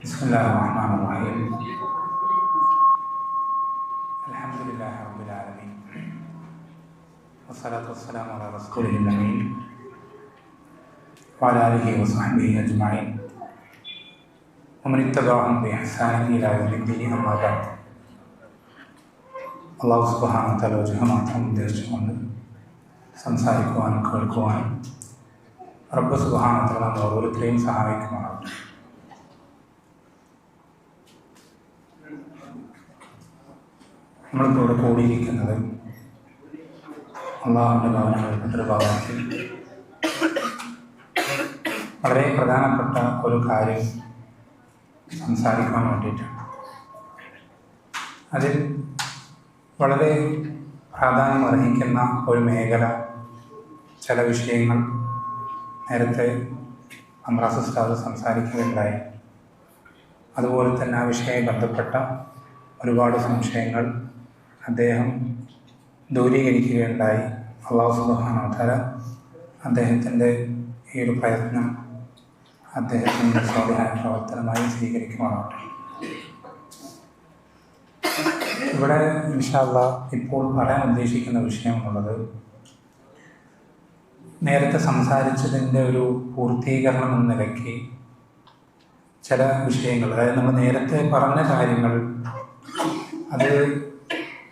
Bismillahirrahmanirrahim. Alhamdulillahi rabbil alamin. Wassalatu wassalamu ala rasulihil amin wa ala alihi wa sahbihi ajma'in. Wa man ittaba'ahum bi ihsanin ila yawmiddin, amma ba'd. അല്ലാഹു സുബ്ഹാനഹു വ തആല വജഹമാത്രം ഉദ്ദേശിച്ചുകൊണ്ട് സംസാരിക്കുവാനും കേൾക്കുവാനും റബ്ബ് സുബ്ഹാനഹു വ തആല നമ്മൾ ഓരോരുത്തരെയും സഹായിക്കുമാറാവട്ടെ. നമ്മളിപ്പോൾ ഇവിടെ കൂടിയിരിക്കുന്നത് അള്ളാഹുവിൻ്റെ ഭവനങ്ങളിൽപ്പെട്ടൊരു ഭവനത്തിൽ വളരെ പ്രധാനപ്പെട്ട ഒരു കാര്യം സംസാരിക്കാൻ വേണ്ടിയിട്ടാണ്. അതിൽ വളരെ പ്രാധാന്യം അർഹിക്കുന്ന ഒരു മേഖല, ചില വിഷയങ്ങൾ നേരത്തെ അമ്രാസ് ഉസ്താദ് സംസാരിക്കുകയുണ്ടായി. അതുപോലെ തന്നെ ആ വിഷയവുമായി ബന്ധപ്പെട്ട ഒരുപാട് സംശയങ്ങൾ അദ്ദേഹം ദൂരീകരിക്കുകയുണ്ടായി. അല്ലാഹു സുബ്ഹാനഹു വ തആല അദ്ദേഹത്തിൻ്റെ ഈ ഒരു പ്രയത്നം അദ്ദേഹത്തിൻ്റെ സ്വാലിഹായ പ്രവർത്തനമായി സ്വീകരിക്കുവാനാവട്ടെ. ഇവിടെ ഇൻഷാ അല്ലാഹ് ഇപ്പോൾ പറയാൻ ഉദ്ദേശിക്കുന്ന വിഷയമുള്ളത്, നേരത്തെ സംസാരിച്ചതിൻ്റെ ഒരു പൂർത്തീകരണം എന്ന നിലയ്ക്ക് ചില വിഷയങ്ങൾ, അതായത് നമ്മൾ നേരത്തെ പറഞ്ഞ കാര്യങ്ങൾ അത്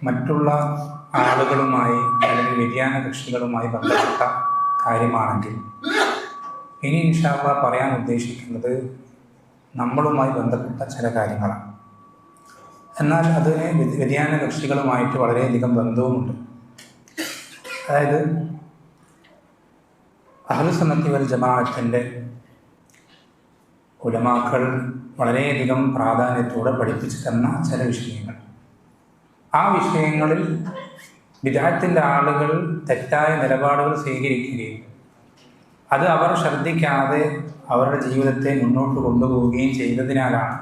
മറ്റുള്ള ആളുകളുമായി അല്ലെങ്കിൽ വ്യതിയാന കക്ഷികളുമായി ബന്ധപ്പെട്ട കാര്യമാണെങ്കിൽ, ഇനി ഇൻഷാ അല്ലാഹ് പറയാൻ ഉദ്ദേശിക്കുന്നത് നമ്മളുമായി ബന്ധപ്പെട്ട ചില കാര്യങ്ങളാണ്. എന്നാൽ അതിന് വ്യതിയാന കക്ഷികളുമായിട്ട് വളരെയധികം ബന്ധവുമുണ്ട്. അതായത് അഹ്ലുസുന്നത്തി വൽ ജമാഅത്തിൻ്റെ ഉലമാക്കൾ വളരെയധികം പ്രാധാന്യത്തോടെ പഠിപ്പിച്ചു തന്ന ചില വിഷയങ്ങൾ, ആ വിഷയങ്ങളിൽ ബിദ്അത്തിന്റെ ആളുകൾ തെറ്റായ നിലപാടുകൾ സ്വീകരിക്കുകയും അത് അവർ ശ്രദ്ധിക്കാതെ അവരുടെ ജീവിതത്തെ മുന്നോട്ട് കൊണ്ടുപോവുകയും ചെയ്തതിനാലാണ്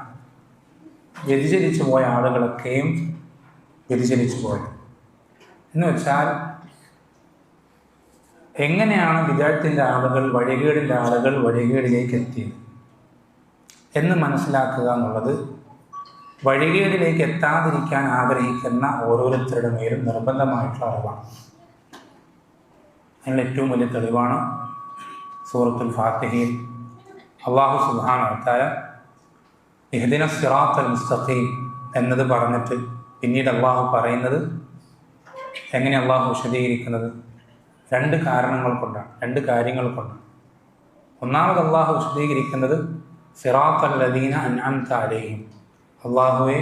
വ്യതിചലിച്ചു പോയ ആളുകളൊക്കെയും വ്യതിചലിച്ചു പോയത്. എന്ന് വെച്ചാൽ, എങ്ങനെയാണ് ബിദ്അത്തിന്റെ ആളുകൾ, വഴികേടിൻ്റെ ആളുകൾ വഴികേടിലേക്ക് എത്തിയത് എന്ന് മനസ്സിലാക്കുക എന്നുള്ളത് വഴികേടിലേക്ക് എത്താതിരിക്കാൻ ആഗ്രഹിക്കുന്ന ഓരോരുത്തരുടെ മേലും നിർബന്ധമായിട്ടുള്ള അറിവാണ്. അതിനുള്ള ഏറ്റവും വലിയ തെളിവാണ് സൂറത്തുൽ ഫാത്തിഹയിൽ അല്ലാഹു സുബ്ഹാനഹു വ തആല ഇഹ്ദിന സിറാത്തൽ മുസ്തഖീം എന്നത് പറഞ്ഞിട്ട് പിന്നീട് അള്ളാഹു പറയുന്നത് എങ്ങനെ അള്ളാഹു വിശദീകരിക്കുന്നത്? രണ്ട് കാര്യങ്ങൾ കൊണ്ടാണ്. ഒന്നാമത് അള്ളാഹു വിശദീകരിക്കുന്നത് സിറാത്തൽ ലദീന അൻഅംത അലൈഹിം, അള്ളാഹുവെ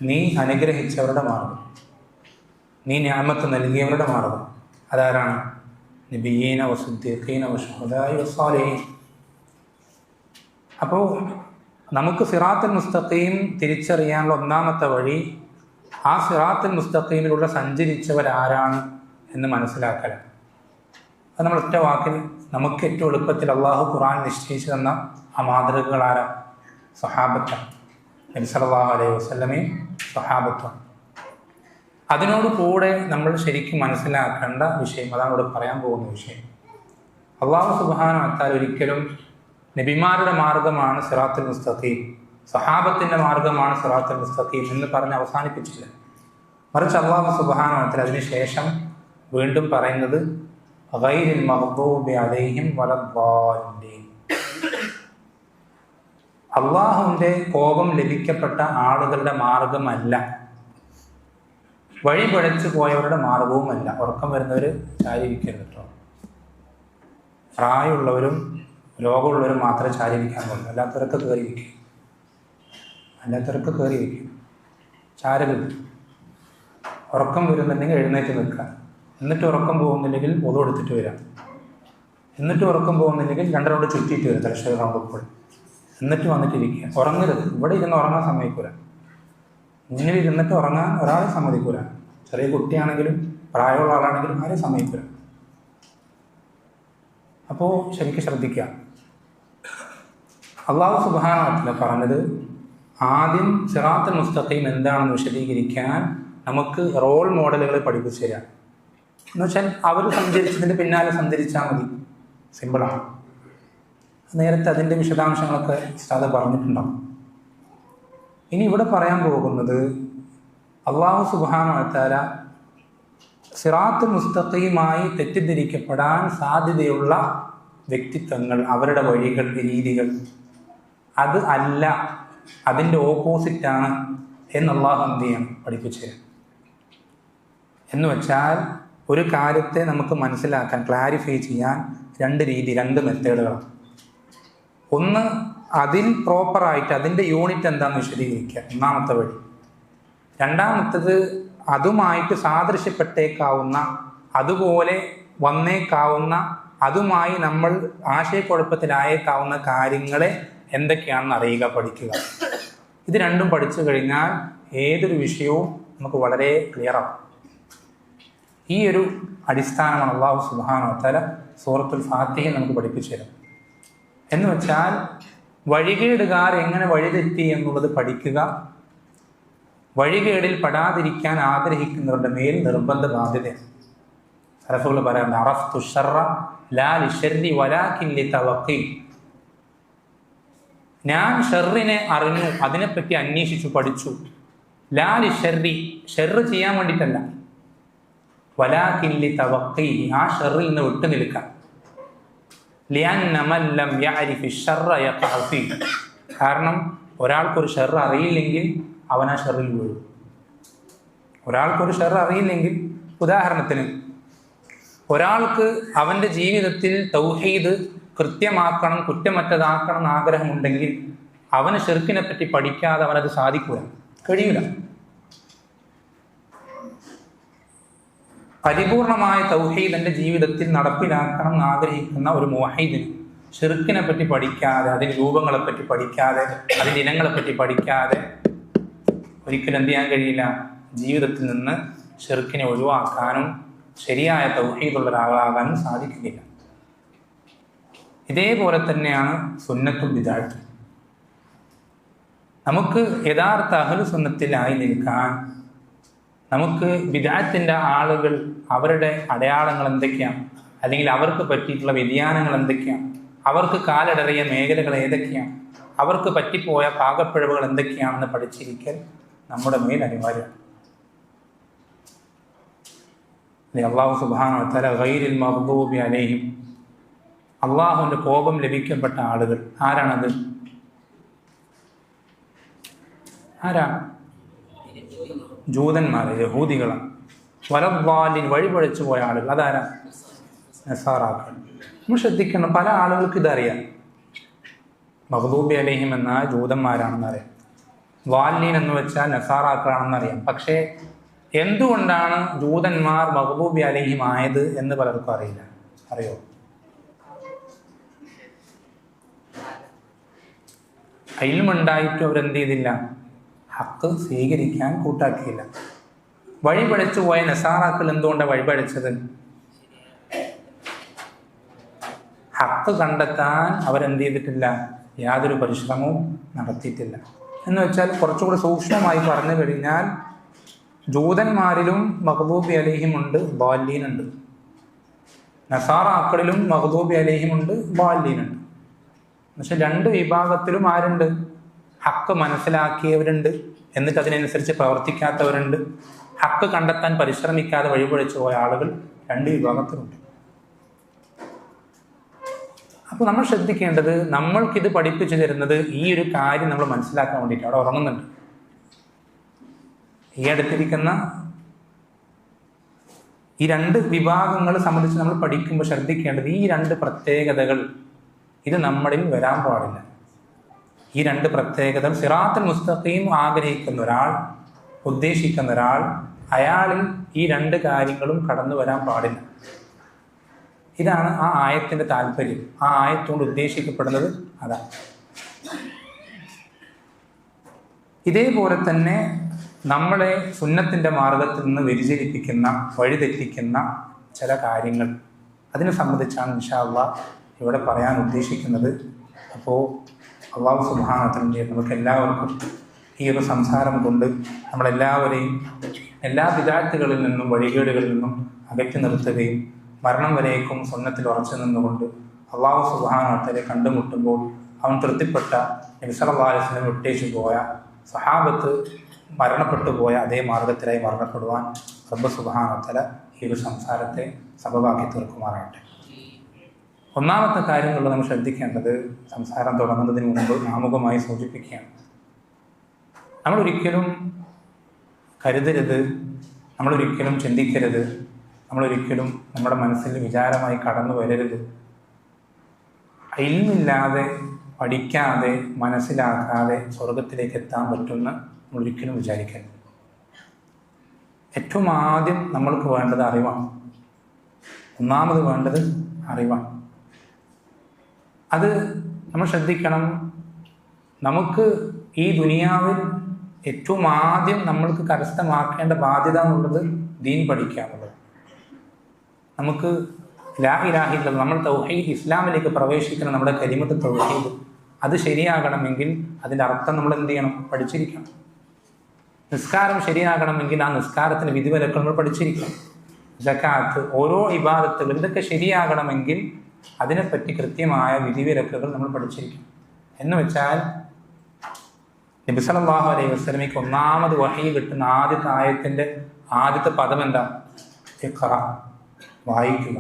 നീ അനുഗ്രഹിച്ചവരുടെ മാർഗം, നീ നിഅമത്ത് നൽകിയവരുടെ മാർഗം. അതാരാണ്? നബിയ്യീന വസിദ്ദീഖീന വശുഹദാഇ വസ്സാലിഹീൻ. അപ്പോൾ നമുക്ക് സിറാത്തുൽ മുസ്തഖീം തിരിച്ചറിയാനുള്ള ഒന്നാമത്തെ വഴി ആ സിറാത്തുൽ മുസ്തഖീമിലൂടെ സഞ്ചരിച്ചവരാരാണ് എന്ന് മനസ്സിലാക്കലാണ്. അത് നമ്മൾ ഒറ്റ വാക്കിൽ നമുക്ക് ഏറ്റവും എളുപ്പത്തിൽ അള്ളാഹു ഖുർആൻ നിശ്ചയിച്ചു തന്ന ആ മാതൃകകളാരാ? സ്വഹാബത്താണ്. നബി സല്ലല്ലാഹു അലൈഹി വസല്ലമയും സ്വഹാബത്താണ്. അതിനോട് കൂടെ നമ്മൾ ശരിക്കും മനസ്സിലാക്കേണ്ട വിഷയം, അതാണ് ഇവിടെ പറയാൻ പോകുന്ന വിഷയം. അല്ലാഹു സുബ്ഹാനഹു വ തആല ഒരിക്കലും നബിമാരുടെ മാർഗമാണ് സിറാത്തുൽ മുസ്തഖീം, സ്വഹാബത്തിൻ്റെ മാർഗമാണ് സിറാത്തുൽ മുസ്തഖീം എന്ന് പറഞ്ഞ് അവസാനിപ്പിച്ചില്ല. മറിച്ച് അല്ലാഹു സുബ്ഹാനഹു വ തആല അതിനുശേഷം വീണ്ടും പറയുന്നത് ഗൈരിൽ മഗ്ദൂബി അലൈഹിം വലദ്ദാലിൻ, അള്ളാഹുവിൻ്റെ കോപം ലഭിക്കപ്പെട്ട ആളുകളുടെ മാർഗമല്ല, വഴി പിഴച്ചു പോയവരുടെ മാർഗവുമല്ല. ഉറക്കം വരുന്നവർ ചാരിയിരിക്കരുത് കേട്ടോ. പ്രായമുള്ളവരും രോഗമുള്ളവരും മാത്രമേ ചാരിയിരിക്കാൻ പാടുള്ളൂ. അല്ലാത്തവരൊക്കെ കയറിയിരിക്കും. ചാരരുത്. ഉറക്കം വരുന്നുണ്ടെങ്കിൽ എഴുന്നേറ്റ് നിൽക്കുക. എന്നിട്ട് ഉറക്കം പോകുന്നില്ലെങ്കിൽ ഒതു എടുത്തിട്ട് വരാം. എന്നിട്ട് ഉറക്കം പോകുന്നില്ലെങ്കിൽ 2 റൗണ്ട് ചുറ്റിയിട്ട് വരും, തലശ്ശേരി റൗണ്ട് പോയി. എന്നിട്ട് വന്നിട്ടിരിക്കുക. ഉറങ്ങരുത്. ഇവിടെ ഇരുന്ന് ഉറങ്ങാൻ സമ്മതിക്കൂല. മുന്നിൽ ഇരുന്നിട്ട് ഉറങ്ങാൻ ഒരാളെ സമ്മതിക്കൂല. ചെറിയ കുട്ടിയാണെങ്കിലും പ്രായമുള്ള ആളാണെങ്കിലും ആരെയും സമ്മതിക്കൂല. അപ്പോൾ ശരിക്കും ശ്രദ്ധിക്കുക. അല്ലാഹു സുബ്ഹാനഹു വ തആല പറഞ്ഞത് ആദ്യം സിറാത്തുൽ മുസ്തഖീം എന്താണെന്ന് വിശദീകരിക്കാൻ നമുക്ക് റോൾ മോഡലുകൾ പഠിപ്പിച്ചു തരാം. എന്നുവെച്ചാൽ അവർ സഞ്ചരിച്ചതിൻ്റെ പിന്നാലെ സഞ്ചരിച്ചാൽ മതി. സിമ്പിളാണ്. നേരത്തെ അതിൻ്റെ വിശദാംശങ്ങളൊക്കെ ഉസ്താദ് പറഞ്ഞിട്ടുണ്ടാവും. ഇനി ഇവിടെ പറയാൻ പോകുന്നത് അല്ലാഹു സുബ്ഹാനഹു വ തആല സിറാത്തുൽ മുസ്തഖീമായി തെറ്റിദ്ധരിക്കപ്പെടാൻ സാധ്യതയുള്ള വ്യക്തിത്വങ്ങൾ, അവരുടെ വഴികൾ, രീതികൾ, അത് അല്ല, അതിൻ്റെ ഓപ്പോസിറ്റാണ് എന്ന് അല്ലാഹു എന്ത് ചെയ്യണം? പഠിപ്പിച്ചു തരും. എന്ന് വെച്ചാൽ ഒരു കാര്യത്തെ നമുക്ക് മനസ്സിലാക്കാൻ, ക്ലാരിഫൈ ചെയ്യാൻ രണ്ട് രീതി, രണ്ട് മെത്തേഡുകളാണ്. ഒന്ന്, അതിൽ പ്രോപ്പറായിട്ട് അതിൻ്റെ യൂണിറ്റ് എന്താണെന്ന് വിശദീകരിക്കുക, ഒന്നാമത്തെ വഴി. രണ്ടാമത്തത്, അതുമായിട്ട് സാദൃശ്യപ്പെട്ടേക്കാവുന്ന, അതുപോലെ വന്നേക്കാവുന്ന, അതുമായി നമ്മൾ ആശയക്കുഴപ്പത്തിലായേക്കാവുന്ന കാര്യങ്ങളെ എന്തൊക്കെയാണെന്ന് അറിയുക, പഠിക്കുക. ഇത് രണ്ടും പഠിച്ചു കഴിഞ്ഞാൽ ഏതൊരു വിഷയവും നമുക്ക് വളരെ ക്ലിയറാവും. ഈ ഒരു അടിസ്ഥാനമാണ് അല്ലാഹു സുബ്ഹാനഹു വ തആല സൂറത്തുൽ ഫാത്തിഹയിൽ നമുക്ക് പഠിപ്പിച്ചു തരും. എന്ന് വെച്ചാൽ വഴികേടുകാർ എങ്ങനെ വഴിതെറ്റി എന്നുള്ളത് പഠിക്കുക, വഴികേടിൽ പെടാതിരിക്കാൻ ആഗ്രഹിക്കുന്നവരുടെ മേൽ നിർബന്ധ ബാധ്യതയാണ്. സലഫുകൾ പറയാറുണ്ട്, അറഫ്തു ശർറ ലാ ലിശർരി വലാകിൻ ലിതവഖി. ഞാൻ ഷർറിനെ അറിഞ്ഞു, അതിനെപ്പറ്റി അന്വേഷിച്ചു, പഠിച്ചു. ലാ ലിശർരി, ഷർറ് ചെയ്യാൻ വേണ്ടിയിട്ടല്ല, വലാകിൻ ലിതവഖി, ആ ഷർറിൽ നിന്ന് വിട്ടു നിൽക്കാൻ. ലിഅന്ന മൻ ലം യഅരിഫി ശർറ യഖഅ ഫീ, കാരണം ഒരാൾക്കൊരു ഷർറ് അറിയില്ലെങ്കിൽ അവൻ ആ ഷർറിൽ വീഴും. ഒരാൾക്കൊരു ഷർറ് അറിയില്ലെങ്കിൽ, ഉദാഹരണത്തിന് ഒരാൾക്ക് അവൻ്റെ ജീവിതത്തിൽ തൗഹീദ് കൃത്യമാക്കണം, കുറ്റമറ്റതാക്കണം എന്ന് ആഗ്രഹമുണ്ടെങ്കിൽ അവന് ഷിർക്കിനെ പറ്റി പഠിക്കാതെ അവനത് സാധിക്കൂല, കഴിയൂല. പരിപൂർണമായ തൗഹീദ് എൻ്റെ ജീവിതത്തിൽ നടപ്പിലാക്കണം എന്ന് ആഗ്രഹിക്കുന്ന ഒരു മുവഹീദിന് ഷിർക്കിനെ പറ്റി പഠിക്കാതെ, അതിൻ്റെ രൂപങ്ങളെപ്പറ്റി പഠിക്കാതെ, അതിൻ്റെ ഇനങ്ങളെപ്പറ്റി പഠിക്കാതെ ഒരിക്കലും എന്ത് ചെയ്യാൻ കഴിയില്ല? ജീവിതത്തിൽ നിന്ന് ഷിർക്കിനെ ഒഴിവാക്കാനും ശരിയായ തൗഹീദുള്ള ഒരാളാകാനും സാധിക്കുകയില്ല. ഇതേപോലെ തന്നെയാണ് സുന്നത്തും ബിദഅത്തും. നമുക്ക് യഥാർത്ഥ അഹ്ലു സുന്നത്തിലായി നിൽക്കാൻ നമുക്ക് ബിദഅത്തിൻ്റെ ആളുകൾ അവരുടെ അടയാളങ്ങൾ എന്തൊക്കെയാണ്, അല്ലെങ്കിൽ അവർക്ക് പറ്റിയിട്ടുള്ള വ്യതിയാനങ്ങൾ എന്തൊക്കെയാണ്, അവർക്ക് കാലിടറിയ മേഖലകൾ ഏതൊക്കെയാണ്, അവർക്ക് പറ്റിപ്പോയ പാകപ്പിഴവുകൾ എന്തൊക്കെയാണെന്ന് പഠിച്ചിരിക്കൽ നമ്മുടെ മേൽ അനിവാര്യമാണ്. അല്ലാഹു സുബ്ഹാനഹു വ തആല ഗൈറിൽ മഗ്ദൂബി അലൈഹിം, അള്ളാഹുവിൻ്റെ കോപം ലഭിക്കപ്പെട്ട ആളുകൾ ആരാണത്? ആരാണ്? ജൂതന്മാർ, യഹൂദികളാണ്. വലദ്ദാലിൻ, വഴിപഴച്ചു പോയ ആളുകൾ, അതാരാ? നസാറാക്കൾ. നമ്മൾ ശ്രദ്ധിക്കണം, പല ആളുകൾക്ക് ഇതറിയാം, മഗ്ദൂബി അലൈഹിം എന്ന ജൂതന്മാരാണെന്നറിയാം, ദ്വാലീൻ എന്ന് വെച്ചാൽ നസാറാക്കളാണെന്നറിയാം. പക്ഷേ എന്തുകൊണ്ടാണ് ജൂതന്മാർ മഗ്ദൂബി അലൈഹിം ആയത് എന്ന് പലർക്കും അറിയില്ല. അറിയോ? ഇൽമുണ്ടായിട്ടും അവരെന്ത് ചെയ്തില്ല? ഹക്ക് സ്വീകരിക്കാൻ കൂട്ടാക്കിയില്ല. വഴിപഴച്ചു പോയ നസാറാക്കൾ എന്തുകൊണ്ടാണ് വഴിപഴച്ചത്? ഹക്ക് കണ്ടെത്താൻ അവരെന്ത് ചെയ്തിട്ടില്ല? യാതൊരു പരിശ്രമവും നടത്തിയിട്ടില്ല. എന്ന് വെച്ചാൽ കുറച്ചുകൂടി സൂക്ഷ്മമായി പറഞ്ഞു കഴിഞ്ഞാൽ ജൂതന്മാരിലും മഗ്ദൂബി അലൈഹിം ഉണ്ട്, ദ്വാലീനുണ്ട്. നസാറാക്കളിലും മഗ്ദൂബി അലൈഹിം ഉണ്ട്, ദ്വാലീനുണ്ട്. പക്ഷെ രണ്ട് വിഭാഗത്തിലും ആരുണ്ട്? ഹക്ക് മനസ്സിലാക്കിയവരുണ്ട്, എന്നിട്ട് അതിനനുസരിച്ച് പ്രവർത്തിക്കാത്തവരുണ്ട്. ഹക്ക് കണ്ടെത്താൻ പരിശ്രമിക്കാതെ വഴിപഴച്ചു പോയ ആളുകൾ രണ്ട് വിഭാഗത്തിലുണ്ട്. അപ്പോൾ നമ്മൾ ശ്രദ്ധിക്കേണ്ടത്, നമ്മൾക്കിത് പഠിപ്പിച്ചു തരുന്നത് ഈ ഒരു കാര്യം നമ്മൾ മനസ്സിലാക്കാൻ വേണ്ടിയിട്ട്. അവിടെ ഉറങ്ങുന്നുണ്ട്. ഈ അടുത്തിരിക്കുന്ന ഈ രണ്ട് വിഭാഗങ്ങളെ സംബന്ധിച്ച് നമ്മൾ പഠിക്കുമ്പോൾ ശ്രദ്ധിക്കേണ്ടത് ഈ രണ്ട് പ്രത്യേകതകൾ ഇത് നമ്മളിൽ വരാൻ പാടില്ല. ഈ രണ്ട് പ്രത്യേകത സിറാത്തുൽ മുസ്തഖീം ആഗ്രഹിക്കുന്ന ഒരാൾ, ഉദ്ദേശിക്കുന്ന ഒരാൾ, അയാളിൽ ഈ രണ്ട് കാര്യങ്ങളും കടന്നു വരാൻ പാടില്ല. ഇതാണ് ആ ആയത്തിൻ്റെ താല്പര്യം. ആ ആയത്തുകൊണ്ട് ഉദ്ദേശിക്കപ്പെടുന്നത് അതാണ്. ഇതേപോലെ തന്നെ നമ്മളെ സുന്നത്തിൻ്റെ മാർഗത്തിൽ നിന്ന് വ്യതിചലിപ്പിക്കുന്ന, വഴിതെറ്റിക്കുന്ന ചില കാര്യങ്ങൾ, അതിനെ സംബന്ധിച്ചാണ് ഇൻഷാ അല്ലാഹ് ഇവിടെ പറയാൻ ഉദ്ദേശിക്കുന്നത്. അപ്പോൾ അല്ലാഹു സുബ്ഹാനഹു വ തആല നമുക്ക് എല്ലാവർക്കും ഈ ഒരു സംസാരം കൊണ്ട് നമ്മളെല്ലാവരെയും എല്ലാ ബിദ്അത്തുകളിൽ നിന്നും വഴികേടുകളിൽ നിന്നും അകറ്റി നിർത്തുകയും മരണം വരേക്കും സുന്നത്തിൽ ഉറച്ചു നിന്നുകൊണ്ട് അല്ലാഹു സുബ്ഹാനഹു വ തആലയെ കണ്ടുമുട്ടുമ്പോൾ അവൻ തൃപ്തിപ്പെട്ട നബി സല്ലല്ലാഹു അലൈഹി വസല്ലം വിട്ടേച്ചു പോയ സഹാബത്ത് മരണപ്പെട്ടു പോയ അതേ മാർഗത്തിലായി മരണപ്പെടുവാൻ റബ്ബ് സുബ്ഹാനഹു വ തആല ഈ ഒരു സംസാരത്തെ സബബാക്കി തീർക്കുമാറാകട്ടെ. ഒന്നാമത്തെ കാര്യങ്ങളിൽ നമ്മൾ ശ്രദ്ധിക്കേണ്ടത്, സംസാരം തുടങ്ങുന്നതിന് മുമ്പ് ആമുഖമായി സൂചിപ്പിക്കുകയാണ്, നമ്മളൊരിക്കലും കരുതരുത്, നമ്മളൊരിക്കലും ചിന്തിക്കരുത്, നമ്മളൊരിക്കലും നമ്മുടെ മനസ്സിൽ വിചാരമായി കടന്നു വരരുത്, ഇൽമില്ലാതെ പഠിക്കാതെ മനസ്സിലാക്കാതെ സ്വർഗത്തിലേക്ക് എത്താൻ പറ്റുമെന്ന് നമ്മളൊരിക്കലും വിചാരിക്കരുത്. ഏറ്റവും ആദ്യം നമ്മൾക്ക് വേണ്ടത് അറിവാണ്. ഒന്നാമത് വേണ്ടത് അറിവാണ്. അത് നമ്മൾ ശ്രദ്ധിക്കണം. നമുക്ക് ഈ ദുനിയാവിൽ ഏറ്റവും ആദ്യം നമ്മൾക്ക് കരസ്ഥമാക്കേണ്ട ബാധ്യത എന്നുള്ളത് ദീൻ പഠിക്കുക എന്നുള്ളത്. നമുക്ക് ലാ ഇലാഹ ഇല്ലല്ലാഹ്, നമ്മൾ തൗഹീദ്, ഇസ്ലാമിലേക്ക് പ്രവേശിക്കണം, നമ്മുടെ കലിമത്ത് തൗഹീദ്, അത് ശരിയാകണമെങ്കിൽ അതിൻ്റെ അർത്ഥം നമ്മൾ എന്ത് ചെയ്യണം? പഠിച്ചിരിക്കണം. നിസ്കാരം ശരിയാകണമെങ്കിൽ ആ നിസ്കാരത്തിന് വിധിവിലക്കുകൾ നമ്മൾ പഠിച്ചിരിക്കണം. സകാത്ത്, ഓരോ ഇബാദത്തുകൾ, ഇതൊക്കെ ശരിയാകണമെങ്കിൽ അതിനെപ്പറ്റി കൃത്യമായ വിധിവിലക്കുകൾ നമ്മൾ പഠിച്ചിരിക്കണം. എന്ന് വെച്ചാൽ നബി സല്ലല്ലാഹു അലൈഹി വസല്ലമയ്ക്ക് ഒന്നാമത് വഹി കിട്ടുന്ന ആദ്യത്തെ ആയത്തിൻ്റെ ആദ്യത്തെ പദം എന്താ? ഇഖ്റ, വായിക്കുക.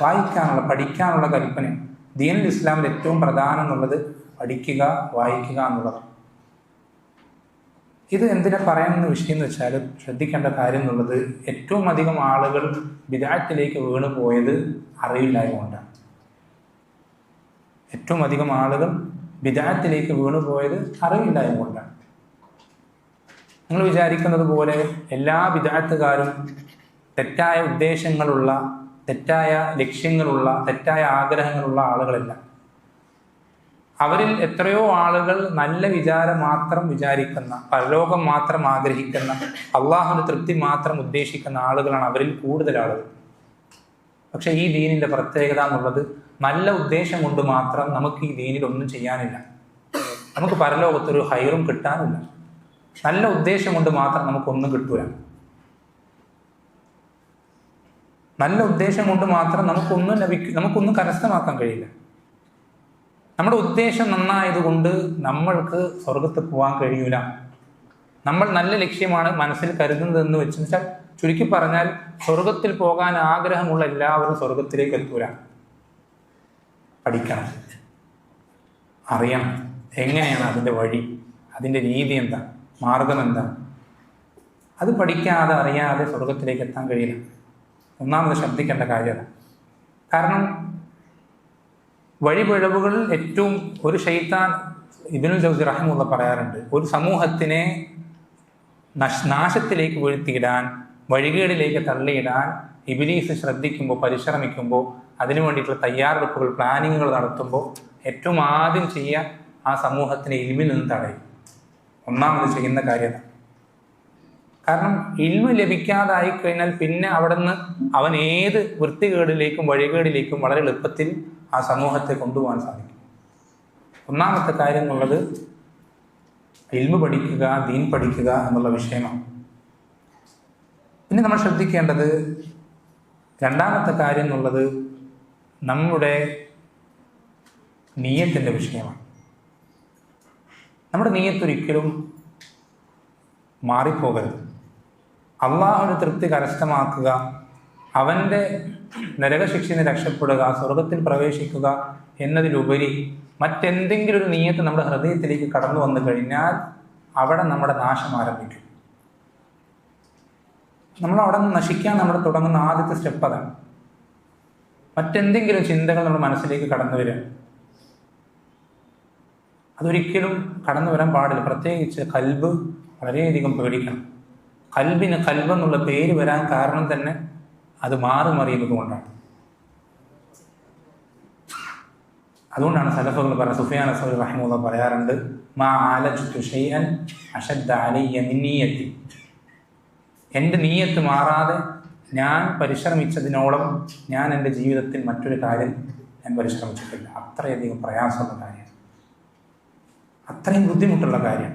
വായിക്കാനുള്ള, പഠിക്കാനുള്ള കൽപ്പന. ദീനുൽ ഇസ്ലാമിൽ ഏറ്റവും പ്രധാനം എന്നുള്ളത് പഠിക്കുക, വായിക്കുക എന്നുള്ളതാണ്. ഇത് എന്തിനാ പറയാനുള്ള വിഷയം എന്ന് വെച്ചാൽ, ശ്രദ്ധിക്കേണ്ട കാര്യം എന്നുള്ളത്, ഏറ്റവും അധികം ആളുകൾ ബിദ്അത്തിലേക്ക് വീണു പോയത് അറിവില്ലായ്മ കൊണ്ടാണ്. ഏറ്റവും അധികം ആളുകൾ ബിദ്അത്തിലേക്ക് വീണു പോയത് അറിവില്ലായ്മ കൊണ്ടാണ്. നിങ്ങൾ വിചാരിക്കുന്നത് പോലെ എല്ലാ ബിദ്അത്തുകാരും തെറ്റായ ഉദ്ദേശങ്ങളുള്ള, തെറ്റായ ലക്ഷ്യങ്ങളുള്ള, തെറ്റായ ആഗ്രഹങ്ങളുള്ള ആളുകളല്ല. അവരിൽ എത്രയോ ആളുകൾ നല്ല വിചാരം മാത്രം വിചാരിക്കുന്ന, പരലോകം മാത്രം ആഗ്രഹിക്കുന്ന, അള്ളാഹുവിന്റെ തൃപ്തി മാത്രം ഉദ്ദേശിക്കുന്ന ആളുകളാണ് അവരിൽ കൂടുതൽ ആളുകൾ. പക്ഷെ ഈ ദീനിന്റെ പ്രത്യേകത എന്നുള്ളത്, നല്ല ഉദ്ദേശം കൊണ്ട് മാത്രം നമുക്ക് ഈ ദീനിൽ ഒന്നും ചെയ്യാനില്ല. നമുക്ക് പരലോകത്തൊരു ഹൈറും കിട്ടാനില്ല. നല്ല ഉദ്ദേശം കൊണ്ട് മാത്രം നമുക്കൊന്നും കിട്ടൂല. നല്ല ഉദ്ദേശം കൊണ്ട് മാത്രം നമുക്കൊന്നും കരസ്ഥമാക്കാൻ കഴിയില്ല. നമ്മുടെ ഉദ്ദേശം നന്നായതുകൊണ്ട് നമ്മൾക്ക് സ്വർഗത്ത് പോകാൻ കഴിയൂല. നമ്മൾ നല്ല ലക്ഷ്യമാണ് മനസ്സിൽ കരുതുന്നതെന്ന് വെച്ചാൽ, ചുരുക്കി പറഞ്ഞാൽ, സ്വർഗത്തിൽ പോകാൻ ആഗ്രഹമുള്ള എല്ലാവരും സ്വർഗത്തിലേക്ക് എത്തൂല. പഠിക്കണം, അറിയണം എങ്ങനെയാണ് അതിൻ്റെ വഴി, അതിൻ്റെ രീതി എന്താ, മാർഗം എന്താ. അത് പഠിക്കാതെ അറിയാതെ സ്വർഗത്തിലേക്ക് എത്താൻ കഴിയില്ല. ഒന്നാമത് ശ്രദ്ധിക്കേണ്ട കാര്യമാണ്. കാരണം വഴിപിഴവുകളിൽ ഏറ്റവും ഒരു ശൈത്താൻ, ഇബ്നുൽ ജൗസി റഹിമഹുല്ലാ പറയാറുണ്ട്, ഒരു സമൂഹത്തിനെ നാശത്തിലേക്ക് വീഴ്ത്തിയിടാൻ, വഴികേടിലേക്ക് തള്ളിയിടാൻ ഇബ്ലീസ് ശ്രദ്ധിക്കുമ്പോൾ, പരിശ്രമിക്കുമ്പോൾ, അതിനു വേണ്ടിയിട്ടുള്ള തയ്യാറെടുപ്പുകൾ, പ്ലാനിങ്ങുകൾ നടത്തുമ്പോൾ ഏറ്റവും ആദ്യം ചെയ്യുക ആ സമൂഹത്തിനെ ഇൽമിൽ നിന്ന് തടയും. ഒന്നാമത് ചെയ്യുന്ന കാര്യമാണ്. കാരണം ഇൽമ് ലഭിക്കാതായി കഴിഞ്ഞാൽ പിന്നെ അവിടെ നിന്ന് അവൻ ഏത് വൃത്തികേടിലേക്കും വഴികേടിലേക്കും വളരെ എളുപ്പത്തിൽ ആ സമൂഹത്തെ കൊണ്ടുപോകാൻ സാധിക്കും. ഒന്നാമത്തെ കാര്യം എന്നുള്ളത് ഇൽമ് പഠിക്കുക, ദീൻ പഠിക്കുക എന്നുള്ള വിഷയമാണ്. പിന്നെ നമ്മൾ ശ്രദ്ധിക്കേണ്ടത് രണ്ടാമത്തെ കാര്യം എന്നുള്ളത് നമ്മുടെ നിയ്യത്തിൻ്റെ വിഷയമാണ്. നമ്മുടെ നിയ്യത്ത് ഒരിക്കലും മാറിപ്പോകരുത്. അള്ളാഹുവിൻ്റെ തൃപ്തി കരസ്ഥമാക്കുക, അവൻ്റെ നരകശിക്ഷയിൽ നിന്ന് രക്ഷപ്പെടുക, സ്വർഗത്തിൽ പ്രവേശിക്കുക എന്നതിലുപരി മറ്റെന്തെങ്കിലും ഒരു നിയ്യത്ത് നമ്മുടെ ഹൃദയത്തിലേക്ക് കടന്നു വന്നു കഴിഞ്ഞാൽ അവിടെ നമ്മുടെ നാശം ആരംഭിക്കും. നമ്മൾ അവിടെ നിന്ന് നശിക്കാൻ നമ്മൾ തുടങ്ങുന്ന ആദ്യത്തെ സ്റ്റെപ്പ് അതാണ്. മറ്റെന്തെങ്കിലും ചിന്തകൾ നമ്മുടെ മനസ്സിലേക്ക് കടന്നു വരിക, അതൊരിക്കലും കടന്നു വരാൻ പാടില്ല. പ്രത്യേകിച്ച് കൽബ് വളരെയധികം പേടിക്കണം. കൽബിന് കൽബ് എന്നുള്ള പേര് വരാൻ കാരണം തന്നെ അത് മാറുമറിയുന്നത് കൊണ്ടാണ്. അതുകൊണ്ടാണ് സലഫുകൾ പറയുന്നത്, സുഫിയാൻ സൗരി റഹിമഹുല്ലാഹ് പറയാറുണ്ട്, മാ ആലജ്തു ഷൈഅൻ അശദ്ദ അലയ്യ മിൻ നിയ്യത്തി. എൻ്റെ നീയത്ത് മാറാതെ ഞാൻ പരിശ്രമിച്ചതിനോളം ഞാൻ എൻ്റെ ജീവിതത്തിൽ മറ്റൊരു കാര്യം ഞാൻ പരിശ്രമിച്ചിട്ടില്ല. അത്രയധികം പ്രയാസമുള്ള കാര്യം, അത്രയും ബുദ്ധിമുട്ടുള്ള കാര്യം.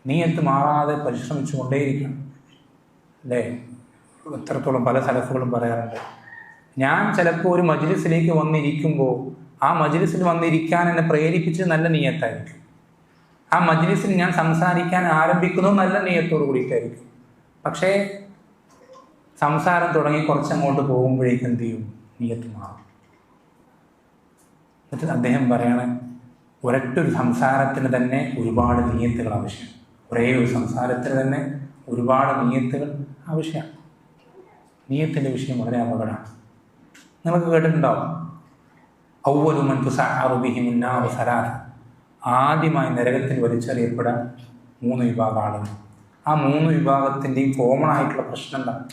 നീയത്ത് മാറാതെ പരിശ്രമിച്ചു കൊണ്ടേയിരിക്കണം, അല്ലേ? എത്രത്തോളം പല സലഫുകളും പറയാറുണ്ട്, ഞാൻ ചിലപ്പോൾ ഒരു മജ്ലിസിലേക്ക് വന്നിരിക്കുമ്പോൾ ആ മജ്ലിസിൽ വന്നിരിക്കാൻ എന്നെ പ്രേരിപ്പിച്ച് നല്ല നീയത്തായിരിക്കും. ആ മജ്ലിസിൽ ഞാൻ സംസാരിക്കാൻ ആരംഭിക്കുന്നത് നല്ല നിയ്യത്തോട് കൂടിയിട്ടായിരിക്കും. പക്ഷേ സംസാരം തുടങ്ങി കുറച്ചങ്ങോട്ട് പോകുമ്പോഴേക്കും എന്ത് ചെയ്യും? നിയ്യത്ത് മാറും. എന്നിട്ട് അദ്ദേഹം പറയണ ഒരൊറ്റൊരു സംസാരത്തിന് തന്നെ ഒരുപാട് നിയ്യത്തുകൾ ആവശ്യമാണ്. ഒരേ ഒരു സംസാരത്തിന് തന്നെ ഒരുപാട് നിയ്യത്തുകൾ ആവശ്യമാണ്. നിയ്യത്തിൻ്റെ വിഷയം വളരെ അപകടമാണ്. നിങ്ങൾക്ക് കേട്ടിട്ടുണ്ടാവും, അവ്വലു മൻ തുസഅറു ബിഹിമുൻ നാറു സലാസ, ആദ്യമായി നരകത്തിൽ വലിച്ചെറിയപ്പെടാൻ 3 വിഭാഗം ആളുകൾ. ആ 3 വിഭാഗത്തിൻ്റെയും കോമൺ ആയിട്ടുള്ള പ്രശ്നം എന്താണ്?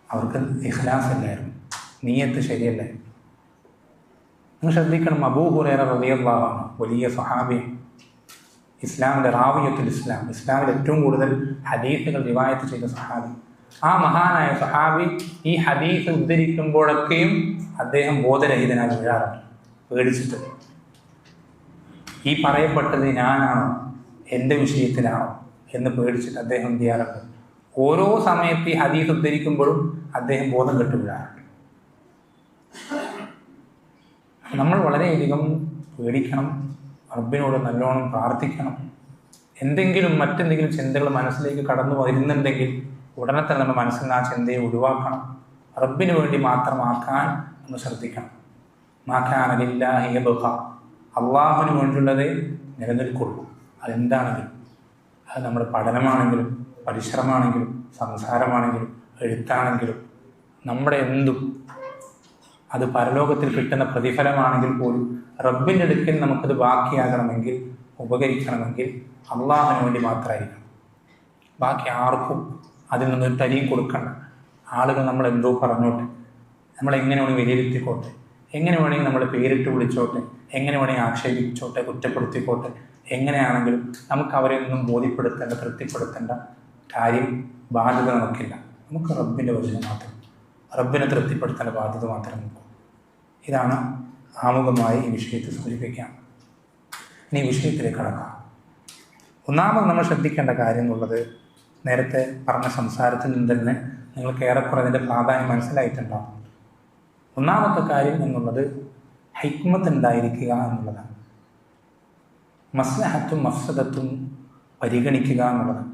അവർക്ക് ഇഖ്ലാസ് ഇല്ലായിരുന്നു, നിയ്യത്ത് ശരിയല്ലായിരുന്നു. നിങ്ങൾ ശ്രദ്ധിക്കണം, അബൂ ഹുറൈറ റളിയല്ലാഹു അൻഹു വലിയ സ്വഹാബിയാണ്, ഇസ്ലാമിൻ്റെ റാവിയത്തുൽ ഇസ്ലാം, ഇസ്ലാമിൽ ഏറ്റവും കൂടുതൽ ഹദീസുകൾ റിവായത്ത് ചെയ്ത സ്വഹാബി. ആ മഹാനായ സ്വഹാബി ഈ ഹദീസ് ഉദ്ധരിക്കുമ്പോഴൊക്കെയും അദ്ദേഹം ബോധരഹിതനായി വീഴാറുണ്ട്, പേടിച്ചിട്ട്. ഈ പറയപ്പെട്ടത് ഞാനാണോ, എൻ്റെ വിഷയത്തിലാണോ എന്ന് പേടിച്ചിട്ട് അദ്ദേഹം എന്ത് ചെയ്യാറുണ്ട്? ഓരോ സമയത്ത് ഈ ഹദീസ് ഉദ്ധരിക്കുമ്പോഴും അദ്ദേഹം ബോധം കെട്ടു വീഴാറുണ്ട്. നമ്മൾ വളരെയധികം പേടിക്കണം, റബ്ബിനോട് നല്ലോണം പ്രാർത്ഥിക്കണം. മറ്റെന്തെങ്കിലും ചിന്തകൾ മനസ്സിലേക്ക് കടന്നു വരുന്നുണ്ടെങ്കിൽ ഉടനെ തന്നെ നമ്മൾ മനസ്സിൽ നിന്ന് ആ ചിന്തയെ ഒഴിവാക്കണം. റബ്ബിന് വേണ്ടി മാത്രമാക്കാൻ നമ്മൾ ശ്രദ്ധിക്കണം. മാക്കാന ലില്ലാഹി യബ്ഖ, അള്ളാഹുവിന് വേണ്ടിയുള്ളതേ നിലനിൽക്കുള്ളൂ. അതെന്താണെങ്കിലും, അത് നമ്മുടെ പഠനമാണെങ്കിലും പരിശ്രമമാണെങ്കിലും സംസാരമാണെങ്കിലും എഴുത്താണെങ്കിലും നമ്മുടെ എന്തും, അത് പരലോകത്തിൽ കിട്ടുന്ന പ്രതിഫലമാണെങ്കിൽ പോലും റബ്ബിൻ്റെ അടുക്കൽ നമുക്കത് ബാക്കിയാകണമെങ്കിൽ, ഉപകരിക്കണമെങ്കിൽ അള്ളാഹുവിന് വേണ്ടി മാത്രമായിരിക്കണം. ബാക്കി ആർക്കും അതിൽ നിന്നൊരു തരിയും കൊടുക്കണ്ട. ആളുകൾ നമ്മളെന്തോ പറഞ്ഞോട്ടെ, നമ്മളെങ്ങനെ വേണമെങ്കിൽ വിലയിരുത്തിക്കോട്ടെ, എങ്ങനെ വേണമെങ്കിൽ നമ്മളെ പേരിട്ട് വിളിച്ചോട്ടെ, എങ്ങനെ വേണമെങ്കിൽ ആക്ഷേപിച്ചോട്ടെ, കുറ്റപ്പെടുത്തിക്കോട്ടെ, എങ്ങനെയാണെങ്കിലും നമുക്ക് അവരെ ഒന്നും ബോധ്യപ്പെടുത്തേണ്ട, തൃപ്തിപ്പെടുത്തേണ്ട കാര്യം, ബാധ്യത നമുക്കില്ല. നമുക്ക് റബ്ബിൻ്റെ വചനം മാത്രം, റബ്ബിനെ തൃപ്തിപ്പെടുത്തേണ്ട ബാധ്യത മാത്രം നമുക്ക്. ഇതാണ് ആമുഖമായി ഈ വിഷയത്തെ സൂചിപ്പിക്കാം. ഇനി ഈ വിഷയത്തിലേക്ക് കടക്കാം. ഒന്നാമത് നമ്മൾ ശ്രദ്ധിക്കേണ്ട കാര്യം എന്നുള്ളത്, നേരത്തെ പറഞ്ഞ സംസാരത്തിൽ നിന്ന് തന്നെ നിങ്ങൾക്ക് ഏറെക്കുറെ അതിൻ്റെ പ്രാധാന്യം മനസ്സിലായിട്ടുണ്ടാകും. ഒന്നാമത്തെ കാര്യം എന്നുള്ളത് ഹിക്മത്ത് ഉണ്ടായിരിക്കുക എന്നുള്ളതാണ്. മസ്ലഹത്തും മഫ്സദത്തും പരിഗണിക്കുക എന്നുള്ളതാണ്.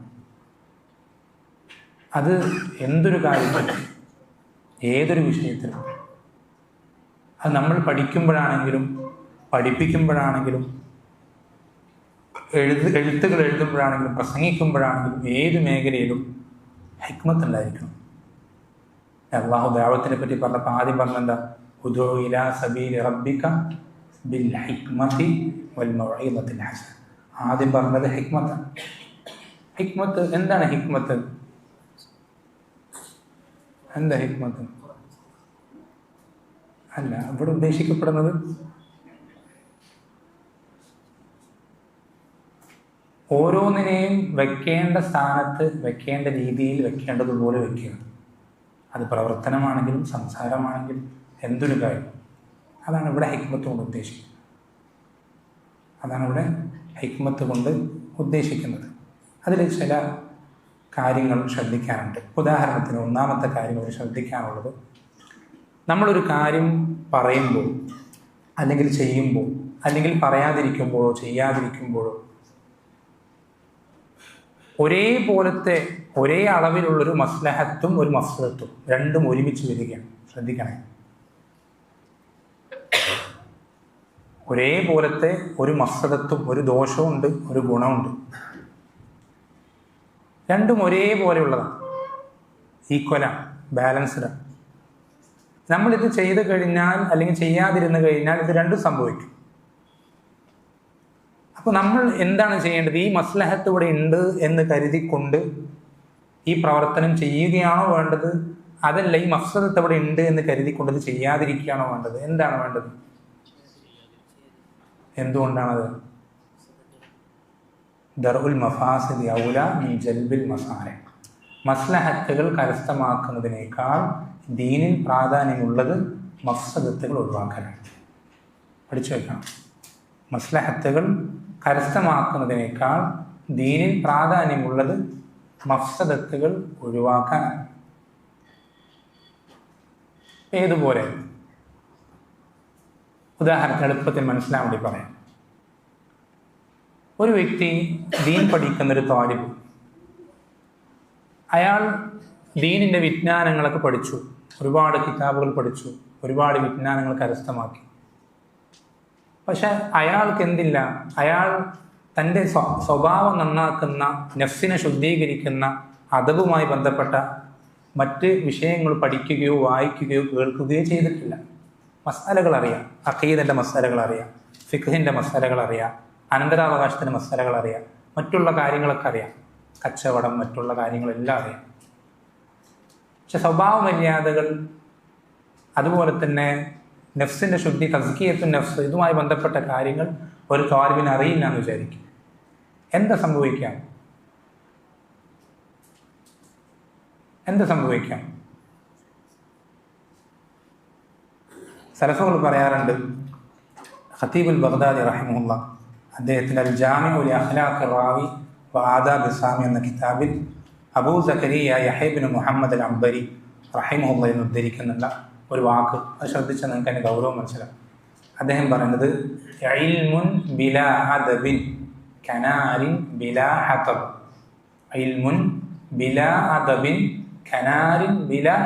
അത് എന്തൊരു കാര്യത്തിലും, ഏതൊരു വിഷയത്തിലും, അത് നമ്മൾ പഠിക്കുമ്പോഴാണെങ്കിലും പഠിപ്പിക്കുമ്പോഴാണെങ്കിലും എഴുത്തുകൾ എഴുതുമ്പോഴാണെങ്കിലും പ്രസംഗിക്കുമ്പോഴാണെങ്കിലും ഏത് മേഖലയിലും ഹിക്മത്ത് ഉണ്ടായിരിക്കണം. അല്ലാഹു ദഅവത്തിനെ പറ്റി പറഞ്ഞപ്പോൾ ആദ്യം പറഞ്ഞെന്താ? ഉദൂ ഇലാ സബീലി റബ്ബിക ബിൽ ഹിക്മതി വൽ മൗഇദത്തിൽ ഹസന. ആദ്യം പറഞ്ഞത് ഹിക്മത്താണ്. ഹിക്മത്ത് എന്താണ്? ഹിക്മത്ത് എന്താ? ഹിക്മത്ത് അല്ല ഇവിടെ ഉദ്ദേശിക്കപ്പെടുന്നത് ഓരോന്നിനെയും വെക്കേണ്ട സ്ഥാനത്ത്, വെക്കേണ്ട രീതിയിൽ വെക്കേണ്ടതുപോലെ വെക്കുക. അത് പ്രവർത്തനമാണെങ്കിലും സംസാരമാണെങ്കിലും എന്തൊരു കാര്യം, അതാണ് ഇവിടെ ഹിക്മത്ത് കൊണ്ട് ഉദ്ദേശിക്കുന്നത്. അതാണ് ഇവിടെ ഹിക്മത്ത് കൊണ്ട് ഉദ്ദേശിക്കുന്നത്. അതിൽ ചില കാര്യങ്ങൾ ശ്രദ്ധിക്കാനുണ്ട്. ഉദാഹരണത്തിന് ഒന്നാമത്തെ കാര്യം ശ്രദ്ധിക്കാനുള്ളത്, നമ്മളൊരു കാര്യം പറയുമ്പോൾ അല്ലെങ്കിൽ ചെയ്യുമ്പോൾ അല്ലെങ്കിൽ പറയാതിരിക്കുമ്പോഴോ ചെയ്യാതിരിക്കുമ്പോഴോ ഒരേപോലത്തെ ഒരേ അളവിലുള്ളൊരു മസ്ലഹത്തും ഒരു മഫ്സദത്തും രണ്ടും ഒരുമിച്ച് വരികയാണ്. ശ്രദ്ധിക്കണേ, ഒരേപോലത്തെ ഒരു മഫ്സദത്തും ഒരു ദോഷമുണ്ട്, ഒരു ഗുണമുണ്ട്. രണ്ടും ഒരേപോലെയുള്ളതാണ്, ഈക്വലാണ്, ബാലൻസ്ഡാണ്. നമ്മളിത് ചെയ്ത് കഴിഞ്ഞാൽ അല്ലെങ്കിൽ ചെയ്യാതിരുന്നു കഴിഞ്ഞാൽ ഇത് രണ്ടും സംഭവിക്കും. അപ്പോൾ നമ്മൾ എന്താണ് ചെയ്യേണ്ടത്? ഈ മസ്ലഹത്ത് ഇവിടെ ഉണ്ട് എന്ന് കരുതിക്കൊണ്ട് ഈ പ്രവർത്തനം ചെയ്യുകയാണോ വേണ്ടത്, അതല്ല ഈ മഫ്സദത്ത് ഇവിടെ ഉണ്ട് എന്ന് കരുതിക്കൊണ്ട് ഇത് ചെയ്യാതിരിക്കുകയാണോ വേണ്ടത്? എന്താണ് വേണ്ടത്? എന്തുകൊണ്ടാണത്? ദർഉൽ മഫാസിദി ഔല മിൻ ജൽബിൽ മസാലിഹ്. മസ്ലഹത്തുകൾ കരസ്ഥമാക്കുന്നതിനേക്കാൾ ദീനിൽ പ്രാധാന്യമുള്ളത് മഫ്സദത്തുകൾ ഒഴിവാക്കലാണ്. പഠിച്ചു വെക്കണം. മസ്ലഹത്തുകൾ കരസ്ഥമാക്കുന്നതിനേക്കാൾ ദീനിൽ പ്രാധാന്യമുള്ളത് മഫ്സദത്തുകൾ ഒഴിവാക്കാനാണ്. ഏതുപോലെ? ഉദാഹരണത്തിന് എളുപ്പത്തിൽ മനസ്സിലാൻ വേണ്ടി പറയാം. ഒരു വ്യക്തി ദീൻ പഠിക്കുന്നൊരു താലിബ്, അയാൾ ദീനിൻ്റെ വിജ്ഞാനങ്ങളൊക്കെ പഠിച്ചു, ഒരുപാട് കിതാബുകൾ പഠിച്ചു, ഒരുപാട് വിജ്ഞാനങ്ങൾ കരസ്ഥമാക്കി. പക്ഷെ അയാൾക്ക് എന്തില്ല, അയാൾ തൻ്റെ സ്വഭാവം നന്നാക്കുന്ന, നഫ്സിനെ ശുദ്ധീകരിക്കുന്ന, അദബുമായി ബന്ധപ്പെട്ട മറ്റ് വിഷയങ്ങൾ പഠിക്കുകയോ വായിക്കുകയോ കേൾക്കുകയോ ചെയ്തിട്ടില്ല. മസാലകൾ അറിയാം, അഖീദൻ്റെ മസാലകൾ അറിയാം, ഫിഖ്ഹിൻ്റെ മസാലകൾ അറിയാം, അനന്തരാവകാശത്തിൻ്റെ മസാലകൾ അറിയാം, മറ്റുള്ള കാര്യങ്ങളൊക്കെ അറിയാം, കച്ചവടം, മറ്റുള്ള കാര്യങ്ങളെല്ലാം അറിയാം. പക്ഷെ സ്വഭാവ മര്യാദകൾ, അതുപോലെ തന്നെ നഫ്സിൻ്റെ ശുദ്ധി, തസ്കിയത്തുൻ നഫ്സ്, ഇതുമായി ബന്ധപ്പെട്ട കാര്യങ്ങൾ ഒരു താലിബിന് അറിയില്ല എന്ന് വിചാരിക്കും. എന്താ സംഭവിക്കാം? സലഫുകൾ പറയാറുണ്ട്, ഖതീബുൽ ബഗ്ദാദി റഹിമഹുല്ല അദ്ദേഹത്തിൻ്റെ അൽ ജാമിഉ ലി അഖ്ലാഖിർ റാവി വ ആദാബി സാമി എന്ന കിതാബിൽ അബൂ സക്കരിയ യഹ്യ ഇബ്നു മുഹമ്മദ് അൽ അംബരി റഹിമഹുല്ല എന്ന് ഉദ്ധരിക്കുന്നുള്ള ഒരു വാക്ക്, അത് ശ്രദ്ധിച്ചാൽ നിങ്ങൾക്ക് അതിൻ്റെ ഗൗരവം മനസ്സിലാവും. അദ്ദേഹം പറയുന്നത്, ഇൽമുൻ ബിലാ അദബിൻ കനാരിൻ ബിലാ ഹതബ്. ഇൽമുൻ ബിലാ അദബിൻ കനാരിൻ ബിലാ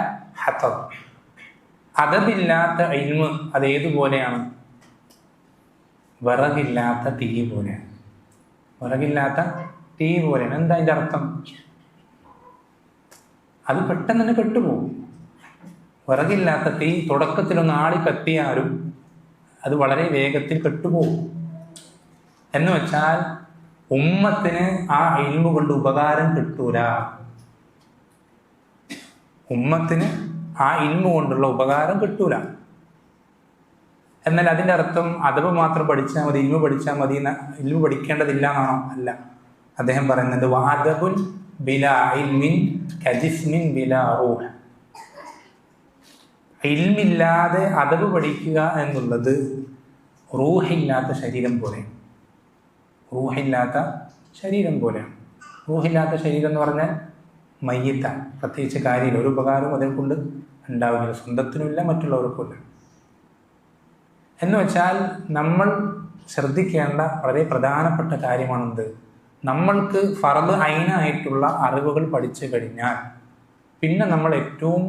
ഹതബ്. അദബില്ലാത്ത ഇൽമ് അത് ഏതുപോലെയാണ്? വിറകില്ലാത്ത തീ പോലെയാണ്. വിറകില്ലാത്ത തീ പോലെയാണ്. എന്താ അതിൻ്റെ അർത്ഥം? അത് പെട്ടെന്ന് തന്നെ കെട്ടുപോകും. വിറകില്ലാത്ത തീ തുടക്കത്തിലൊന്ന് ആളി കത്തിയാലും അത് വളരെ വേഗത്തിൽ കെട്ടുപോകും. എന്ന് വെച്ചാൽ ഉമ്മത്തിന് ആ ഇൽമു കൊണ്ട് ഉപകാരം കിട്ടൂല. ഉമ്മത്തിന് ആ ഇൽമു കൊണ്ടുള്ള ഉപകാരം കിട്ടൂല. എന്നാൽ അതിൻ്റെ അർത്ഥം അദബ് മാത്രം പഠിച്ചാൽ മതി, ഇൽമു പഠിച്ചാൽ മതി, ഇൽമു പഠിക്കേണ്ടതില്ല എന്നാണോ? അല്ല. അദ്ദേഹം പറയുന്നത്, വഅദബുൻ ബിലാ ഇൽമിൻ കജിസ്മിൻ ബിലാ റൂഹ്. ഇൽമില്ലാതെ അദബ് പഠിക്കുക എന്നുള്ളത് റൂഹില്ലാത്ത ശരീരം പോലെയാണ്. റൂഹില്ലാത്ത ശരീരം പോലെയാണ്. റൂഹില്ലാത്ത ശരീരം എന്ന് പറഞ്ഞാൽ മയ്യിത്താണ്. പ്രത്യേകിച്ച് കാര്യമില്ല, ഒരു ഉപകാരവും അതിനെ കൊണ്ട് ഉണ്ടാവില്ല, സ്വന്തത്തിനുമില്ല, മറ്റുള്ളവർക്കുമില്ല. എന്ന് വെച്ചാൽ നമ്മൾ ശ്രദ്ധിക്കേണ്ട വളരെ പ്രധാനപ്പെട്ട കാര്യമാണെന്ത്? നമ്മൾക്ക് ഫർദ് ഐനായിട്ടുള്ള അറിവുകൾ പഠിച്ചു കഴിഞ്ഞാൽ പിന്നെ നമ്മൾ ഏറ്റവും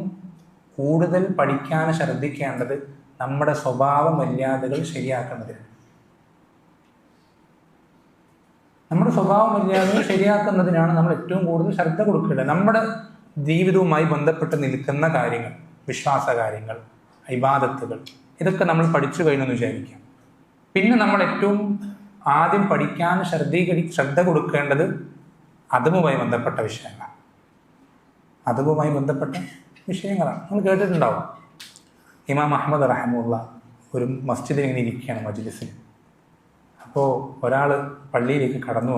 കൂടുതൽ പഠിക്കാൻ ശ്രദ്ധിക്കേണ്ടത് നമ്മുടെ സ്വഭാവ മര്യാദകൾ ശരിയാക്കുന്നതിന്. നമ്മുടെ സ്വഭാവ മര്യാദകൾ ശരിയാക്കുന്നതിനാണ് നമ്മൾ ഏറ്റവും കൂടുതൽ ശ്രദ്ധ കൊടുക്കേണ്ടത്. നമ്മുടെ ജീവിതവുമായി ബന്ധപ്പെട്ട് നിൽക്കുന്ന കാര്യങ്ങൾ, വിശ്വാസ കാര്യങ്ങൾ, ഇബാദത്തുകൾ, ഇതൊക്കെ നമ്മൾ പഠിച്ചു കഴിഞ്ഞെന്ന് വിചാരിക്കാം. പിന്നെ നമ്മൾ ഏറ്റവും ആദ്യം പഠിക്കാൻ ശ്രദ്ധ കൊടുക്കേണ്ടത് അദബുമായി ബന്ധപ്പെട്ട വിഷയങ്ങളാണ്. അദബുമായി ബന്ധപ്പെട്ട വിഷയങ്ങളാണ്. നിങ്ങൾ കേട്ടിട്ടുണ്ടാവും, ഇമാം അഹ്മദ് റഹിമഹുള്ള ഒരു മസ്ജിദിൽ ഇങ്ങനെ ഇരിക്കുകയാണ്, മജ്ലിസിൽ. അപ്പോൾ ഒരാൾ പള്ളിയിലേക്ക് കടന്നു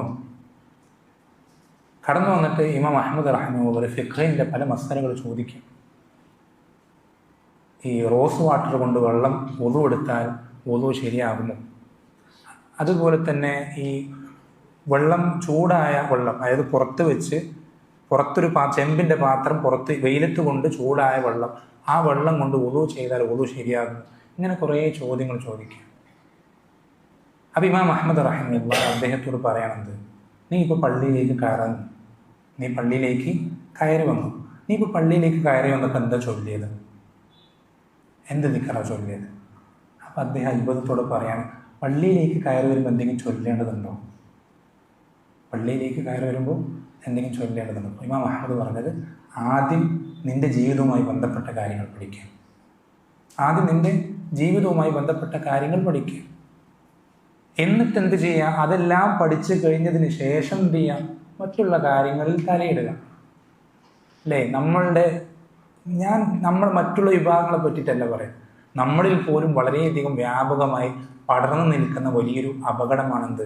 വന്നിട്ട് ഇമാം അഹ്മദ് റഹിമഹുള്ള ഫിഖ്ഹിൻ്റെ പല മസലകൾ ചോദിക്കും. ഈ റോസ് വാട്ടർ കൊണ്ട് വെള്ളം വുളു എടുത്താൽ വുളു ശരിയാകുമോ? അതുപോലെ തന്നെ ഈ വെള്ളം, ചൂടായ വെള്ളം, അതായത് പുറത്ത് വെച്ച്, പുറത്തൊരു ചെമ്പിൻ്റെ പാത്രം പുറത്ത് വെയിലത്ത് കൊണ്ട് ചൂടായ വെള്ളം, ആ വെള്ളം കൊണ്ട് വുളു ചെയ്താൽ വുളു ശരിയാകും. ഇങ്ങനെ കുറേ ചോദ്യങ്ങൾ ചോദിക്കുക. അപ്പോൾ ഇമാം അഹ്മദ് റഹിമഹുള്ള അദ്ദേഹത്തോട് പറയണത്, നീ ഇപ്പോൾ പള്ളിയിലേക്ക് കയറുന്നു, നീ പള്ളിയിലേക്ക് കയറി വന്നു, നീ ഇപ്പോൾ പള്ളിയിലേക്ക് കയറി വന്നപ്പോൾ എന്താ ചൊല്ലിയത്? എന്ത് ദിക്റാ ചൊല്ലിയത്? അപ്പം അദ്ദേഹം അത്ഭുതത്തോട് പറയാണ്, പള്ളിയിലേക്ക് കയറി വരുമ്പോൾ എന്തെങ്കിലും ചൊല്ലേണ്ടതുണ്ടോ? പള്ളിയിലേക്ക് കയറി വരുമ്പോൾ എന്തെങ്കിലും ചൊല്ലേണ്ടതുണ്ടോ? ഇമാം അഹ്മദ് പറഞ്ഞത്, ആദ്യം നിൻ്റെ ജീവിതവുമായി ബന്ധപ്പെട്ട കാര്യങ്ങൾ പഠിക്കുക. ആദ്യം നിൻ്റെ ജീവിതവുമായി ബന്ധപ്പെട്ട കാര്യങ്ങൾ പഠിക്കുക. എന്നിട്ട് എന്ത് ചെയ്യുക? അതെല്ലാം പഠിച്ചു കഴിഞ്ഞതിന് ശേഷം എന്ത് ചെയ്യുക? മറ്റുള്ള കാര്യങ്ങളിൽ തലയിടുക. അല്ലേ? നമ്മൾ മറ്റുള്ള വിഭാഗങ്ങളെ പറ്റിയിട്ടല്ല പറയാം, നമ്മളിൽ പോലും വളരെയധികം വ്യാപകമായി പടർന്നു നിൽക്കുന്ന വലിയൊരു അപകടമാണെന്ത്?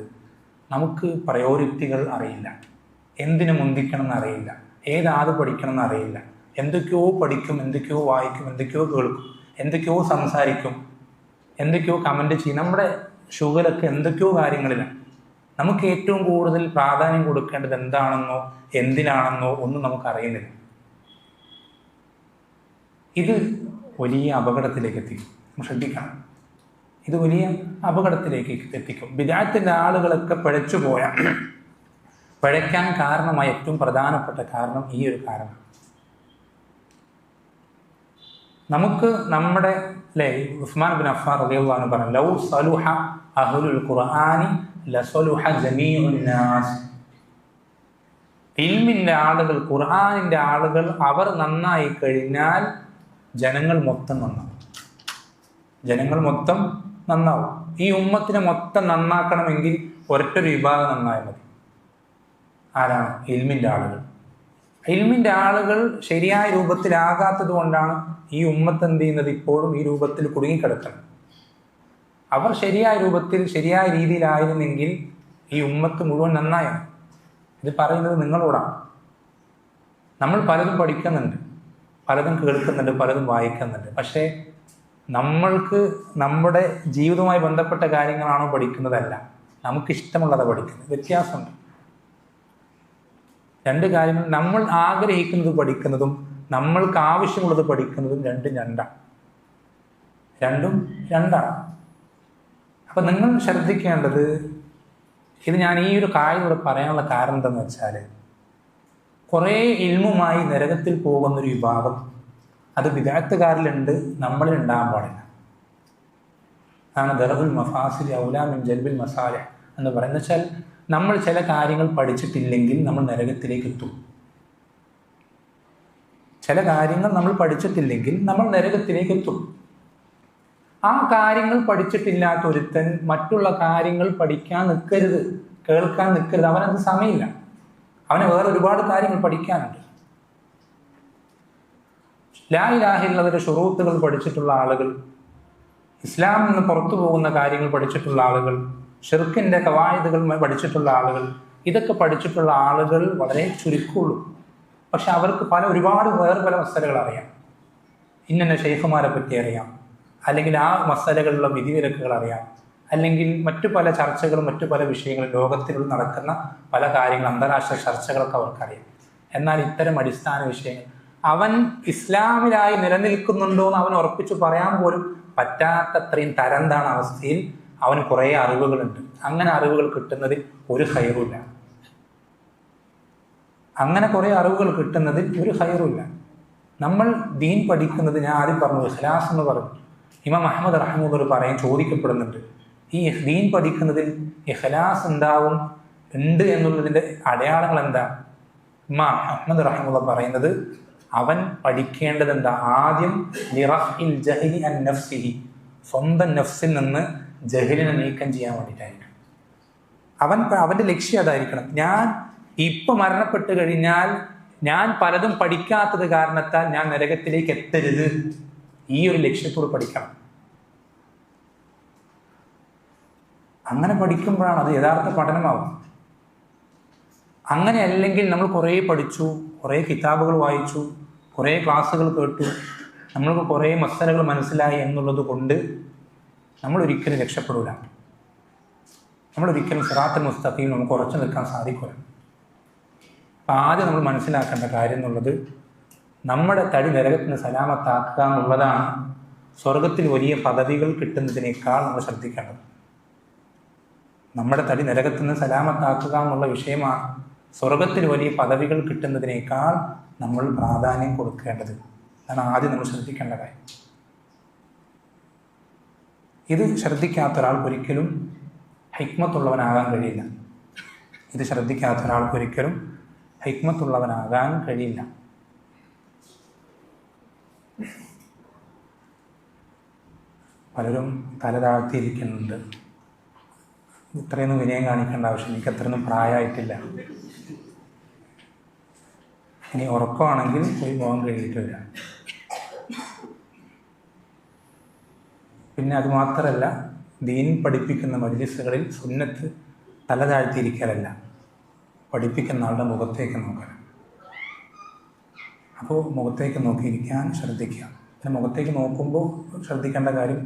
നമുക്ക് പ്രയോറിറ്റികൾ അറിയില്ല, എന്തിനു മുന്തിക്കണം എന്നറിയില്ല, ഏതാത് പഠിക്കണം എന്നറിയില്ല. എന്തൊക്കെയോ പഠിക്കും, എന്തൊക്കെയോ വായിക്കും, എന്തൊക്കെയോ കേൾക്കും, എന്തൊക്കെയോ സംസാരിക്കും, എന്തൊക്കെയോ കമൻറ്റ് ചെയ്യും. നമ്മുടെ ഷുഗലൊക്കെ എന്തൊക്കെയോ കാര്യങ്ങളിലാണ്. നമുക്ക് ഏറ്റവും കൂടുതൽ പ്രാധാന്യം കൊടുക്കേണ്ടത് എന്താണെന്നോ എന്തിനാണെന്നോ ഒന്നും നമുക്കറിയുന്നില്ല. ഇത് വലിയ അപകടത്തിലേക്ക് എത്തി. നമ്മൾ ശ്രദ്ധിക്കണം. ഇത് വലിയ അപകടത്തിലേക്ക് എത്തിക്കും. ബിദ്അത്തിന്റെ ആളുകളൊക്കെ പഴയ്ക്കാൻ കാരണമായ ഏറ്റവും പ്രധാനപ്പെട്ട കാരണം ഈ ഒരു കാരണം. നമുക്ക് നമ്മുടെ ഉസ്മാൻ ബിൻ അഫ്ഫാൻ റളിയല്ലാഹു അൻഹു പറഞ്ഞു, ലൗ സലുഹ അഹ്ലുൽ ഖുർആനി ലസലുഹ ജമീഉൻ നാസ്. ഇൽമിന്റെ ആളുകൾ, ഖുർആനിന്റെ ആളുകൾ അവർ നന്നായി കഴിഞ്ഞാൽ ജനങ്ങൾ മൊത്തം നന്നാവും. ഈ ഉമ്മത്തിനെ മൊത്തം നന്നാക്കണമെങ്കിൽ ഒരൊറ്റൊരു വിഭാഗം നന്നായാൽ മതി. ആരാണ്? ഇൽമിന്റെ ആളുകൾ. ഇൽമിന്റെ ആളുകൾ ശരിയായ രൂപത്തിലാകാത്തത് കൊണ്ടാണ് ഈ ഉമ്മത്ത് എന്ത് ചെയ്യുന്നത്? ഇപ്പോഴും ഈ രൂപത്തിൽ കുടുങ്ങിക്കിടക്കണം. അവർ ശരിയായ രൂപത്തിൽ ശരിയായ രീതിയിലായിരുന്നെങ്കിൽ ഈ ഉമ്മത്ത് മുഴുവൻ നന്നായാണ്. ഇത് പറയുന്നത് നിങ്ങളോടാണ്. നമ്മൾ പലതും പഠിക്കുന്നുണ്ട്, പലതും കേൾക്കുന്നുണ്ട്, പലതും വായിക്കുന്നുണ്ട്. പക്ഷേ നമ്മൾക്ക് നമ്മുടെ ജീവിതവുമായി ബന്ധപ്പെട്ട കാര്യങ്ങളാണോ പഠിക്കുന്നതല്ല, നമുക്കിഷ്ടമുള്ളതാണ് പഠിക്കുന്നത്. വ്യത്യാസമുണ്ട്. രണ്ട് കാര്യങ്ങൾ. നമ്മൾ ആഗ്രഹിക്കുന്നത് പഠിക്കുന്നതും നമ്മൾക്ക് ആവശ്യമുള്ളത് പഠിക്കുന്നതും രണ്ടും രണ്ടാണ്. അപ്പം നിങ്ങൾ ശ്രദ്ധിക്കേണ്ടത്, ഇത് ഞാൻ ഈ ഒരു കാര്യം പറയാനുള്ള കാരണം എന്താണെന്ന് വെച്ചാൽ, കുറേ ഇൽമുമായി നരകത്തിൽ പോകുന്നൊരു വിഭാഗം അത് ബിദ്അത്തുകാരിലുണ്ട്, നമ്മളിൽ ഉണ്ടാകാൻ പാടില്ല. അതാണ് ദർഉൽ മഫാസിൽ ഔലാ മിൻ ജൽബിൽ മസാലിഹ് എന്ന് പറയുന്നത്. വെച്ചാൽ നമ്മൾ ചില കാര്യങ്ങൾ പഠിച്ചിട്ടില്ലെങ്കിൽ നമ്മൾ നരകത്തിലേക്ക് എത്തും. ചില കാര്യങ്ങൾ നമ്മൾ പഠിച്ചിട്ടില്ലെങ്കിൽ നമ്മൾ നരകത്തിലേക്ക് എത്തും. ആ കാര്യങ്ങൾ പഠിച്ചിട്ടില്ലാത്ത ഒരുത്തൻ മറ്റുള്ള കാര്യങ്ങൾ പഠിക്കാൻ നിൽക്കരുത്, കേൾക്കാൻ നിൽക്കരുത്. അവനത് സമയമില്ല. അവന് വേറെ ഒരുപാട് കാര്യങ്ങൾ പഠിക്കാനുണ്ട്. ലാ ഇലാഹ ഇല്ലല്ലാഹുവിന്റെ ശുറൂത്തുകൾ പഠിച്ചിട്ടുള്ള ആളുകൾ, ഇസ്ലാമിൽ നിന്ന് പുറത്തു പോകുന്ന കാര്യങ്ങൾ പഠിച്ചിട്ടുള്ള ആളുകൾ, ഷിർക്കിന്റെ ഖവായിദുകൾ പഠിച്ചിട്ടുള്ള ആളുകൾ, ഇതൊക്കെ പഠിച്ചിട്ടുള്ള ആളുകൾ വളരെ ചുരുക്കമുള്ളൂ. പക്ഷെ അവർക്ക് ഒരുപാട് വേറെ പല മസലകൾ അറിയാം. ഇന്ന ഷെയ്ഖുമാരെ പറ്റി അറിയാം, അല്ലെങ്കിൽ ആ മസലകളിലുള്ള വിധിവിലക്കുകൾ അറിയാം, അല്ലെങ്കിൽ മറ്റു പല ചർച്ചകളും മറ്റു പല വിഷയങ്ങളും ലോകത്തിൽ നടക്കുന്ന പല കാര്യങ്ങളും അന്താരാഷ്ട്ര ചർച്ചകളൊക്കെ അവർക്കറിയാം. എന്നാൽ ഇത്തരം അടിസ്ഥാന വിഷയങ്ങൾ അവൻ ഇസ്ലാമിലായി നിലനിൽക്കുന്നുണ്ടോ എന്ന് അവൻ ഉറപ്പിച്ചു പറയാൻ പോലും പറ്റാത്തത്രയും തരംതാണ അവസ്ഥയിൽ അവന് കുറേ അറിവുകളുണ്ട്. അങ്ങനെ അറിവുകൾ കിട്ടുന്നതിൽ ഒരു ഖൈറുമില്ല. നമ്മൾ ദീൻ പഠിക്കുന്നത്, ഞാൻ ആദ്യം പറഞ്ഞു ഇഖ്ലാസ് എന്ന് പറഞ്ഞു. ഇമാം അഹ്മദ് റഹ്മത്തുള്ളാഹി ചോദിക്കപ്പെടുന്നുണ്ട്, ഈ ദീൻ പഠിക്കുന്നതിൽ ഇഖ്ലാസ് ഉണ്ട് എന്നുള്ളതിൻ്റെ അടയാളങ്ങൾ എന്താ? ഇമാം അഹ്മദ് റഹ്മത്തുള്ളാഹി പറയുന്നത്, അവൻ പഠിക്കേണ്ടത് എന്താ? ആദ്യം ലിറഫ്ഇൽ ജഹ്ലി അൻ നഫ്സിഹി, സ്വന്തം നഫ്സിൽ നിന്ന് ജഹലിനെ നീക്കം ചെയ്യാൻ വേണ്ടിയിട്ടായിരിക്കണം. അവൻ്റെ ലക്ഷ്യം അതായിരിക്കണം. ഞാൻ ഇപ്പം മരണപ്പെട്ട് കഴിഞ്ഞാൽ ഞാൻ പലതും പഠിക്കാത്തത് കാരണത്താൽ ഞാൻ നരകത്തിലേക്ക് എത്തരുത്. ഈ ഒരു ലക്ഷ്യത്തോട് പഠിക്കണം. അങ്ങനെ പഠിക്കുമ്പോഴാണ് അത് യഥാർത്ഥ പഠനമാവും. അങ്ങനെ അല്ലെങ്കിൽ നമ്മൾ കുറേ പഠിച്ചു, കുറേ കിതാബുകൾ വായിച്ചു, കുറേ ക്ലാസ്സുകൾ കേട്ടു, നമ്മൾക്ക് കുറേ മസലകൾ മനസ്സിലായി എന്നുള്ളത് കൊണ്ട് നമ്മളൊരിക്കലും രക്ഷപ്പെടില്ല. നമ്മളൊരിക്കലും സിറാത്തുൽ മുസ്തഖീം നമുക്ക് ഉറച്ചു നിൽക്കാൻ സാധിക്കില്ല. അപ്പം ആദ്യം നമ്മൾ മനസ്സിലാക്കേണ്ട കാര്യം എന്നുള്ളത്, നമ്മുടെ തടി നരകത്തിന് സലാമത്താക്കുക എന്നുള്ളതാണ് സ്വർഗത്തിൽ വലിയ പദവികൾ കിട്ടുന്നതിനേക്കാൾ നമ്മൾ ശ്രദ്ധിക്കേണ്ടത്. നമ്മുടെ തടി നരകത്തിന് സലാമത്താക്കുക എന്നുള്ള വിഷയമാണ് സ്വർഗത്തിൽ വലിയ പദവികൾ കിട്ടുന്നതിനേക്കാൾ നമ്മൾ പ്രാധാന്യം കൊടുക്കേണ്ടത്. അതാണ് ആദ്യം നമ്മൾ ശ്രദ്ധിക്കേണ്ട കാര്യം. ഇത് ശ്രദ്ധിക്കാത്ത ഒരാൾക്കൊരിക്കലും ഹിക്മത്തുള്ളവനാകാൻ കഴിയില്ല. പലരും തല താഴ്ത്തിയിരിക്കുന്നുണ്ട്. ഇത്രയൊന്നും വിനയം കാണിക്കേണ്ട ആവശ്യം, എനിക്ക് അത്രയൊന്നും പ്രായമായിട്ടില്ല. ഇനി ഉറക്കമാണെങ്കിൽ പോയി പോകാൻ കഴിയിട്ട് വരാം. പിന്നെ അതുമാത്രമല്ല, ദീൻ പഠിപ്പിക്കുന്ന മജ്‌ലിസുകളിൽ സുന്നത്ത് തല താഴ്ത്തിയിരിക്കലല്ല, പഠിപ്പിക്കുന്ന ആളുടെ മുഖത്തേക്ക് നോക്കണം. അപ്പോൾ മുഖത്തേക്ക് നോക്കിയിരിക്കാൻ ശ്രദ്ധിക്കുക. പിന്നെ മുഖത്തേക്ക് നോക്കുമ്പോൾ ശ്രദ്ധിക്കേണ്ട കാര്യം,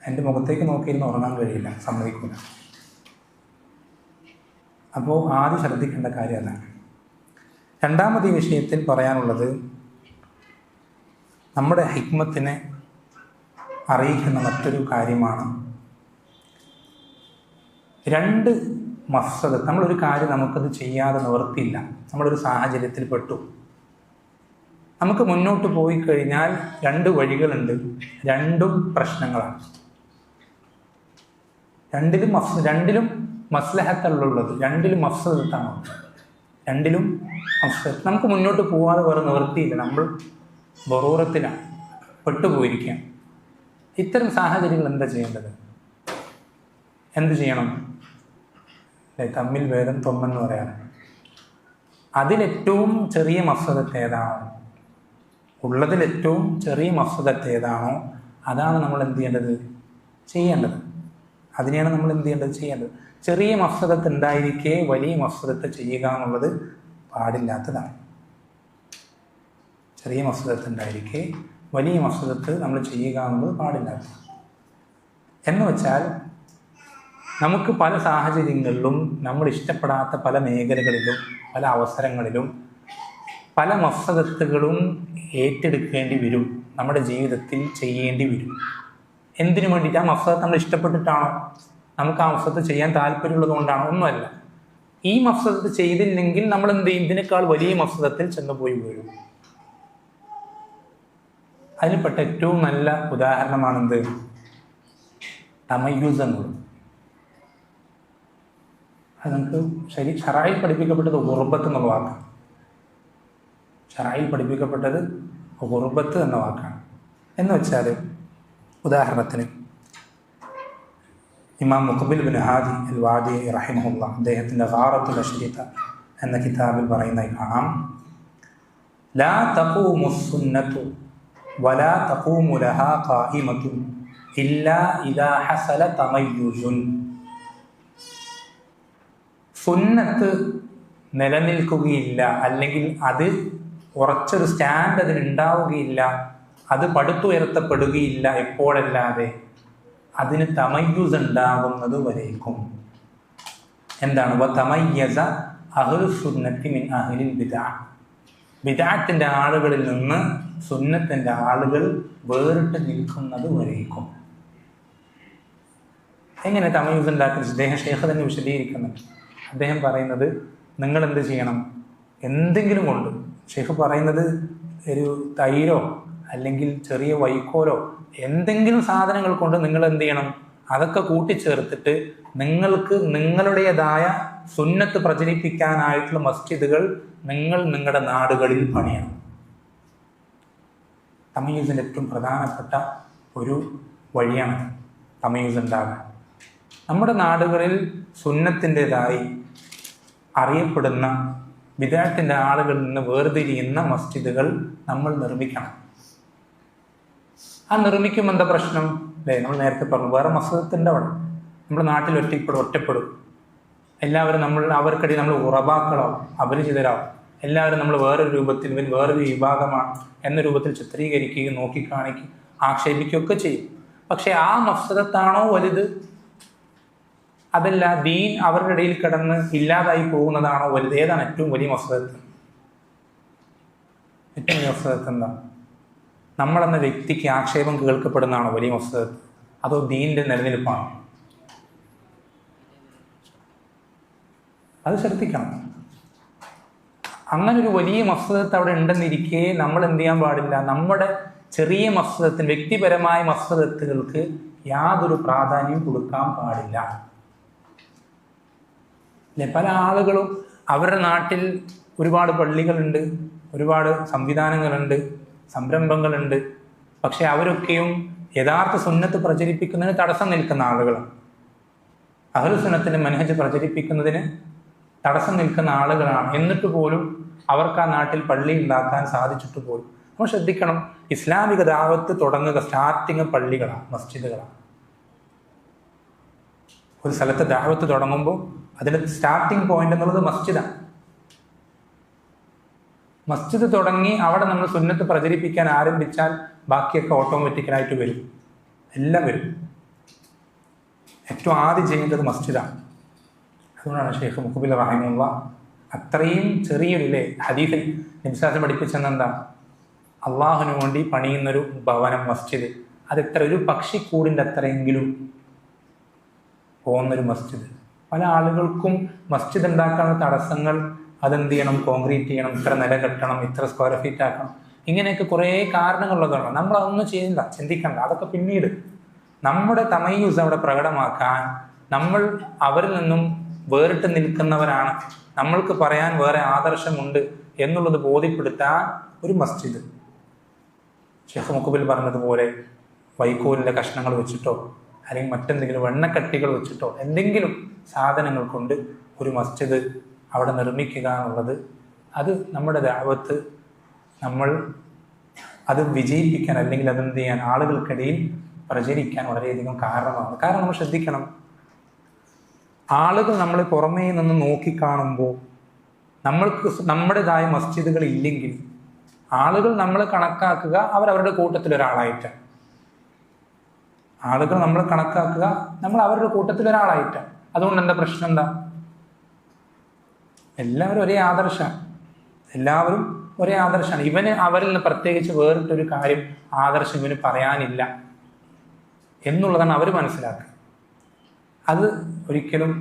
എൻ്റെ മുഖത്തേക്ക് നോക്കിയിരുന്ന് ഉറങ്ങാൻ കഴിയില്ല, സമ്മതിക്കില്ല. അപ്പോൾ ആദ്യം ശ്രദ്ധിക്കേണ്ട കാര്യം അതാണ്. രണ്ടാമത് ഈ വിഷയത്തിൽ പറയാനുള്ളത്, നമ്മുടെ ഹിക്മത്തിനെ അറിയിക്കുന്ന മറ്റൊരു കാര്യമാണ് രണ്ട് മഫ്സദത്ത്. നമ്മളൊരു കാര്യം നമുക്കത് ചെയ്യാതെ നിവർത്തിയില്ല, നമ്മളൊരു സാഹചര്യത്തിൽ പെട്ടു. നമുക്ക് മുന്നോട്ട് പോയി കഴിഞ്ഞാൽ രണ്ട് വഴികളുണ്ട്, രണ്ടും പ്രശ്നങ്ങളാണ്. രണ്ടിലും മസ്ലഹത്തുള്ളത്, രണ്ടിലും മഫ്സദത്താണ്, രണ്ടിലും മഫ്സദത്ത്. നമുക്ക് മുന്നോട്ട് പോകാതെ വേറെ നിവർത്തിയില്ല, നമ്മൾ ബറൂറത്തിലാണ്, പെട്ടുപോയിരിക്കുക. ഇത്തരം സാഹചര്യങ്ങൾ എന്താ ചെയ്യേണ്ടത്? എന്ത് ചെയ്യണം? തമ്മിൽ ഭേദം തൊമ്മെന്ന് പറയാറ്. അതിലേറ്റവും ചെറിയ മഫ്സദത്ത് ഏതാണോ, ഉള്ളതിലേറ്റവും ചെറിയ മഫ്സദത്ത് ഏതാണോ അതാണ് നമ്മൾ എന്ത് ചെയ്യേണ്ടത്. അതിനെയാണ് നമ്മൾ എന്ത് ചെയ്യേണ്ടത്. ചെറിയ മഫ്സദത്ത് ഉണ്ടായിരിക്കെ വലിയ മഫ്സദത്ത് ചെയ്യുക എന്നുള്ളത് പാടില്ലാത്തതാണ്. ചെറിയ മഫ്സദത്ത് ഉണ്ടായിരിക്കെ വലിയ മഫ്സദത്ത് നമ്മൾ ചെയ്യുക എന്നുള്ളത് പാടില്ലാത്തതാണ്. എന്ന് വെച്ചാൽ നമുക്ക് പല സാഹചര്യങ്ങളിലും നമ്മൾ ഇഷ്ടപ്പെടാത്ത പല മേഖലകളിലും പല അവസരങ്ങളിലും പല മഫ്സദത്തുകളും ഏറ്റെടുക്കേണ്ടി വരും, നമ്മുടെ ജീവിതത്തിൽ ചെയ്യേണ്ടി വരും. എന്തിനു വേണ്ടിയിട്ട്? ആ മഫ്സദത്ത് നമ്മൾ ഇഷ്ടപ്പെട്ടിട്ടാണോ, നമുക്ക് ആ മഫ്സദത്ത് ചെയ്യാൻ താല്പര്യമുള്ളത് കൊണ്ടാണോ? ഒന്നുമല്ല. ഈ മഫ്സദത്ത് ചെയ്തില്ലെങ്കിൽ നമ്മൾ എന്ത് ചെയ്യും? ഇതിനേക്കാൾ വലിയ മഫ്സദത്തിൽ ചെന്നുപോയി വീഴും. അതിൽപ്പെട്ട ഏറ്റവും നല്ല ഉദാഹരണമാണെന്ത്? തമയ്യൂസ് എന്നുള്ളത്. അത് നമുക്ക് ഷറായിൽ പഠിപ്പിക്കപ്പെട്ടത് ഗുർബത്ത് എന്നുള്ള വാക്കാണ്. ഷറായിൽ പഠിപ്പിക്കപ്പെട്ടത് ഗുർബത്ത് എന്ന വാക്കാണ്. എന്ന് വെച്ചാൽ ഉദാഹരണത്തിന് ഇമാം മുഖബിൽ ബിൻ ഹാദി അൽ വാദി റഹിമഹുല്ല അദ്ദേഹത്തിൻ്റെ ഗാറത്തുൽ അശ്രീത എന്ന കിതാബിൽ പറയുന്നതായി കാണാം, ലാ തഖൂമു സുന്നത്തു വലാ തഖൂമു ലഹാ ഖായിമത്തുൻ ഇല്ലാ ഇദാ ഹസല തമയ്യുസുൻ. സുന്നത്ത് നിലനിൽക്കുകയില്ല, അല്ലെങ്കിൽ അത് ഉറച്ചൊരു സ്റ്റാൻഡ് അതിനുണ്ടാവുകയില്ല, അത് പടുത്തുയർത്തപ്പെടുകയില്ല എപ്പോഴല്ലാതെ അതിന് തമയ്യുസ് ഉണ്ടാകുന്നത് വരേക്കും. എന്താണ്? വതമയ്യസ അഹ്ലുസ് സുന്നത്തി മിൻ അഹ്ലിൽ ബിദ്അ. ബിദ്അത്തിന്റെ ആളുകളിൽ നിന്ന് സുന്നത്തിന്റെ ആളുകൾ വേറിട്ട് നിൽക്കുന്നത് വരേക്കും. എങ്ങനെ തമയ്യുസ് ഉണ്ടാക്കുന്നത്? അദ്ദേഹം ഷെയ്ഖ് തന്നെ വിശദീകരിക്കുന്നുണ്ട്. അദ്ദേഹം പറയുന്നത്, നിങ്ങൾ എന്ത് ചെയ്യണം? എന്തെങ്കിലും കൊണ്ട്, ഷെയ്ഖ് പറയുന്നത് ഒരു തൈരോ അല്ലെങ്കിൽ ചെറിയ വൈക്കോലോ എന്തെങ്കിലും സാധനങ്ങൾ കൊണ്ട് നിങ്ങൾ എന്ത് ചെയ്യണം? അതൊക്കെ കൂട്ടിച്ചേർത്തിട്ട് നിങ്ങൾക്ക് നിങ്ങളുടേതായ സുന്നത്ത് പ്രചരിപ്പിക്കാനായിട്ടുള്ള മസ്ജിദുകൾ നിങ്ങൾ നിങ്ങളുടെ നാടുകളിൽ പണിയണം. തമയ്യുസിൻ്റെ ഏറ്റവും പ്രധാനപ്പെട്ട ഒരു വഴിയാണ് തമയ്യുസ് ഉണ്ടാകാൻ. നമ്മുടെ നാടുകളിൽ സുന്നത്തിൻ്റെതായി അറിയപ്പെടുന്ന ബിദ്അത്തിന്റെ ആളുകളിൽ നിന്ന് വേർതിരിയുന്ന മസ്ജിദുകൾ നമ്മൾ നിർമ്മിക്കണം. ആ നിർമ്മിക്കുമ്പോൾ എന്താ പ്രശ്നം? അല്ലേ, നമ്മൾ നേരത്തെ പറഞ്ഞു, വേറെ മസ്ജിദത്തിൻ്റെ അവിടെ നമ്മുടെ നാട്ടിൽ ഒറ്റപ്പെടും. എല്ലാവരും അവർക്കിടയിൽ നമ്മൾ ഉറബാക്കളാവും, അപരിചിതരാവും. എല്ലാവരും നമ്മൾ വേറൊരു രൂപത്തിൽ, വേറൊരു വിഭാഗമാണ് എന്ന രൂപത്തിൽ ചിത്രീകരിക്കുകയും നോക്കിക്കാണിക്കുകയും ആക്ഷേപിക്കുകയൊക്കെ ചെയ്യും. പക്ഷെ ആ മഫ്സദത്താണോ വലുത്? അതല്ല ദീൻ അവരുടെ ഇടയിൽ കിടന്ന് ഇല്ലാതായി പോകുന്നതാണോ വലുത്? ഏതാണ് ഏറ്റവും വലിയ മഫ്സദത്ത്? ഏറ്റവും വലിയ മഫ്സദത്ത് എന്താ? നമ്മളെന്ന വ്യക്തിക്ക് ആക്ഷേപം കേൾക്കപ്പെടുന്നതാണോ വലിയ മഫ്സദത്ത്, അതോ ദീനിന്റെ നിലനിൽപ്പാണോ? അത് ശ്രദ്ധിക്കണം. അങ്ങനൊരു വലിയ മഫ്സദത്ത് അവിടെ ഉണ്ടെന്നിരിക്കെ നമ്മൾ എന്ത് ചെയ്യാൻ പാടില്ല? നമ്മുടെ ചെറിയ മഫ്സദത്തിന്, വ്യക്തിപരമായ മഫ്സദത്തുകൾക്ക് യാതൊരു പ്രാധാന്യം കൊടുക്കാൻ പാടില്ല. പല ആളുകളും അവരുടെ നാട്ടിൽ ഒരുപാട് പള്ളികളുണ്ട്, ഒരുപാട് സംവിധാനങ്ങളുണ്ട്, സംരംഭങ്ങളുണ്ട്. പക്ഷെ അവരൊക്കെയും യഥാർത്ഥ സുന്നത്ത് പ്രചരിപ്പിക്കുന്നതിന് തടസ്സം നിൽക്കുന്ന ആളുകളാണ്. അഹ്ലു സുന്നത്തിന്റെ മനഹജ് പ്രചരിപ്പിക്കുന്നതിന് തടസ്സം നിൽക്കുന്ന ആളുകളാണ്. എന്നിട്ട് പോലും അവർക്ക് ആ നാട്ടിൽ പള്ളി ഉണ്ടാക്കാൻ സാധിച്ചിട്ട് പോലും. നമ്മൾ ശ്രദ്ധിക്കണം, ഇസ്ലാമിക ദാവത്ത് തുടങ്ങുക സ്റ്റാർട്ടിങ് പള്ളികളാണ്, മസ്ജിദുകളാണ്. ഒരു സ്ഥലത്ത് ദാവത്ത് തുടങ്ങുമ്പോൾ അതിൻ്റെ സ്റ്റാർട്ടിങ് പോയിന്റ് എന്നുള്ളത് മസ്ജിദാണ്. മസ്ജിദ് തുടങ്ങി അവിടെ നമ്മൾ സുന്നത്ത് പ്രചരിപ്പിക്കാൻ ആരംഭിച്ചാൽ ബാക്കിയൊക്കെ ഓട്ടോമാറ്റിക്കലായിട്ട് വരും, എല്ലാം വരും. ഏറ്റവും ആദ്യം ചെയ്യേണ്ടത് മസ്ജിദാണ്. അതുകൊണ്ടാണ് ഷെയ്ഖ് മുഖബിൽ റഹിമുള്ള അത്രയും ചെറിയൊരു ഹദീസിൽ നബിസ്വല്ലല്ലാഹു പഠിപ്പിച്ചെന്നെന്താ? അള്ളാഹുവിന് വേണ്ടി പണിയുന്നൊരു ഭവനം, മസ്ജിദ്, അതെത്ര ഒരു പക്ഷിക്കൂടിൻ്റെ അത്രയെങ്കിലും പോകുന്നൊരു മസ്ജിദ്. പല ആളുകൾക്കും മസ്ജിദ് ഉണ്ടാക്കാനുള്ള തടസ്സങ്ങൾ, അതെന്ത് ചെയ്യണം, കോൺക്രീറ്റ് ചെയ്യണം, ഇത്ര നില കെട്ടണം, ഇത്ര സ്ക്വയർ ഫീറ്റ് ആക്കണം, ഇങ്ങനെയൊക്കെ കുറേ കാരണങ്ങളുള്ളതാണ്. നമ്മൾ അതൊന്നും ചെയ്യില്ല, ചിന്തിക്കണ്ട. അതൊക്കെ പിന്നീട് നമ്മുടെ തമയ്യൂസ് അവിടെ പ്രകടമാക്കാൻ, നമ്മൾ അവരിൽ നിന്നും വേറിട്ട് നിൽക്കുന്നവരാണ്, നമ്മൾക്ക് പറയാൻ വേറെ ആദർശമുണ്ട് എന്നുള്ളത് ബോധ്യപ്പെടുത്താൻ ഒരു മസ്ജിദ്, ഷെയ്ഖ് മുഖബിൽ പറഞ്ഞതുപോലെ വൈക്കോലിൻ്റെ കഷ്ണങ്ങൾ വെച്ചിട്ടോ അല്ലെങ്കിൽ മറ്റെന്തെങ്കിലും എണ്ണക്കട്ടികൾ വെച്ചിട്ടോ എന്തെങ്കിലും സാധനങ്ങൾ കൊണ്ട് ഒരു മസ്ജിദ് അവിടെ നിർമ്മിക്കുക എന്നുള്ളത്, അത് നമ്മുടെ ദഅവത്ത് നമ്മൾ അത് വിജയിപ്പിക്കാൻ അല്ലെങ്കിൽ അതെന്ത് ചെയ്യാൻ ആളുകൾക്കിടയിൽ പ്രചരിക്കാൻ വളരെയധികം കാരണമാണ്. കാരണം നമ്മൾ ശ്രദ്ധിക്കണം, ആളുകൾ നമ്മളെ പുറമേ നിന്ന് നോക്കിക്കാണുമ്പോൾ നമ്മൾക്ക് നമ്മുടേതായ മസ്ജിദുകൾ ഇല്ലെങ്കിൽ ആളുകൾ നമ്മളെ കണക്കാക്കുക അവരവരുടെ കൂട്ടത്തിൽ ഒരാളായിട്ടാണ്. ആളുകൾ നമ്മൾ കണക്കാക്കുക നമ്മൾ അവരുടെ കൂട്ടത്തിൽ ഒരാളായിട്ടാണ്. അതുകൊണ്ട് എന്താ പ്രശ്നം? എന്താ? എല്ലാവരും ഒരേ ആദർശമാണ്, എല്ലാവരും ഒരേ ആദർശമാണ്. ഇവന് അവരിൽ നിന്ന് പ്രത്യേകിച്ച് വേറിട്ടൊരു കാര്യം ആദർശം ഇവന് പറയാനില്ല എന്നുള്ളതാണ് അവർ മനസ്സിലാക്കുക. അത് ഒരിക്കലും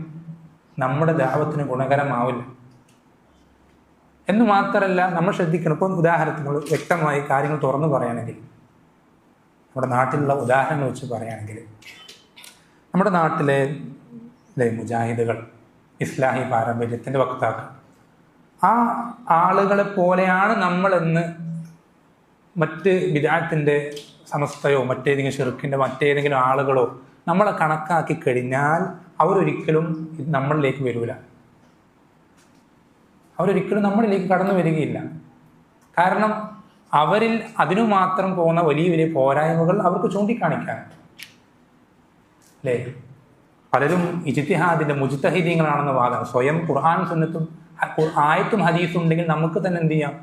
നമ്മുടെ ദഅവത്തിന് ഗുണകരമാവില്ല. എന്ന് മാത്രമല്ല, നമ്മൾ ശ്രദ്ധിക്കണം. ഇപ്പം ഉദാഹരണത്തിന് വ്യക്തമായി കാര്യങ്ങൾ തുറന്നു പറയുകയാണെങ്കിൽ, നമ്മുടെ നാട്ടിലുള്ള ഉദാഹരണം വെച്ച് പറയുകയാണെങ്കിൽ, നമ്മുടെ നാട്ടിലെ മുജാഹിദുകൾ, ഇസ്ലാഹി പാരമ്പര്യത്തിൻ്റെ വക്താക്കൾ, ആ ആളുകളെ പോലെയാണ് നമ്മളെന്ന് മറ്റ് ബിദ്അത്തിൻ്റെ സമസ്തയോ മറ്റേതെങ്കിലും ഷിർക്കിൻ്റെ മറ്റേതെങ്കിലും ആളുകളോ നമ്മളെ കണക്കാക്കി കഴിഞ്ഞാൽ അവരൊരിക്കലും നമ്മളിലേക്ക് വരില്ല, അവരൊരിക്കലും നമ്മളിലേക്ക് കടന്നു വരികയില്ല. കാരണം അവരിൽ അതിനു മാത്രം പോകുന്ന വലിയ വലിയ പോരായ്മകൾ അവർക്ക് ചൂണ്ടിക്കാണിക്കാൻ, അല്ലേ? പലരും ഇജ്തിഹാദിന്റെ മുജ്തഹിദീങ്ങളാണെന്ന് വാദം. സ്വയം ഖുർആൻ സുന്നത്തും ആയത്തും ഹദീസും ഉണ്ടെങ്കിൽ നമുക്ക് തന്നെ എന്ത് ചെയ്യാം,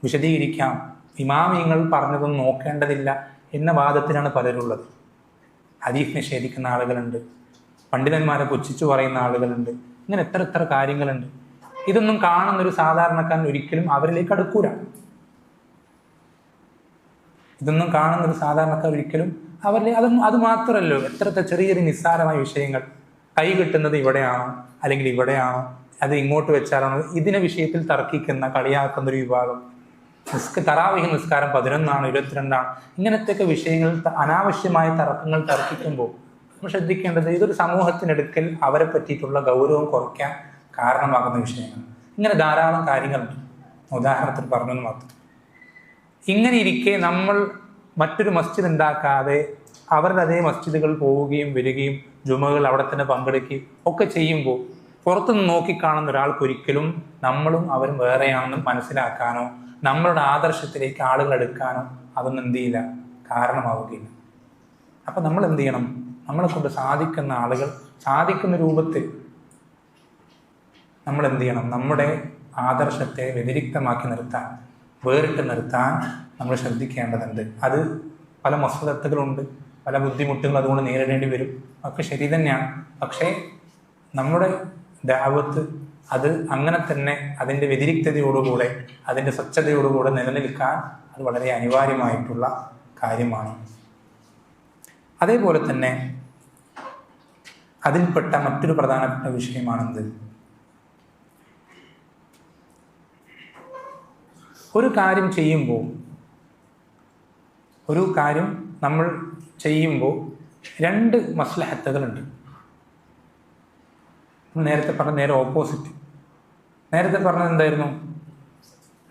വിശദീകരിക്കാം. ഇമാമിയങ്ങൾ പറഞ്ഞതൊന്നും നോക്കേണ്ടതില്ല എന്ന വാദത്തിലാണ് പലരുള്ളത്. ഹദീസ് നിഷേധിക്കുന്ന ആളുകളുണ്ട്, പണ്ഡിതന്മാരെ പുച്ഛിച്ചു പറയുന്ന ആളുകളുണ്ട്, ഇങ്ങനെ എത്ര എത്ര കാര്യങ്ങളുണ്ട്. ഇതൊന്നും കാണുന്നൊരു സാധാരണക്കാരൻ ഒരിക്കലും അവരിലേക്ക് അടുക്കൂല. ഇതൊന്നും കാണുന്നൊരു സാധാരണക്കാർ ഒരിക്കലും അവരിലേക്ക് അത് മാത്രമല്ലോ, എത്ര ചെറിയ ചെറിയ നിസ്സാരമായ വിഷയങ്ങൾ, കൈ കിട്ടുന്നത് ഇവിടെയാണോ അല്ലെങ്കിൽ ഇവിടെയാണോ, അത് ഇങ്ങോട്ട് വെച്ചാലാണോ, ഇതിനെ വിഷയത്തിൽ തർക്കിക്കുന്ന കളിയാക്കുന്നൊരു വിഭാഗം. തറാവീഹ് നിസ്കാരം 11 22 ഇങ്ങനത്തെയൊക്കെ വിഷയങ്ങൾ, അനാവശ്യമായ തർക്കങ്ങൾ തർക്കിക്കുമ്പോൾ നമ്മൾ ശ്രദ്ധിക്കേണ്ടത് ഇതൊരു സമൂഹത്തിനെടുക്കൽ അവരെ പറ്റിയിട്ടുള്ള ഗൗരവം കുറയ്ക്കാൻ കാരണമാകുന്ന വിഷയങ്ങൾ. ഇങ്ങനെ ധാരാളം കാര്യങ്ങളുണ്ട്, ഉദാഹരണത്തിന് പറഞ്ഞെന്ന് മാത്രം. ഇങ്ങനെ ഇരിക്കെ നമ്മൾ മറ്റൊരു മസ്ജിദ് ഉണ്ടാക്കാതെ അവരുടെ അതേ മസ്ജിദുകൾ പോവുകയും വരികയും ജുമകൾ അവിടെ തന്നെ പങ്കെടുക്കുകയും ഒക്കെ ചെയ്യുമ്പോൾ പുറത്തുനിന്ന് നോക്കിക്കാണുന്ന ഒരാൾക്കൊരിക്കലും നമ്മളും അവരും വേറെയാണെന്ന് മനസ്സിലാക്കാനോ നമ്മളുടെ ആദർശത്തിലേക്ക് ആളുകൾ എടുക്കാനോ അതൊന്നും എന്ത് ചെയ്യില്ല, കാരണമാവുകയില്ല. അപ്പം നമ്മൾ എന്ത് ചെയ്യണം, നമ്മളെ കൊണ്ട് സാധിക്കുന്ന ആളുകൾ സാധിക്കുന്ന രൂപത്തിൽ നമ്മൾ എന്ത് ചെയ്യണം, നമ്മുടെ ആദർശത്തെ വ്യതിരിക്തമാക്കി നിർത്താൻ, വേറിട്ട് നിർത്താൻ നമ്മൾ ശ്രദ്ധിക്കേണ്ടതുണ്ട്. അത് പല മസ്ലഹത്തുകളുണ്ട്, പല ബുദ്ധിമുട്ടുകൾ അതുകൊണ്ട് നേരിടേണ്ടി വരും, ഒക്കെ ശരി തന്നെയാണ്. പക്ഷേ നമ്മുടെ ദഅവത്ത് അത് അങ്ങനെ തന്നെ അതിൻ്റെ വ്യതിരിക്തതയോടുകൂടെ അതിൻ്റെ സ്വച്ഛതയോടുകൂടെ നിലനിൽക്കാൻ അത് വളരെ അനിവാര്യമായിട്ടുള്ള കാര്യമാണ്. അതേപോലെ തന്നെ അതിൽപ്പെട്ട മറ്റൊരു പ്രധാനപ്പെട്ട വിഷയമാണെന്ത്, ഒരു കാര്യം നമ്മൾ ചെയ്യുമ്പോൾ 2 മസ്ലഹത്തുകളുണ്ട്. നേരത്തെ പറഞ്ഞ നേരെ ഓപ്പോസിറ്റ്. നേരത്തെ പറഞ്ഞത് എന്തായിരുന്നു?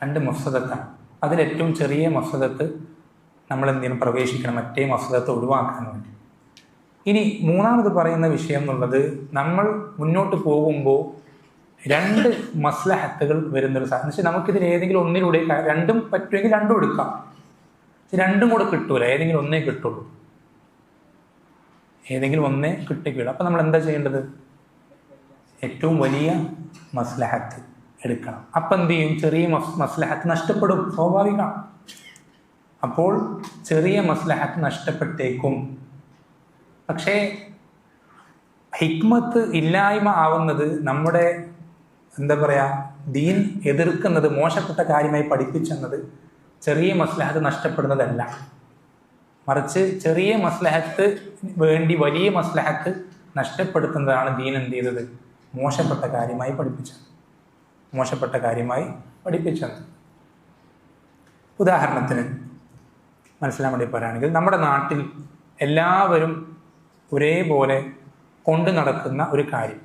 2 മഫ്സദത്താണ്. അതിലേറ്റവും ചെറിയ മഫ്സദത്ത് നമ്മൾ എന്തെങ്കിലും പ്രവേശിക്കണം, മറ്റേ മഫ്സദത്ത് ഒഴിവാക്കാൻ വേണ്ടി. ഇനി മൂന്നാമത് പറയുന്ന വിഷയം എന്നുള്ളത്, നമ്മൾ മുന്നോട്ട് പോകുമ്പോൾ 2 മസ്ലഹത്തുകൾ വരുന്നൊരു സാധനം. പക്ഷെ നമുക്കിതിൽ ഏതെങ്കിലും ഒന്നിലൂടെ, 2ഉം പറ്റുമെങ്കിൽ 2ഉം എടുക്കാം. 2ഉം കൂടെ കിട്ടൂല, ഏതെങ്കിലും ഒന്നേ കിട്ടുള്ളൂ, ഏതെങ്കിലും ഒന്നേ കിട്ടുകയുള്ളൂ. അപ്പം നമ്മൾ എന്താ ചെയ്യേണ്ടത്? ഏറ്റവും വലിയ മസ്ലഹത്ത് എടുക്കണം. അപ്പം എന്ത് ചെയ്യും? ചെറിയ മസ്ലഹത്ത് നഷ്ടപ്പെടും, സ്വാഭാവികമാണ്. അപ്പോൾ ചെറിയ മസ്ലഹത്ത് നഷ്ടപ്പെട്ടേക്കും. പക്ഷേ ഹിക്മത്ത് ഇല്ലായ്മ ആവുന്നത് നമ്മുടെ എന്താ പറയുക, ദീൻ എതിർക്കുന്നത്, മോശപ്പെട്ട കാര്യമായി പഠിപ്പിച്ചെന്നത് ചെറിയ മസ്ലഹത്ത് നഷ്ടപ്പെടുന്നതല്ല, മറിച്ച് ചെറിയ മസ്ലഹത്ത് വേണ്ടി വലിയ മസ്ലഹത്ത് നഷ്ടപ്പെടുത്തുന്നതാണ് ദീൻ എന്ത് ചെയ്തത്? മോശപ്പെട്ട കാര്യമായി പഠിപ്പിച്ചത്. ഉദാഹരണത്തിന് മനസ്സിലാൻ വേണ്ടി പറയുകയാണെങ്കിൽ, നമ്മുടെ നാട്ടിൽ എല്ലാവരും ഒരേപോലെ കൊണ്ടു നടക്കുന്ന ഒരു കാര്യം,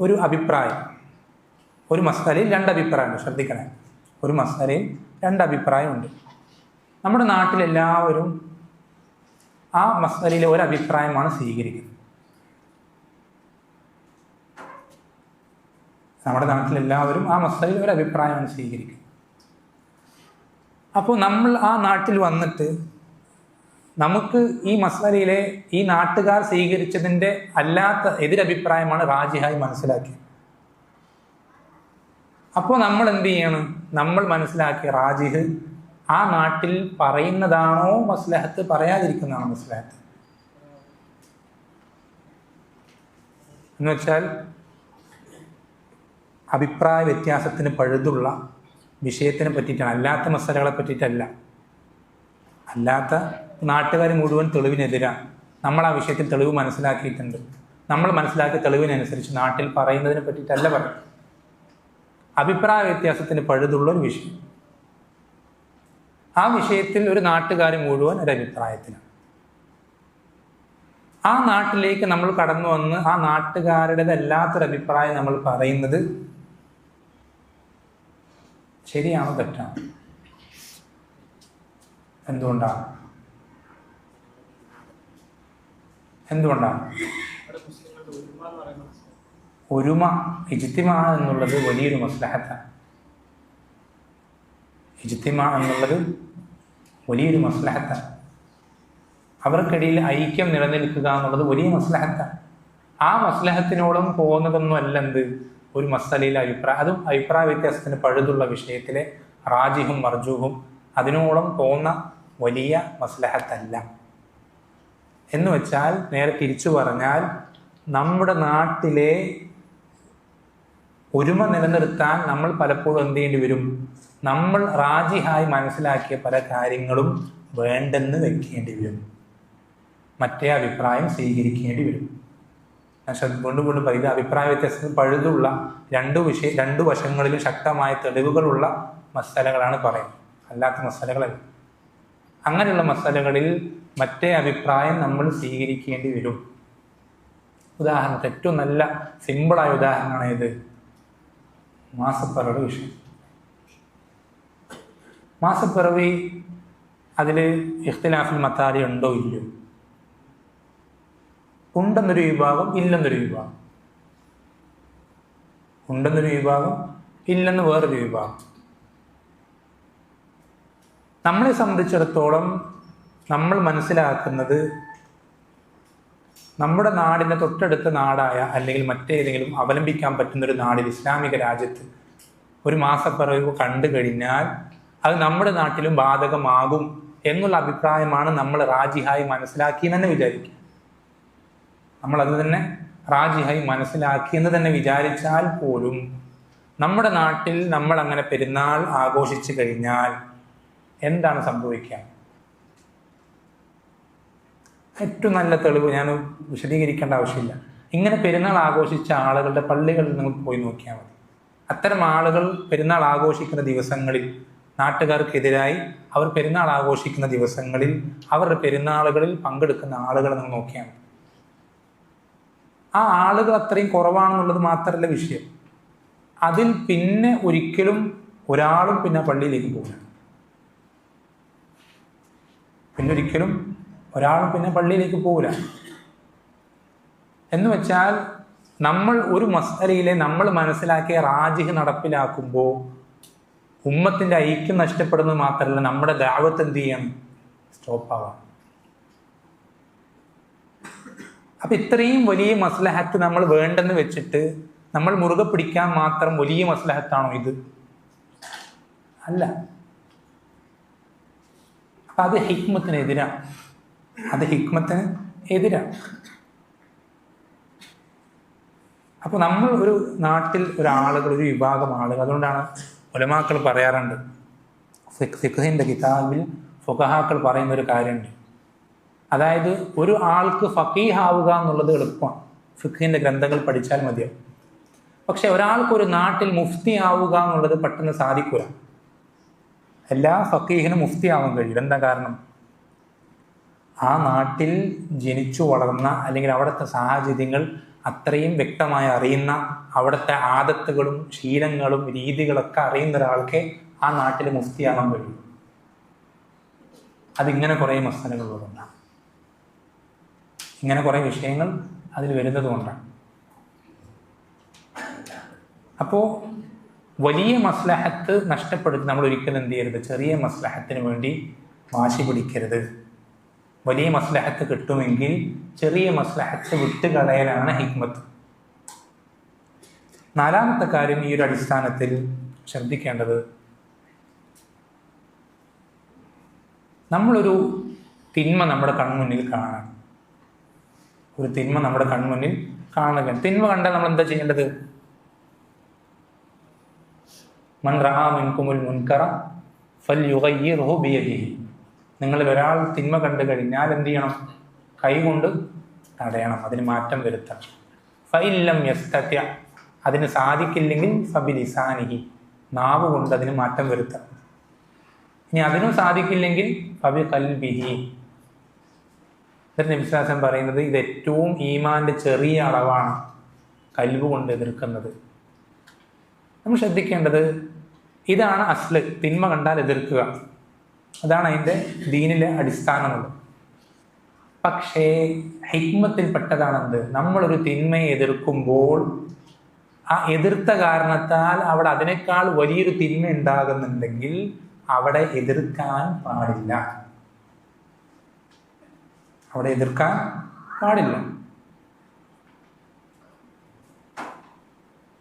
ഒരു അഭിപ്രായം, ഒരു മസ്അലയിൽ 2 അഭിപ്രായമുണ്ട്. ശ്രദ്ധിക്കണേ, ഒരു മസ്അലയിൽ 2 അഭിപ്രായമുണ്ട്. നമ്മുടെ നാട്ടിലെല്ലാവരും ആ മസ്അലയിലെ ഒരു അഭിപ്രായമാണ് സ്വീകരിക്കുന്നത്. നമ്മുടെ നാട്ടിലെല്ലാവരും ആ മസ്അലയിൽ ഒരു അഭിപ്രായമാണ് സ്വീകരിക്കുന്നത്. അപ്പോൾ നമ്മൾ ആ നാട്ടിൽ വന്നിട്ട് നമുക്ക് ഈ മസ്അലയിലെ ഈ നാട്ടുകാർ സ്വീകരിച്ചതിൻ്റെ അല്ലാത്ത എതിരഭിപ്രായമാണ് റാജിഹായി മനസ്സിലാക്കിയത്. അപ്പോൾ നമ്മൾ എന്ത് ചെയ്യണം? നമ്മൾ മനസ്സിലാക്കിയ റാജിഹ് ആ നാട്ടിൽ പറയുന്നതാണോ മസ്ലഹത്ത്, പറയാതിരിക്കുന്നതാണോ മസ്ലഹത്ത്? എന്ന് വെച്ചാൽ അഭിപ്രായ വ്യത്യാസത്തിന് പഴുതുള്ള വിഷയത്തിനെ പറ്റിയിട്ടാണ്, അല്ലാത്ത മസലകളെ പറ്റിയിട്ടല്ല. അല്ലാത്ത നാട്ടുകാർ മുഴുവൻ തെളിവിനെതിരാണ്. നമ്മൾ ആ വിഷയത്തിൽ തെളിവ് മനസ്സിലാക്കിയിട്ടുണ്ട്. നമ്മൾ മനസ്സിലാക്കിയ തെളിവിനനുസരിച്ച് നാട്ടിൽ പറയുന്നതിനെ പറ്റിയിട്ടല്ല പറയും. അഭിപ്രായ വ്യത്യാസത്തിന് പഴുതുള്ള ഒരു വിഷയം, ആ വിഷയത്തിൽ ഒരു നാട്ടുകാർ മുഴുവൻ ഒരു അഭിപ്രായത്തിലാണ്. ആ നാട്ടിലേക്ക് നമ്മൾ കടന്നു വന്ന് ആ നാട്ടുകാരുടേതല്ലാത്തൊരു അഭിപ്രായം നമ്മൾ പറയുന്നത് ശരിയാണോ തെറ്റാണോ? എന്തുകൊണ്ടാണ്? ഒരുമ, ഇജ്തിമാ എന്നുള്ളത് വലിയൊരു മസ്ലഹത്താണ്. അവർക്കിടയിൽ ഐക്യം നിലനിൽക്കുക എന്നുള്ളത് വലിയ മസ്ലഹത്താണ്. ആ മസ്ലഹത്തിനോളം പോകുന്നതൊന്നും അല്ല എന്ത്, ഒരു മസ്അലയിലെ അതും അഭിപ്രായ വ്യത്യാസത്തിന് പഴുതുള്ള വിഷയത്തിലെ റാജിഹും മർജൂഹും അതിനോളം പോകുന്ന വലിയ മസ്ലഹത്തല്ല. എന്ന് വെച്ചാൽ, നേരെ തിരിച്ചു പറഞ്ഞാൽ, നമ്മുടെ നാട്ടിലെ ഒരുമ നിലനിർത്താൻ നമ്മൾ പലപ്പോഴും എന്ത് ചെയ്യേണ്ടി വരും? നമ്മൾ റാജിഹായി മനസ്സിലാക്കിയ പല കാര്യങ്ങളും വേണ്ടെന്ന് വെക്കേണ്ടി വരും, മറ്റേ അഭിപ്രായം സ്വീകരിക്കേണ്ടി വരും. വീണ്ടും ഇത് അഭിപ്രായ വ്യത്യാസത്തിന് പഴുതുള്ള രണ്ടു വശങ്ങളിലും ശക്തമായ തെളിവുകളുള്ള മസലകളാണ് പറയുന്നത്, അല്ലാത്ത മസലകളല്ല. അങ്ങനെയുള്ള മസലകളിൽ മറ്റേ അഭിപ്രായം നമ്മൾ സ്വീകരിക്കേണ്ടി വരും. ഉദാഹരണത്തിന് ഏറ്റവും നല്ല സിമ്പിളായ ഉദാഹരണമാണ് ഇത്, മാസപ്പിറവി വിഷയം. മാസപ്പിറവി അതിൽ ഇഖ്തിലാഫുൽ മത്താരി ഉണ്ടോ ഇല്ലയോ? ഉണ്ടെന്നൊരു വിഭാഗം, ഇല്ലെന്നൊരു വിഭാഗം. ഉണ്ടെന്നൊരു വിഭാഗം, ഇല്ലെന്ന് വേറൊരു വിഭാഗം. നമ്മളെ സംബന്ധിച്ചിടത്തോളം നമ്മൾ മനസ്സിലാക്കുന്നത്, നമ്മുടെ നാടിൻ്റെ തൊട്ടടുത്ത നാടായ അല്ലെങ്കിൽ മറ്റേതെങ്കിലും അവലംബിക്കാൻ പറ്റുന്നൊരു നാടിൽ, ഇസ്ലാമിക രാജ്യത്ത് ഒരു മാസപ്പിറവി കണ്ടു കഴിഞ്ഞാൽ അത് നമ്മുടെ നാട്ടിലും ബാധകമാകും എന്നുള്ള അഭിപ്രായമാണ് നമ്മൾ റാജിഹായി മനസ്സിലാക്കിയെന്ന് തന്നെ വിചാരിക്കും. നമ്മളത് തന്നെ റാജിഹായി മനസ്സിലാക്കിയെന്ന് തന്നെ വിചാരിച്ചാൽ പോലും നമ്മുടെ നാട്ടിൽ നമ്മൾ അങ്ങനെ പെരുന്നാൾ ആഘോഷിച്ചു കഴിഞ്ഞാൽ എന്താണ് സംഭവിക്കുക? ഏറ്റവും നല്ല തെളിവ് ഞാൻ വിശദീകരിക്കേണ്ട ആവശ്യമില്ല. ഇങ്ങനെ പെരുന്നാൾ ആഘോഷിച്ച ആളുകളുടെ പള്ളികളിൽ നിങ്ങൾ പോയി നോക്കിയാൽ മതി. അത്തരം ആളുകൾ പെരുന്നാൾ ആഘോഷിക്കുന്ന ദിവസങ്ങളിൽ, നാട്ടുകാർക്കെതിരായി അവർ പെരുന്നാൾ ആഘോഷിക്കുന്ന ദിവസങ്ങളിൽ അവരുടെ പെരുന്നാളുകളിൽ പങ്കെടുക്കുന്ന ആളുകളെ നിങ്ങൾ നോക്കിയാൽ മതി. ആ ആളുകൾ അത്രയും കുറവാണെന്നുള്ളത് മാത്രമല്ല വിഷയം, അതിൽ പിന്നെ ഒരിക്കലും ഒരാളും പിന്നെ പള്ളിയിലേക്ക് പോകില്ല. ഒരിക്കലും ഒരാളും പിന്നെ പള്ളിയിലേക്ക് പോകില്ല. എന്ന് വെച്ചാൽ നമ്മൾ ഒരു മസ്അലയിലെ നമ്മൾ മനസ്സിലാക്കിയ റാജിഹ് നടപ്പിലാക്കുമ്പോൾ ഉമ്മത്തിൻ്റെ ഐക്യം നഷ്ടപ്പെടുന്നത് മാത്രമല്ല, നമ്മുടെ ദഅവത്ത് എന്ത് ചെയ്യണം? സ്റ്റോപ്പാവാം. അപ്പം ഇത്രയും വലിയ മസ്ലഹത്ത് നമ്മൾ വേണ്ടെന്ന് വെച്ചിട്ട് നമ്മൾ മുറുകെ പിടിക്കാൻ മാത്രം വലിയ മസ്ലഹത്താണോ ഇത്? അല്ല. അപ്പം അത് ഹിക്മത്തിനെതിരാണ്. അപ്പോൾ നമ്മൾ ഒരു നാട്ടിൽ ഒരാളുകൾ, ഒരു വിഭാഗം ആളുകൾ, അതുകൊണ്ടാണ് ഉലമാക്കൾ പറയാറുണ്ട്, ഫിഖ്ഹിൻ്റെ കിതാബിൽ ഫുഖഹാക്കൾ പറയുന്നൊരു കാര്യമുണ്ട്, അതായത് ഒരു ആൾക്ക് ഫഖീഹാവുക എന്നുള്ളത് എളുപ്പമാണ്, ഫിഖിന്റെ ഗ്രന്ഥങ്ങൾ പഠിച്ചാൽ മതിയാവും. പക്ഷെ ഒരാൾക്കൊരു നാട്ടിൽ മുഫ്തി ആവുക എന്നുള്ളത് പെട്ടെന്ന് സാധിക്കുക. എല്ലാ ഫഖീഹിനും മുഫ്തി ആവാൻ കഴിയും. എന്താ കാരണം? ആ നാട്ടിൽ ജനിച്ചു വളർന്ന അല്ലെങ്കിൽ അവിടുത്തെ സാഹചര്യങ്ങൾ അത്രയും വ്യക്തമായി അറിയുന്ന, അവിടുത്തെ ആദത്തുകളും ശീലങ്ങളും രീതികളൊക്കെ അറിയുന്ന ഒരാൾക്ക് ആ നാട്ടിൽ മുഫ്തിയാവാൻ കഴിയും. അതിങ്ങനെ കുറേ മസലകളുള്ളതുകൊണ്ടാണ്, ഇങ്ങനെ കുറേ വിഷയങ്ങൾ അതിൽ വരുന്നത് കൊണ്ടാണ്. അപ്പോൾ വലിയ മസ്ലഹത്ത് നഷ്ടപ്പെടുത്തി നമ്മൾ ഒരിക്കലും എന്ത് ചെയ്യരുത്, ചെറിയ മസ്ലഹത്തിന് വേണ്ടി വാശി പിടിക്കരുത്. വലിയ മസ്ലഹത്ത് കിട്ടുമെങ്കിൽ ചെറിയ മസ്ലഹത്ത് വിട്ടുകളയലാണ് ഹിക്മത്ത്. നാലാമത്തെ കാര്യം ഈ ഒരു അടിസ്ഥാനത്തിൽ ശ്രദ്ധിക്കേണ്ടത്, നമ്മളൊരു തിന്മ നമ്മുടെ കൺമുന്നിൽ കാണാൻ, ഒരു തിന്മ നമ്മുടെ കൺമുന്നിൽ കാണുക. തിന്മ കണ്ടാൽ നമ്മൾ എന്താ ചെയ്യേണ്ടത്? മൻ റആ മിൻകുമുൽ മുൻകറ ഫൽയുഗയ്യിർഹു ബിയദിഹി. നിങ്ങളിൽ ഒരാൾ തിന്മ കണ്ടു കഴിഞ്ഞാൽ എന്ത് ചെയ്യണം? കൈകൊണ്ട് തടയണം, അതിന് മാറ്റം വരുത്തണം. ഫഇല്ലം യസ്തത്യ, അതിന് സാധിക്കില്ലെങ്കിൽ ഫബിലിസാനിഹി, നാവ് കൊണ്ട് അതിന് മാറ്റം വരുത്തണം. ഇനി അതിനും സാധിക്കില്ലെങ്കിൽ ഫബി ഖൽബിഹി. നബി സ്വല്ലല്ലാഹു അലൈഹി വസല്ലം പറയുന്നത് ഇത് ഏറ്റവും ഈമാന്റെ ചെറിയ അളവാണ്, കൽബ് കൊണ്ട് എതിർക്കുന്നത്. നമ്മൾ ശ്രദ്ധിക്കേണ്ടത് ഇതാണ് അസ്ല്. തിന്മ കണ്ടാൽ എതിർക്കുക, അതാണ് അതിൻ്റെ ദീനിലെ അടിസ്ഥാനമുള്ളത്. പക്ഷേ ഹിക്മത്തിൽപ്പെട്ടതാണെന്ത്? നമ്മളൊരു തിന്മയെ എതിർക്കുമ്പോൾ ആ എതിർത്ത കാരണത്താൽ അവിടെ അതിനേക്കാൾ വലിയൊരു തിന്മ ഉണ്ടാകുന്നുണ്ടെങ്കിൽ അവിടെ എതിർക്കാൻ പാടില്ല, അവിടെ എതിർക്കാൻ പാടില്ല.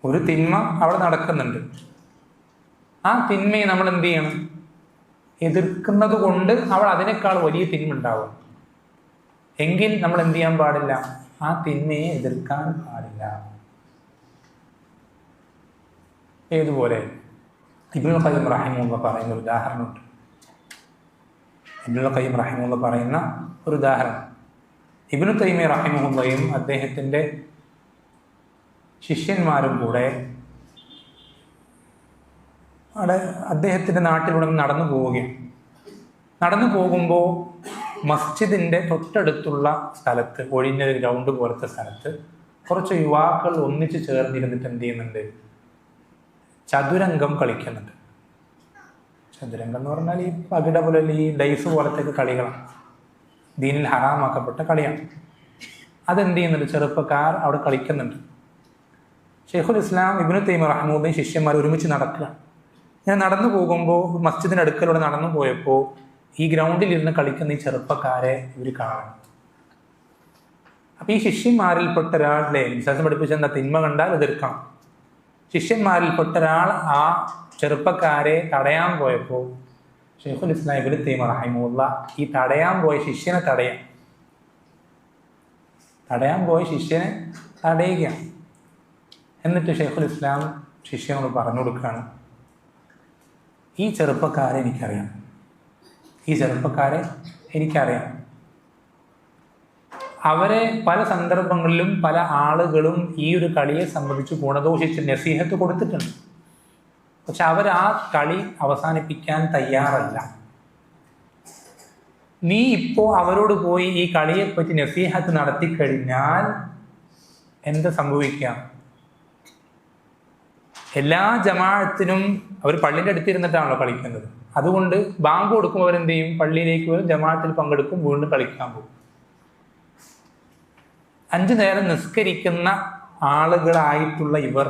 ഒരു തിന്മ അവിടെ നടക്കുന്നുണ്ട്, ആ തിന്മയെ നമ്മൾ എന്ത് ചെയ്യണം? എതിർക്കുന്നത് കൊണ്ട് അവിടെ അതിനേക്കാൾ വലിയ തിന്മ ഉണ്ടാവും എങ്കിൽ നമ്മൾ എന്ത് ചെയ്യാൻ പാടില്ല? ആ തിന്മയെ എതിർക്കാൻ പാടില്ല. ഏതുപോലെ ഇബ്നുൽ ഖയ്യിം റഹിമഹുല്ലാഹ് പറയുന്ന ഒരു ഉദാഹരണമുണ്ട്. ഇബ്നുൽ ഖയ്യിം റഹിമഹുല്ലാഹ് പറയുന്ന ഒരു ഉദാഹരണം, ഇബ്നു തൈമിയ്യ റഹിമഹുല്ലാഹയും അദ്ദേഹത്തിൻ്റെ ശിഷ്യന്മാരും കൂടെ അവിടെ അദ്ദേഹത്തിൻ്റെ നാട്ടിലൂടെ നടന്നു പോവുകയാണ്. നടന്നു പോകുമ്പോൾ മസ്ജിദിൻ്റെ തൊട്ടടുത്തുള്ള സ്ഥലത്ത്, ഒഴിഞ്ഞ ഗ്രൗണ്ട് പോലത്തെ സ്ഥലത്ത് കുറച്ച് യുവാക്കൾ ഒന്നിച്ച് ചേർന്നിരുന്നിട്ട് എന്ത് ചെയ്യുന്നുണ്ട്? ചതുരംഗം കളിക്കുന്നുണ്ട്. ചതുരംഗം എന്ന് പറഞ്ഞാൽ ഈ പകിട പോലെ ഈ ഡൈസ് പോലത്തെ കളികളാണ്, ദീനിൽ ഹറാമാക്കപ്പെട്ട കളിയാണ്. അതെന്ത് ചെയ്യുന്നുണ്ട്? ചെറുപ്പക്കാർ അവിടെ കളിക്കുന്നുണ്ട്. ഷെയ്ഖുൽ ഇസ്ലാം ഇബ്നു തൈമിയ്യ റഹിമഹുല്ലാഹയും ശിഷ്യന്മാർ ഒരുമിച്ച് നടക്കുക. ഞാൻ നടന്നു പോകുമ്പോൾ മസ്ജിദിൻ്റെ അടുക്കലൂടെ നടന്നു പോയപ്പോൾ ഈ ഗ്രൗണ്ടിൽ ഇരുന്ന് കളിക്കുന്ന ഈ ചെറുപ്പക്കാരെ ഇവർ കാണും. അപ്പം ഈ ശിഷ്യന്മാരിൽപ്പെട്ട ഒരാളിലെ വിശ്വാസം പഠിപ്പിച്ചെന്താ? തിന്മ കണ്ടാൽ എതിർക്കണം. ശിഷ്യന്മാരിൽപ്പെട്ട ഒരാൾ ആ ചെറുപ്പക്കാരെ തടയാൻ പോയപ്പോൾ ഷെയ്ഖുൽ ഇസ്ലാം ഇബ്നു തൈമിയ്യ റഹിമഹുല്ലാഹ് ഈ തടയാൻ പോയ ശിഷ്യനെ തടയാൻ പോയ ശിഷ്യനെ തടയുകയാണ്. എന്നിട്ട് ഷെയ്ഖുൽ ഇസ്ലാം ശിഷ്യനോട് പറഞ്ഞു കൊടുക്കുകയാണ്, ഈ ചെറുപ്പക്കാരെ എനിക്കറിയാം, ഈ ചെറുപ്പക്കാരെ എനിക്കറിയാം. അവരെ പല സന്ദർഭങ്ങളിലും പല ആളുകളും ഈ ഒരു കളിയെ സംബന്ധിച്ച് ഗുണദോഷിച്ച് നസീഹത്ത് കൊടുത്തിട്ടുണ്ട്. പക്ഷെ അവർ ആ കളി അവസാനിപ്പിക്കാൻ തയ്യാറല്ല. നീ ഇപ്പോൾ അവരോട് പോയി ഈ കളിയെപ്പറ്റി നസീഹത്ത് നടത്തിക്കഴിഞ്ഞാൽ എന്ത് സംഭവിക്കാം? എല്ലാ ജമാഅത്തിനും അവർ പള്ളിൻ്റെ അടുത്തിരുന്നിട്ടാണല്ലോ കളിക്കുന്നത്. അതുകൊണ്ട് ബാങ്ക് കൊടുക്കുമ്പോൾ അവരെന്ത് ചെയ്യും? പള്ളിയിലേക്ക് വരും, ജമാഅത്തിൽ പങ്കെടുക്കും, വീണ്ടും കളിക്കാൻ പോകും. 5 നേരം നിസ്കരിക്കുന്ന ആളുകളായിട്ടുള്ള ഇവർ,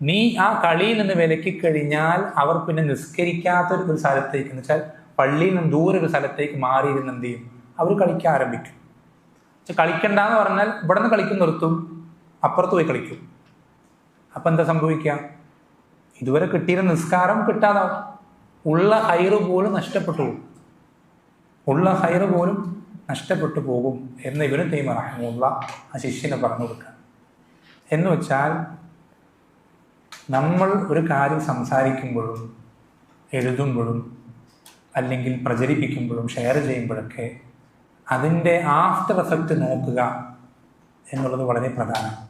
നീ ആ കളിയിൽ നിന്ന് വിലക്കി കഴിഞ്ഞാൽ അവർ പിന്നെ നിസ്കരിക്കാത്തൊരു സ്ഥലത്തേക്ക്, എന്ന് വെച്ചാൽ പള്ളിയിൽ നിന്ന് ദൂരെ ഒരു സ്ഥലത്തേക്ക് മാറിയിരുന്ന് എന്ത് ചെയ്യും? അവർ കളിക്കാൻ ആരംഭിക്കും. പക്ഷെ കളിക്കണ്ടെന്ന് പറഞ്ഞാൽ ഇവിടെ നിന്ന് കളിക്കും, നിർത്തും, അപ്പുറത്ത് പോയി കളിക്കും. അപ്പം എന്താ സംഭവിക്കുക? ഇതുവരെ കിട്ടിയിരുന്ന നിസ്കാരം കിട്ടാതാവും, ഉള്ള ഹൈറ് പോലും നഷ്ടപ്പെട്ടു പോകും, ഉള്ള ഹൈറ് പോലും നഷ്ടപ്പെട്ടു പോകും എന്ന് ഇബ്നു തൈമിയ്യ റഹിമഹുല്ലാഹ് ആ ശിഷ്യനെ പറഞ്ഞു കൊടുക്കുക. എന്ന് വെച്ചാൽ നമ്മൾ ഒരു കാര്യം സംസാരിക്കുമ്പോഴും എഴുതുമ്പോഴും അല്ലെങ്കിൽ പ്രചരിപ്പിക്കുമ്പോഴും ഷെയർ ചെയ്യുമ്പോഴൊക്കെ അതിൻ്റെ ആഫ്റ്റർ എഫക്റ്റ് നോക്കുക എന്നുള്ളത് വളരെ പ്രധാനമാണ്.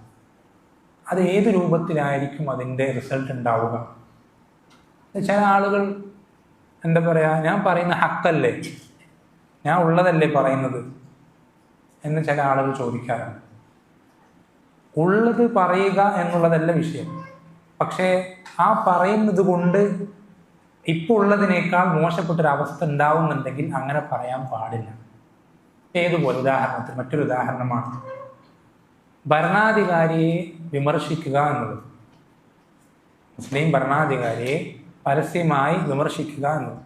അത് ഏത് രൂപത്തിലായിരിക്കും അതിൻ്റെ റിസൾട്ട് ഉണ്ടാവുക. ചില ആളുകൾ എന്താ പറയുക, ഞാൻ പറയുന്ന ഹക്കല്ലേ, ഞാൻ ഉള്ളതല്ലേ പറയുന്നത് എന്ന് ചില ആളുകൾ ചോദിക്കാറുണ്ട്. ഉള്ളത് പറയുക എന്നുള്ളതല്ല വിഷയം. പക്ഷേ ആ പറയുന്നത് കൊണ്ട് ഇപ്പോൾ ഉള്ളതിനേക്കാൾ മോശപ്പെട്ടൊരവസ്ഥ ഉണ്ടാവുന്നുണ്ടെങ്കിൽ അങ്ങനെ പറയാൻ പാടില്ല. ഏതുപോലെ ഉദാഹരണത്തിന് മറ്റൊരു ഉദാഹരണമാണ് ഭരണാധികാരിയെ വിമർശിക്കുക എന്നുള്ളത്. മുസ്ലിം ഭരണാധികാരിയെ പരസ്യമായി വിമർശിക്കുക എന്നുള്ളത്.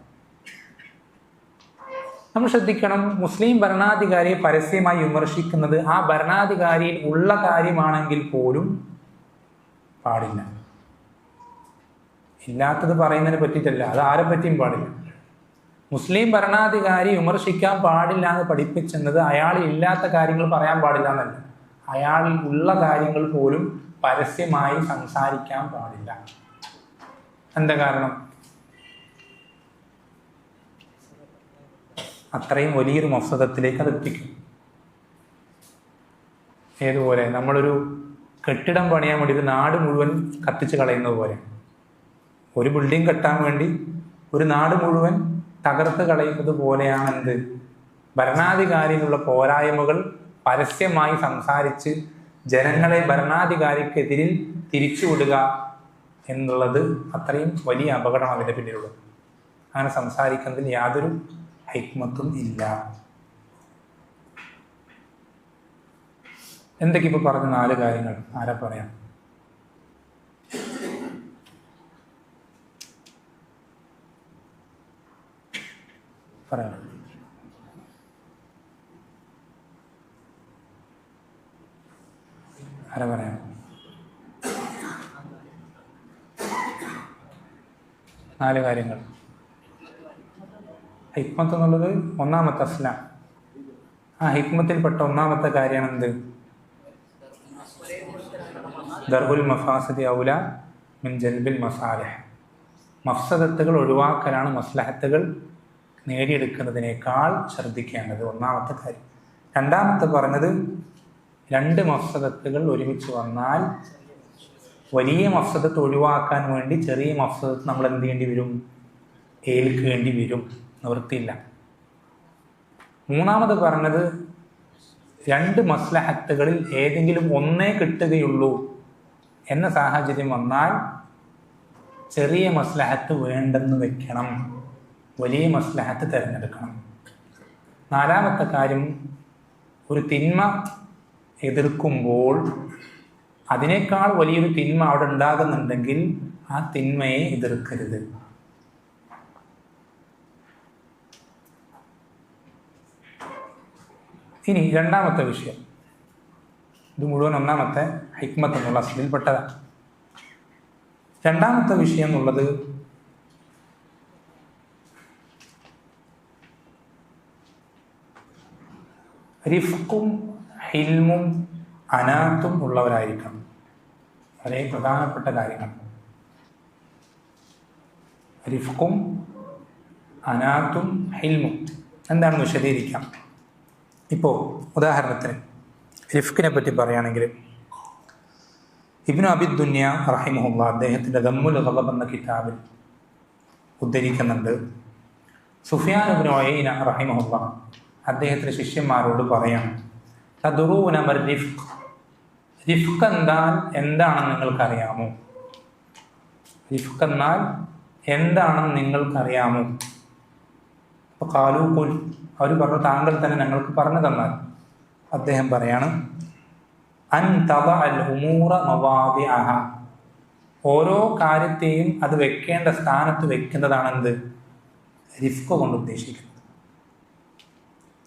നമ്മൾ ശ്രദ്ധിക്കണം, മുസ്ലിം ഭരണാധികാരിയെ പരസ്യമായി വിമർശിക്കുന്നത് ആ ഭരണാധികാരിയിൽ ഉള്ള കാര്യമാണെങ്കിൽ പോലും പാടില്ല. ഇല്ലാത്തത് പറയുന്നതിനെ പറ്റിയിട്ടല്ല, അത് ആരെ പറ്റിയും പാടില്ല. മുസ്ലിം ഭരണാധികാരി വിമർശിക്കാൻ പാടില്ല എന്ന് പഠിപ്പിച്ചെന്നത് അയാളിൽ ഇല്ലാത്ത കാര്യങ്ങൾ പറയാൻ പാടില്ല എന്നല്ല, അയാളിൽ ഉള്ള കാര്യങ്ങൾ പോലും പരസ്യമായി സംസാരിക്കാൻ പാടില്ല. എന്താ കാരണം? അത്രയും വലിയൊരു മഫ്സദത്തിലേക്ക് അത് എത്തിക്കും. ഏതുപോലെ നമ്മളൊരു കെട്ടിടം പണിയാൻ വേണ്ടി ഒരു നാട് മുഴുവൻ കത്തിച്ച് കളയുന്നത് പോലെ, ഒരു ബിൽഡിംഗ് കെട്ടാൻ വേണ്ടി ഒരു നാട് മുഴുവൻ തകർത്ത് കളയുന്നത് പോലെയാണ് എന്ത്, ഭരണാധികാരിയിലുള്ള പോരായ്മകൾ പരസ്യമായി സംസാരിച്ച് ജനങ്ങളെ ഭരണാധികാരിക്കെതിരിൽ തിരിച്ചുവിടുക എന്നുള്ളത് അത്രയും വലിയ അപകടമാണ് അതിൻ്റെ പിന്നിലുള്ളത്. അങ്ങനെ സംസാരിക്കുന്നതിൽ യാതൊരു ഹിക്മത്തും ഇല്ല. എന്തൊക്കെ ഇപ്പോൾ പറഞ്ഞ 4 കാര്യങ്ങൾ ആരാ പറയാം? പറയാം. ആരാ പറയാം? 4 കാര്യങ്ങൾ. ഹിക്മത്ത് എന്നുള്ളത് ഒന്നാമത്തെ അസ്ലാം. ആ ഹിക്മത്തിൽപ്പെട്ട ഒന്നാമത്തെ കാര്യമാണ് എന്ത്? ദർഉൽ മഫാസിദി ഔല മിൻ ജൽബിൽ മസാലിഹ്. മഫ്സദത്തുകൾ ഒഴിവാക്കലാണ് മസ്ലഹത്തുകൾ നേടിയെടുക്കുന്നതിനേക്കാൾ ശ്രദ്ധിക്കേണ്ടത്, ഒന്നാമത്തെ കാര്യം. രണ്ടാമത്തെ പറഞ്ഞത് 2 മഫ്സദത്തുകൾ ഒരുമിച്ച് വന്നാൽ വലിയ മഫ്സദത്ത് ഒഴിവാക്കാൻ വേണ്ടി ചെറിയ മഫ്സദത്ത് നമ്മൾ എന്ത് ചെയ്യേണ്ടി വരും? ഏൽക്കേണ്ടി വരും, നിവൃത്തിയില്ല. മൂന്നാമത് പറഞ്ഞത് 2 മസ്ലഹത്തുകളിൽ ഏതെങ്കിലും ഒന്നേ കിട്ടുകയുള്ളൂ എന്ന സാഹചര്യം വന്നാൽ ചെറിയ മസ്ലഹത്ത് വേണ്ടെന്ന് വെക്കണം, വലിയ മസ്ലഹത്ത് തിരഞ്ഞെടുക്കണം. നാലാമത്തെ കാര്യം, ഒരു തിന്മ എതിർക്കുമ്പോൾ അതിനേക്കാൾ വലിയൊരു തിന്മ അവിടെ ഉണ്ടാകുന്നുണ്ടെങ്കിൽ ആ തിന്മയെ എതിർക്കരുത്. ഇനി രണ്ടാമത്തെ വിഷയം, ഇത് മുഴുവൻ ഒന്നാമത്തെ ഹിക്മത്ത് എന്നുള്ള അസ്ലിൽപ്പെട്ടതാണ്. രണ്ടാമത്തെ വിഷയം എന്നുള്ളത് റിഫ്ഖും ഹിൽമും അനാത്തും ഉള്ളവരായിരിക്കണം. വളരെ പ്രധാനപ്പെട്ട കാര്യങ്ങൾ. റിഫ്ഖും അനാത്തും ഹിൽമും എന്താണെന്ന് വിശദീകരിക്കാം. ഇപ്പോൾ ഉദാഹരണത്തിന് റിഫ്ഖിനെ പറ്റി പറയുകയാണെങ്കിൽ ഇബ്നു അബി ദുനിയ റഹിമഹുല്ലാ അദ്ദേഹത്തിൻ്റെ ദമ്മുൽ ഗളബ് എന്ന കിതാബിൽ ഉദ്ധരിക്കുന്നുണ്ട്. സുഫിയാൻ ഇബ്നു ഉയൈന റഹിമഹുല്ലാ അദ്ദേഹത്തിൻ്റെ ശിഷ്യന്മാരോട് പറയാണ്, തദ്റൂന മർ റിഫ്ഖ്, റിഫ്ഖ് എന്നാൽ എന്താണെന്ന് നിങ്ങൾക്കറിയാമോ? റിഫ്ഖ് എന്നാൽ എന്താണെന്ന് നിങ്ങൾക്കറിയാമോ? അപ്പോൾ ഖാലൂ ഖുൽ, അവർ പറഞ്ഞു താങ്കൾ തന്നെ ഞങ്ങൾക്ക് പറഞ്ഞു തന്നാൽ. അദ്ദേഹം പറയാണ്, അൻ തദഅൽ ഉമൂറ മവാദിഅഹ, ഓരോ കാര്യത്തെയും അത് വെക്കേണ്ട സ്ഥാനത്ത് വെക്കുന്നതാണ് എന്ത്? റിഫ്ഖ് കൊണ്ട് ഉദ്ദേശിക്കുന്നത്.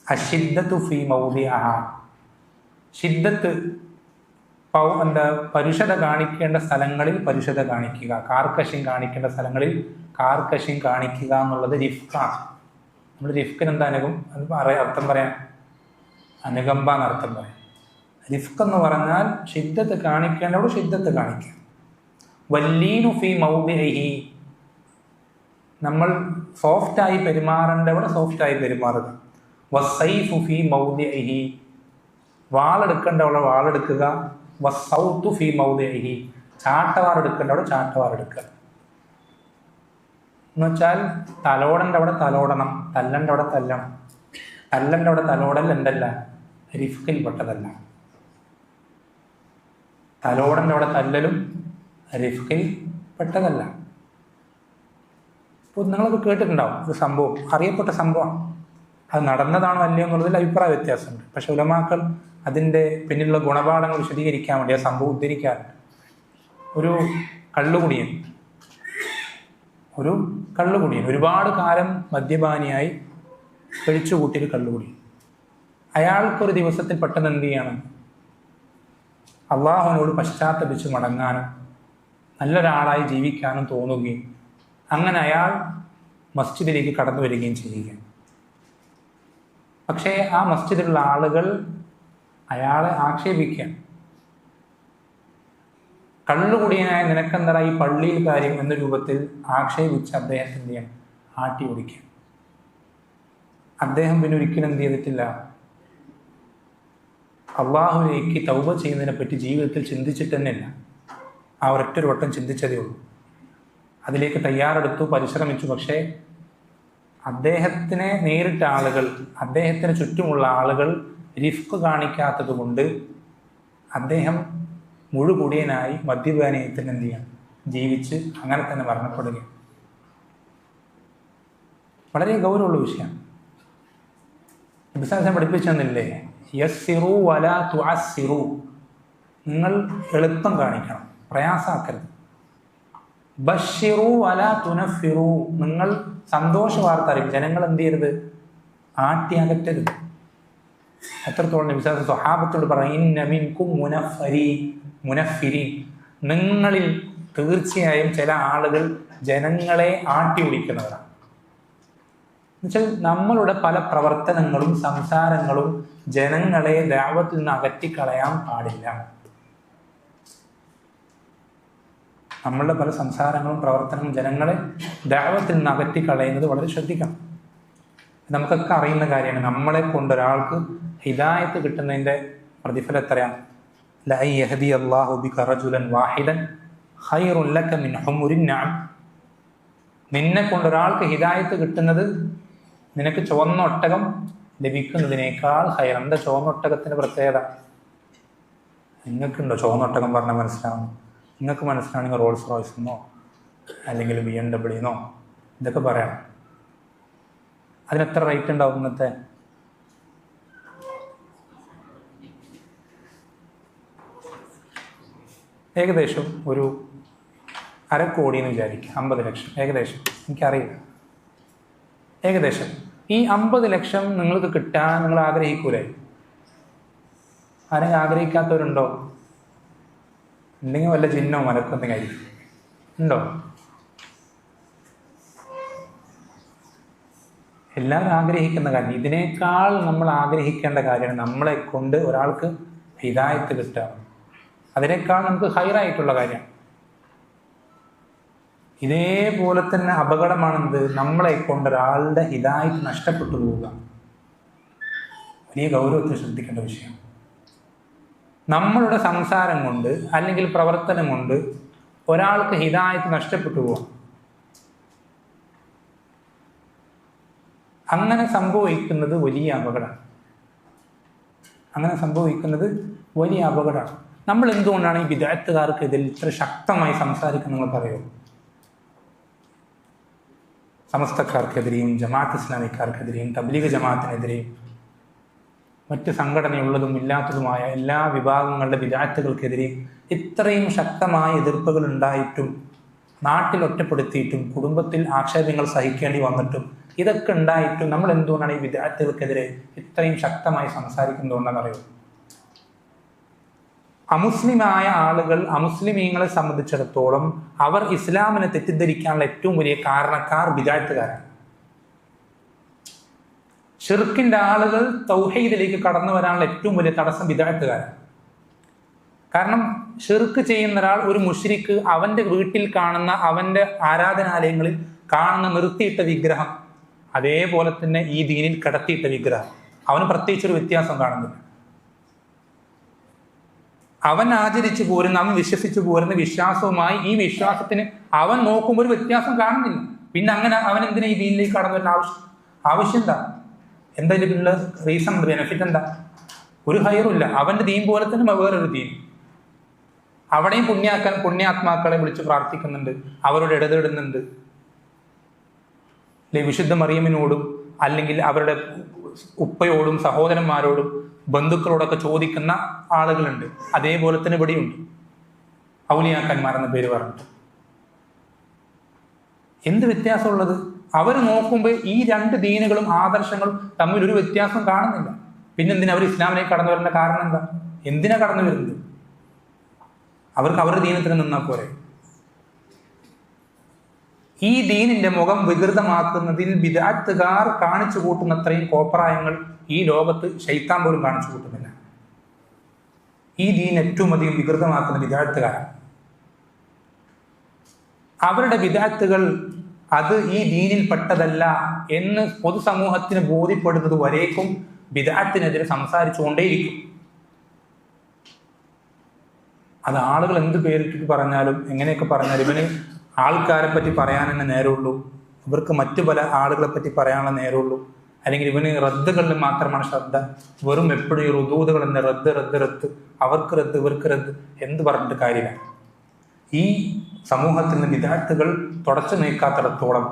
അഷിദ്ദത്തു ഫീ മൗദിഅഹ, ഷിദ്ദത്ത് പരുഷത കാണിക്കേണ്ട സ്ഥലങ്ങളിൽ പരുഷത കാണിക്കുക, കാർക്കശ്യം കാണിക്കേണ്ട സ്ഥലങ്ങളിൽ കാർക്കശ്യം കാണിക്കുക എന്നുള്ളത് റിഫ്ഖാണ്. നമ്മൾ റിഫ്ഖിന് എന്താ അർത്ഥം പറയാം? അനുകമ്പ എന്നർത്ഥം പറയാം. റിഫ്ഖ് എന്ന് പറഞ്ഞാൽ ഷിദ്ദത്ത് കാണിക്കേണ്ടവിടെ ഷിദ്ദത്ത് കാണിക്കുക. വല്ലീനു ഫീ മൗദിഇഹി, നമ്മൾ സോഫ്റ്റായി പെരുമാറേണ്ടവിടെ സോഫ്റ്റായി പെരുമാറുക. വസ്സൈഫു ഫീ മൗദിഇഹി, വാളെടുക്കേണ്ടവിടെ വാളെടുക്കുക. വസ്സൗതു ഫീ മൗദിഇഹി, ചാട്ടവാർ എടുക്കേണ്ടവിടെ ചാട്ടവാർ എടുക്കുക. എന്ന് വെച്ചാൽ തലോടൻ്റെ അവിടെ തലോടണം, തല്ലൻ്റെ അവിടെ തല്ലണം. തല്ലൻ്റെ അവിടെ തലോടൽ എന്തല്ല, റിഫ്കിൽപ്പെട്ടതല്ല. തലോടൻ്റെ അവിടെ തല്ലലും റിഫ്കിൽ പെട്ടതല്ല. ഇപ്പോൾ നിങ്ങളൊക്കെ കേട്ടിട്ടുണ്ടാവും ഒരു സംഭവം, അറിയപ്പെട്ട സംഭവമാണ്. അത് നടന്നതാണോ അല്ലയോ എന്നുള്ളതിൽ അഭിപ്രായ വ്യത്യാസമുണ്ട്. പക്ഷെ ഉലമാക്കൾ അതിൻ്റെ പിന്നിലുള്ള ഗുണപാഠങ്ങൾ വിശദീകരിക്കാൻ വേണ്ടി ആ സംഭവം ഉദ്ധരിക്കാറുണ്ട്. ഒരു കള്ളുകുടിയൻ ഒരുപാട് കാലം മദ്യപാനിയായി കഴിച്ചുകൂട്ടിയൊരു കള്ളുകുടിയൻ. അയാൾക്കൊരു ദിവസത്തിൽ പെട്ടെന്ന് എന്ത് ചെയ്യണം, അള്ളാഹുവിനോട് പശ്ചാത്തപിച്ച് മടങ്ങാനും നല്ലൊരാളായി ജീവിക്കാനും തോന്നുകയും അങ്ങനെ അയാൾ മസ്ജിദിലേക്ക് കടന്നു വരികയും ചെയ്യുക. പക്ഷേ ആ മസ്ജിദിലുള്ള ആളുകൾ അയാളെ ആക്ഷേപിക്കാൻ, കള്ളുകുടിയനായ നിനക്കെന്തറ ഈ പള്ളിയിൽ കാര്യം എന്ന രൂപത്തിൽ ആക്ഷേപിച്ച് അദ്ദേഹത്തിൻ്റെ ആട്ടി ഓടിക്കാൻ. അദ്ദേഹം പിന്നെ ഒരിക്കലും എന്ത് ചെയ്തിട്ടില്ല, അള്ളാഹുവിലേക്ക് തൗബ ചെയ്യുന്നതിനെ പറ്റി ജീവിതത്തിൽ ചിന്തിച്ചിട്ട് തന്നെയില്ല. ആ ഒരൊറ്റൊരു വട്ടം ചിന്തിച്ചതേ ഉള്ളൂ. അതിലേക്ക് തയ്യാറെടുത്തു, പരിശ്രമിച്ചു. പക്ഷേ അദ്ദേഹത്തിനെ നേരിട്ട ആളുകൾ, അദ്ദേഹത്തിന് ചുറ്റുമുള്ള ആളുകൾ റിഫ്ക് കാണിക്കാത്തത് കൊണ്ട് അദ്ദേഹം മുഴുകുടിയനായി മദ്യപാനീയത്തിൽ എന്ത് ചെയ്യാൻ ജീവിച്ച് അങ്ങനെ തന്നെ മരണപ്പെടുകയാണ്. വളരെ ഗൗരവമുള്ള വിഷയമാണ്. ബിസിനസ് പഠിപ്പിച്ചെന്നില്ലേ, യസ്സിറു വലാ തുഅസ്സിറു, നിങ്ങൾ എളുപ്പം കാണിക്കണം, പ്രയാസാക്കരുത്. ബശ്ശിറു വലാ തുനഫിറു, നിങ്ങൾ സന്തോഷ വാർത്ത അറിയും, ജനങ്ങൾ എന്ത് ചെയ്യരുത്, ആട്ടി അകറ്റരുത്. എത്രത്തോളം ബിസിനസ് സ്വഹാബത്തോട് പറയും, ഇന്ന മിൻകും മുനഫിരീൻ, നിങ്ങളിൽ തീർച്ചയായും ചില ആളുകൾ ജനങ്ങളെ ആട്ടി ഓടിക്കുന്നവരാണ്. എന്നുവെച്ചാൽ നമ്മളുടെ പല പ്രവർത്തനങ്ങളും സംസാരങ്ങളും ജനങ്ങളെ ദഅവത്തിൽ നിന്ന് അകറ്റിക്കളയാൻ പാടില്ല. നമ്മളുടെ പല സംസാരങ്ങളും പ്രവർത്തനങ്ങളും ജനങ്ങളെ ദഅവത്തിൽ നിന്ന് അകറ്റിക്കളയുന്നത് വളരെ ശ്രദ്ധിക്കണം. നമുക്കൊക്കെ അറിയുന്ന കാര്യമാണ്. നമ്മളെ കൊണ്ട് ഒരാൾക്ക് ഹിദായത്ത് കിട്ടുന്നതിൻ്റെ പ്രതിഫലം എത്രയാണ്? ലാ യഹ്ദി അല്ലാഹു ബിക റജുലൻ വാഹിദൻ ഖൈറുൻ ലക മിൻ ഹുമുരിൻ നഅം. നിന്നെ കൊണ്ട് ഒരാൾക്ക് ഹിദായത്ത് കിട്ടുന്നത് നിനക്ക് ചുവന്ന ഒട്ടകം ലഭിക്കുന്നതിനേക്കാൾ ഹൈർ. എന്താ ചുവന്ന ഒട്ടകത്തിൻ്റെ പ്രത്യേകത? നിങ്ങൾക്കുണ്ടോ ചുവന്ന ഒട്ടകം പറഞ്ഞാൽ മനസ്സിലാവും? നിങ്ങൾക്ക് മനസ്സിലാണെങ്കിൽ റോൾസ് റോയ്സ് എന്നോ അല്ലെങ്കിൽ BMW എന്നോ ഇതൊക്കെ പറയാം. അതിനെത്ര റേറ്റ് ഉണ്ടാവും ഇന്നത്തെ? ഏകദേശം ഒരു 1/2 കോടി എന്ന് വിചാരിക്കുക, 50 ലക്ഷം ഏകദേശം. എനിക്കറിയില്ല, ഏകദേശം ഈ 50 ലക്ഷം നിങ്ങൾക്ക് കിട്ടാൻ നിങ്ങൾ ആഗ്രഹിക്കൂലേ? ആരെങ്കിലും ആഗ്രഹിക്കാത്തവരുണ്ടോ? ഉണ്ടെങ്കിൽ വല്ല ജിന്നോ മലക്കോ എന്തെങ്കിലും ഉണ്ടോ? എല്ലാവരും ആഗ്രഹിക്കുന്ന കാര്യം. ഇതിനേക്കാൾ നമ്മൾ ആഗ്രഹിക്കേണ്ട കാര്യമാണ് നമ്മളെ കൊണ്ട് ഒരാൾക്ക് ഹിദായത്ത് കിട്ടുക. അതിനേക്കാൾ നമുക്ക് ഹൈറായിട്ടുള്ള കാര്യമാണ്. ഇതേപോലെ തന്നെ അപകടമാണെന്ത്, നമ്മളെ കൊണ്ട് ഒരാളുടെ ഹിദായത്ത് നഷ്ടപ്പെട്ടു പോവുക. വലിയ ഗൗരവത്തിൽ ശ്രദ്ധിക്കേണ്ട വിഷയം. നമ്മളുടെ സംസാരം കൊണ്ട് അല്ലെങ്കിൽ പ്രവർത്തനം കൊണ്ട് ഒരാൾക്ക് ഹിദായത്ത് നഷ്ടപ്പെട്ടു പോവാം. അങ്ങനെ സംഭവിക്കുന്നത് വലിയ അപകടമാണ്. നമ്മൾ എന്തുകൊണ്ടാണ് ഈ ബിദ്അത്തുകാർക്ക് ഇതിൽ ഇത്ര ശക്തമായി സംസാരിക്കുന്നത് നിങ്ങൾക്കറിയോ? സമസ്തക്കാർക്കെതിരെയും ജമാഅത്ത് ഇസ്ലാമിക്കാർക്കെതിരെയും തബ്ലീഗ് ജമാഅത്തിനെതിരെയും മറ്റ് സംഘടനയുള്ളതും ഇല്ലാത്തതുമായ എല്ലാ വിഭാഗങ്ങളുടെ ബിദ്അത്തുകൾക്കെതിരെയും ഇത്രയും ശക്തമായ എതിർപ്പുകൾ ഉണ്ടായിട്ടും, നാട്ടിൽ ഒറ്റപ്പെടുത്തിയിട്ടും, കുടുംബത്തിൽ ആക്ഷേപങ്ങൾ സഹിക്കേണ്ടി വന്നിട്ടും, ഇതൊക്കെ ഉണ്ടായിട്ടും നമ്മൾ എന്തുകൊണ്ടാണ് ഈ ബിദ്അത്തുകൾക്കെതിരെ ഇത്രയും ശക്തമായി സംസാരിക്കുന്നതുകൊണ്ടാണെന്ന് അറിയോ? അമുസ്ലിമായ ആളുകൾ, അമുസ്ലിമീങ്ങളെ സംബന്ധിച്ചിടത്തോളം അവർ ഇസ്ലാമിനെ തെറ്റിദ്ധരിക്കാനുള്ള ഏറ്റവും വലിയ കാരണക്കാർ ബിദ്അത്തുകാരാണ്. ഷിർക്കിന്റെ ആളുകൾ തൗഹീദിലേക്ക് കടന്നു വരാനുള്ള ഏറ്റവും വലിയ തടസ്സം ബിദ്അത്തുകാരാണ്. കാരണം ഷിർക്ക് ചെയ്യുന്ന ഒരാൾ, ഒരു മുശ്രിക്ക്, അവന്റെ വീട്ടിൽ കാണുന്ന, അവന്റെ ആരാധനാലയങ്ങളിൽ കാണുന്ന നിർത്തിയിട്ട വിഗ്രഹം, അതേപോലെ തന്നെ ഈ ദീനിൽ കിടത്തിയിട്ട വിഗ്രഹം, അവന് പ്രത്യേകിച്ചൊരു വ്യത്യാസം കാണുന്നില്ല. അവൻ ആചരിച്ചു പോരുന്ന, അവൻ വിശ്വസിച്ചു പോരുന്ന വിശ്വാസവുമായി ഈ വിശ്വാസത്തിന് അവൻ നോക്കുമ്പോൾ ഒരു വ്യത്യാസം കാണുന്നില്ല. പിന്നെ അങ്ങനെ അവൻ എന്തിനാ ഈ ദീനിലേക്ക് കടന്നു വരുന്ന ആവശ്യം എന്താ? ഇതിലുള്ള റീസൺ, ബെനിഫിറ്റ് എന്താ? ഒരു ഹൈറുമില്ല. അവന്റെ ദീൻ പോലെ തന്നെ വേറൊരു ദീൻ. അവിടെയും പുണ്യാത്മാക്കളെ വിളിച്ച് പ്രാർത്ഥിക്കുന്നുണ്ട്, അവരോട് ഇടപെടുന്നുണ്ട്. വിശുദ്ധ മറിയമിനോടും അല്ലെങ്കിൽ അവരുടെ ഉപ്പയോടും സഹോദരന്മാരോടും ബന്ധുക്കളോടൊക്കെ ചോദിക്കുന്ന ആളുകളുണ്ട്. അതേപോലെ തന്നെ ഇവിടെയുണ്ട് ഔലിയാക്കന്മാരെന്ന പേര് പറഞ്ഞിട്ട്. എന്ത് വ്യത്യാസമുള്ളത്? അവർ നോക്കുമ്പോൾ ഈ രണ്ട് ദീനുകളും ആദർശങ്ങളും തമ്മിൽ ഒരു വ്യത്യാസം കാണുന്നില്ല. പിന്നെന്തിനാ അവർ ഇസ്ലാമിലേക്ക് കടന്നു വരേണ്ട കാരണം എന്താ? എന്തിനാ കടന്നു വരുന്നത്? അവർക്ക് അവരുടെ ദീനത്തിന് നിന്നാൽ പോരെ. ഈ ദീനിന്റെ മുഖം വികൃതമാക്കുന്നതിൽ ബിദ്അത്തുകാർ കാണിച്ചു കൂട്ടുന്നത്രയും കോപ്രായങ്ങൾ ഈ ലോകത്ത് ശൈത്താൻ പോലും കാണിച്ചു കൂട്ടുന്നില്ല. ഈ ദീൻ ഏറ്റവും അധികം വികൃതമാക്കുന്ന ബിദ്അത്തുകാരാണ്. അവരുടെ ബിദ്അത്തുകൾ അത് ഈ ദീനിൽ പെട്ടതല്ല എന്ന് പൊതുസമൂഹത്തിന് ബോധ്യപ്പെടുന്നത് വരേക്കും ബിദ്അത്തിനെതിരെ സംസാരിച്ചുകൊണ്ടേയിരിക്കും. അത് ആളുകൾ എന്ത് പേരിട്ടിട്ട് പറഞ്ഞാലും എങ്ങനെയൊക്കെ പറഞ്ഞാലും ഇവന് ആൾക്കാരെ പറ്റി പറയാൻ തന്നെ നേരമുള്ളൂ, ഇവർക്ക് മറ്റു പല ആളുകളെ പറ്റി പറയാനുള്ള നേരമുള്ളൂ, അല്ലെങ്കിൽ ഇവന് റദ്ദുകളിൽ മാത്രമാണ് ശ്രദ്ധ. വെറും എപ്പോഴും ഈ റുദൂദുകൾ എന്ന റദ്ദ് റദ്ദ് റദ്ദ്, അവർക്ക് റദ്ദ് ഇവർക്ക് റദ്ദ് എന്ത് പറഞ്ഞിട്ട് കാര്യമില്ല. ഈ സമൂഹത്തിൽ നിന്ന് ബിദ്അത്തുകൾ തുടച്ചു നീക്കാത്തിടത്തോളം,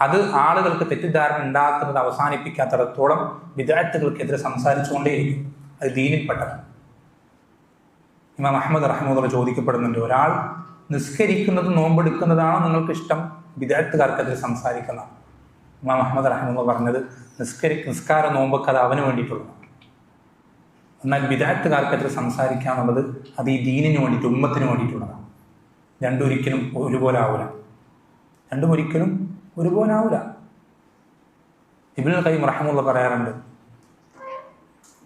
അത് ആളുകൾക്ക് തെറ്റിദ്ധാരണ ഉണ്ടാക്കുന്നത് അവസാനിപ്പിക്കാത്തിടത്തോളം ബിദ്അത്തുകൾക്കെതിരെ സംസാരിച്ചുകൊണ്ടേയിരിക്കും. അത് ദീനിൽപ്പെട്ടതാണ്. ഇമാം അഹ്മദ് റഹ്മത്തുള്ളാഹി ചോദിക്കപ്പെടുന്നുണ്ട്, ഒരാൾ നിസ്കരിക്കുന്നത് നോമ്പെടുക്കുന്നതാണോ നിങ്ങൾക്ക് ഇഷ്ടം, ബിദ്അത്തുകാർക്കെതിരെ സംസാരിക്കുന്ന? ഇമാം അഹ്മദ് റഹ്മത്തുള്ളാഹി പറഞ്ഞത് നിസ്കാര നോമ്പൊക്കെ അത് അവന് വേണ്ടിയിട്ടുള്ളതാണ്. എന്നാൽ ബിദ്അത്തുകാർക്കെതിരെ സംസാരിക്കുക എന്നുള്ളത് അത് ഈ ദീനിന് വേണ്ടിയിട്ട്, ഉമ്മത്തിന് വേണ്ടിയിട്ടുള്ളതാണ്. രണ്ടും ഒരിക്കലും ഒരുപോലെ ആവില്ല. ഇബ്നുൽ ഖയ്യിം റഹിമഹുല്ലാഹ് പറയാറുണ്ട്,